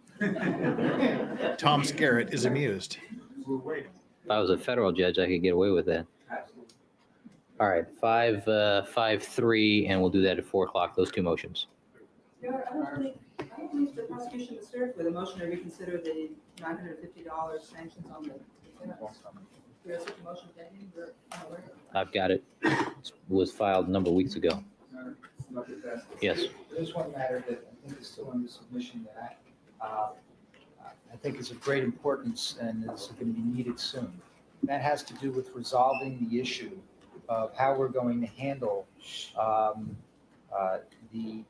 Tom Skerritt is amused. We're waiting. If I was a federal judge, I could get away with that. All right, 5-3, and we'll do that at 4 o'clock, those 2 motions. I don't think the prosecution is served with a motion to reconsider the $950 sanctions on the defendants. There's such a motion pending. I've got it. It was filed a number of weeks ago. Yes. There's one matter that I think is still under submission that I think is of great importance and is going to be needed soon. That has to do with resolving the issue of how we're going to handle the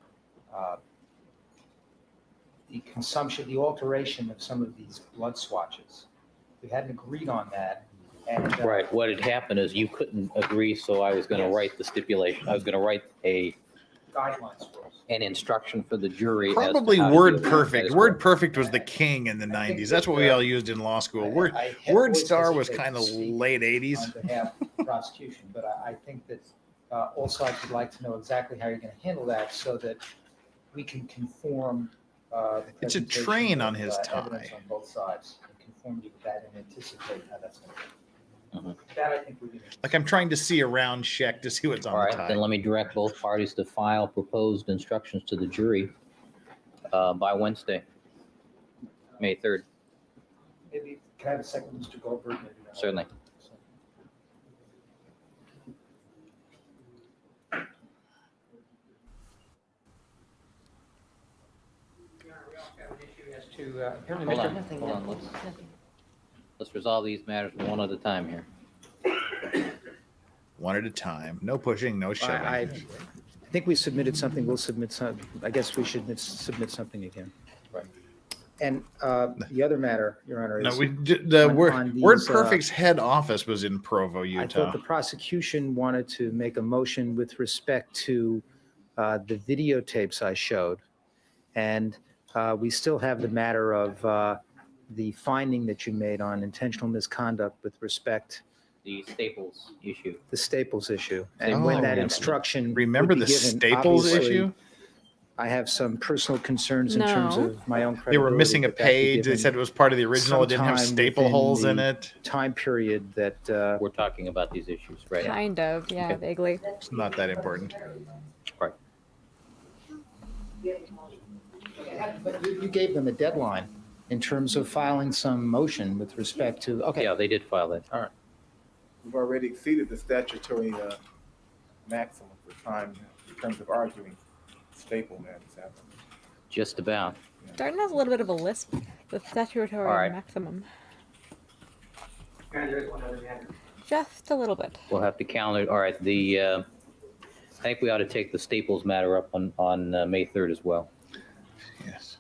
the consumption, the alteration of some of these blood swatches. We hadn't agreed on that. And, Right. What had happened is you couldn't agree, so I was going to write the stipulation. I was going to write guidelines for us. an instruction for the jury. as to Probably how to word deal with that. perfect. That is Word correct. perfect was the king in the 90s. That's what we all used in law school. Word always star was hesitate kind to of speak late 80s. On behalf of the prosecution, but I think that all sides would like to know exactly how you're going to handle that so that we can conform. It's a presentation train of, on his evidence tie. on both sides, and conformity with that and anticipate how that's going to be. Mhm. That I think we're going to. Like I'm trying to see around check to see what's on All the right, tie. then let me direct both parties to file proposed instructions to the jury by Wednesday, May 3rd. Maybe, can I have a second, Mr. Goldberg? Maybe not. Certainly. Apparently, Hold Mr. on, hold on. Let's resolve these matters one at a time here. One at a time. No pushing, no shoving. I think we submitted something, we'll submit some, I guess we should submit something again. Right. And the other matter, Your Honor, No, is. the on Word these, Perfect's head office was in Provo, I Utah. thought the prosecution wanted to make a motion with respect to the videotapes I showed. And we still have the matter of the finding that you made on intentional misconduct with respect The Staples issue. the Staples issue. And when that instruction Remember would be the given, Staples obviously, issue? I have some personal concerns in terms No. of my own They credibility. were missing a that that be page. They given said it was part of the original. It didn't have sometime staple within holes in the it. Time period that We're talking about these issues, right? Kind of, yeah, Okay. vaguely. It's not that important. Right. but you gave them a deadline in terms of filing some motion with respect to, okay. Yeah, they did file that. All right. We've already exceeded the statutory maximum for time in terms of arguing staple matters. haven't we? Just about. Darden has a little bit of a lisp, the statutory All right. maximum. There is one other matter. Just a little bit. We'll have to count it. All right, I think we ought to take the Staples matter up on May 3rd as well. Yes.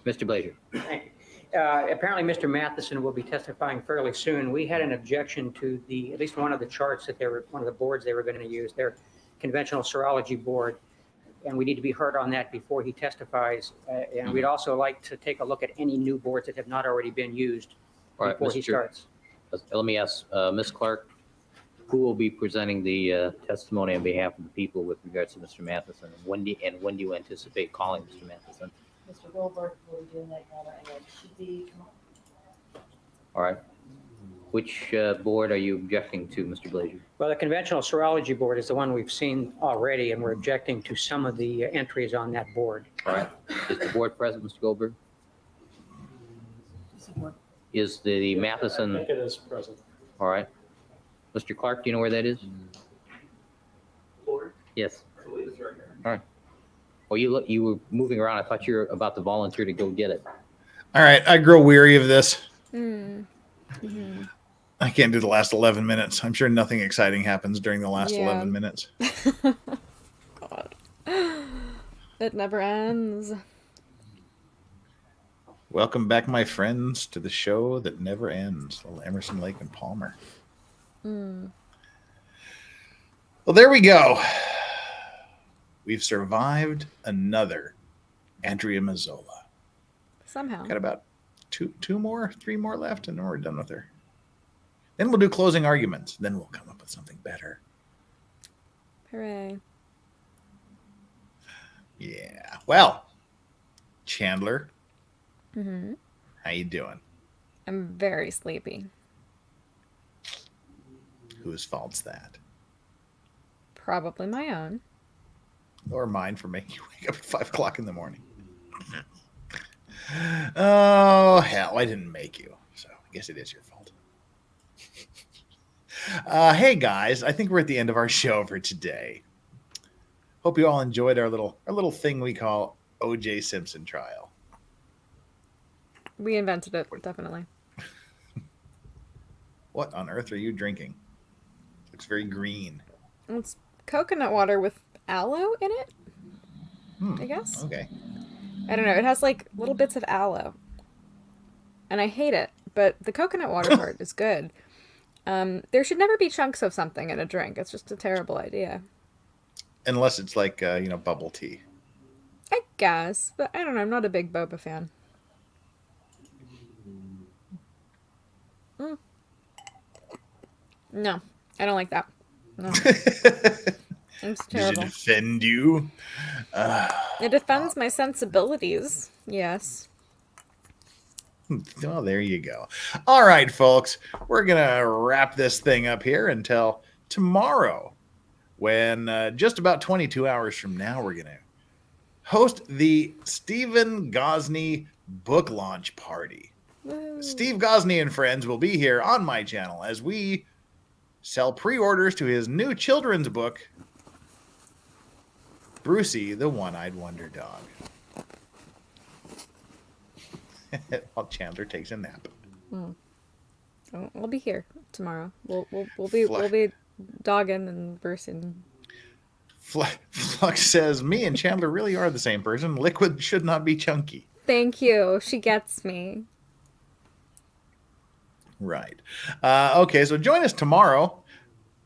Mr. Blazier. Thank you. Apparently, Mr. Matheson will be testifying fairly soon. We had an objection to at least one of the charts that one of the boards they were going to use, their conventional serology board. And we need to be heard on that before he testifies. And we'd also like to take a look at any new boards that have not already been used All right, before he starts. Let me ask Ms. Clark, who will be presenting the testimony on behalf of the people with regards to Mr. Matheson? When do you anticipate calling Mr. Matheson? Mr. Goldberg will be doing that, Your Honor, and it should be All right. Which board are you objecting to, Mr. Blazier? Well, the conventional serology board is the one we've seen already, and we're objecting to some of the entries on that board. All right. Is the board present, Mr. Goldberg? Is the Matheson? I think it is present. All right. Mr. Clark, do you know where that is? Board? Yes. I believe it's right here. All right. Well, you were moving around. I thought you were about to volunteer to go get it. All right. I grow weary of this. Mm-hmm. I can't do the last 11 minutes. I'm sure nothing exciting happens during the last Yeah. 11 minutes. God. It never ends. Welcome back, my friends, to the show that never ends. Little Emerson, Lake, and Palmer. Mm. Well, there we go. We've survived another Andrea Mazzola. Somehow. Got about three more left, and then we're done with her. Then we'll do closing arguments. Then we'll come up with something better. Hooray. Yeah. Well, Chandler, Mm-hmm. how you doing? I'm very sleepy. Whose fault's that? Probably my own. Or mine for making you wake up at 5 o'clock in the morning. Oh, hell, I didn't make you. So I guess it is your fault. Hey, guys, I think we're at the end of our show for today. Hope you all enjoyed our little thing we call OJ Simpson Trial. We invented it, definitely. What on earth are you drinking? Looks very green. It's coconut water with aloe in it, I guess. Okay. I don't know. It has like little bits of aloe. And I hate it, but the coconut water part is good. There should never be chunks of something in a drink. It's just a terrible idea. Unless it's like, bubble tea. I guess, but I don't know. I'm not a big boba fan. No, I don't like that. No. It's terrible. Does it offend you? It offends my sensibilities. Yes. Well, there you go. All right, folks. We're going to wrap this thing up here until tomorrow, when just about 22 hours from now, we're going to host the Stephen Gosney book launch party. Woo. Steve Gosney and friends will be here on my channel as we sell pre-orders to his new children's book, Brucey, the One-Eyed Wonder Dog. While Chandler takes a nap. I'll be here tomorrow. We'll be dogging and bursting. Flux says, me and Chandler really are the same person. Liquid should not be chunky. Thank you. She gets me. Right. Okay, so join us tomorrow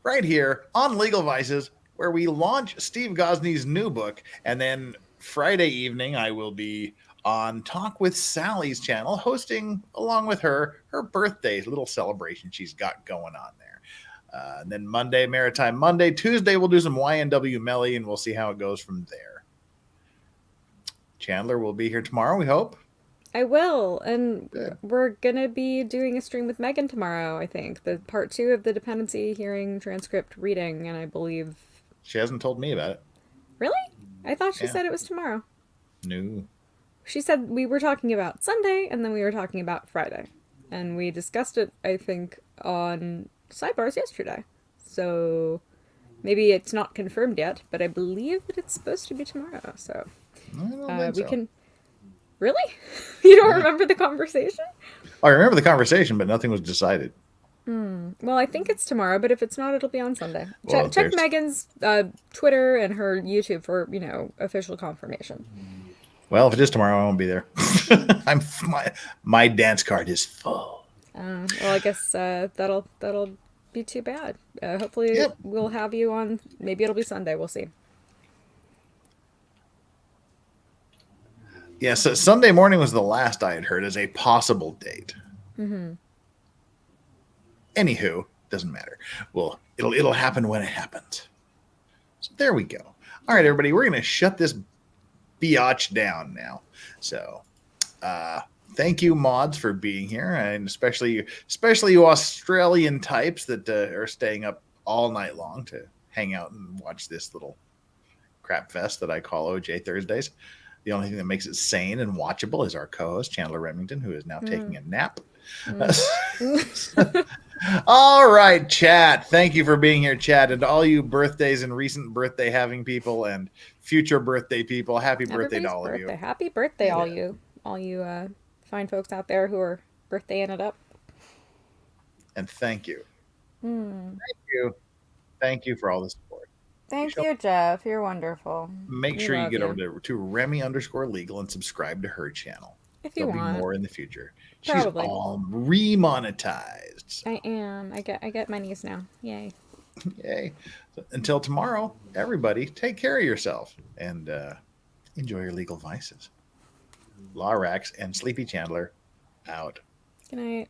right here on Legal Vices, where we launch Steve Gosney's new book. And then Friday evening, I will be on Talk with Sally's channel, hosting along with her birthday little celebration she's got going on there. And then Monday, Maritime Monday. Tuesday, we'll do some YNW Melly, and we'll see how it goes from there. Chandler will be here tomorrow, we hope. I will. And we're going to be doing a stream with Megan tomorrow, I think. The part 2 of the dependency hearing transcript reading, and I believe... She hasn't told me about it. Really? I thought she said it was tomorrow. No. She said we were talking about Sunday, and then we were talking about Friday. And we discussed it, I think, on Sidebars yesterday. So maybe it's not confirmed yet, but I believe that it's supposed to be tomorrow. So we can... Really? You don't remember the conversation? I remember the conversation, but nothing was decided. Well, I think it's tomorrow, but if it's not, it'll be on Sunday. Well, Check Megan's Twitter and her YouTube for, official confirmation. Well, if it is tomorrow, I won't be there. My dance card is full. Well, I guess that'll be too bad. Hopefully we'll have you on. Maybe it'll be Sunday. We'll see. Yeah, so Sunday morning was the last I had heard as a possible date. Anywho, doesn't matter. Well, it'll happen when it happens. So there we go. All right, everybody, we're going to shut this biatch down now. So thank you, mods, for being here, and especially you Australian types that are staying up all night long to hang out and watch this little crap fest that I call OJ Thursdays. The only thing that makes it sane and watchable is our co-host, Chandler Remington, who is now taking a nap. All right, chat. Thank you for being here, chat. And to all you birthdays and recent birthday having people and future birthday people, happy birthday to all of you. Happy birthday, all you fine folks out there who are birthdaying it up. And thank you. Thank you for all the support. Thank you, Jeff. You're wonderful. Make sure you get over to Remy_legal and subscribe to her channel. If you want. There'll be more in the future. Probably. She's all remonetized. So. I am. I get monies now. Yay. Yay. So until tomorrow, everybody, take care of yourself and enjoy your legal vices. Law Rax and Sleepy Chandler out. Good night.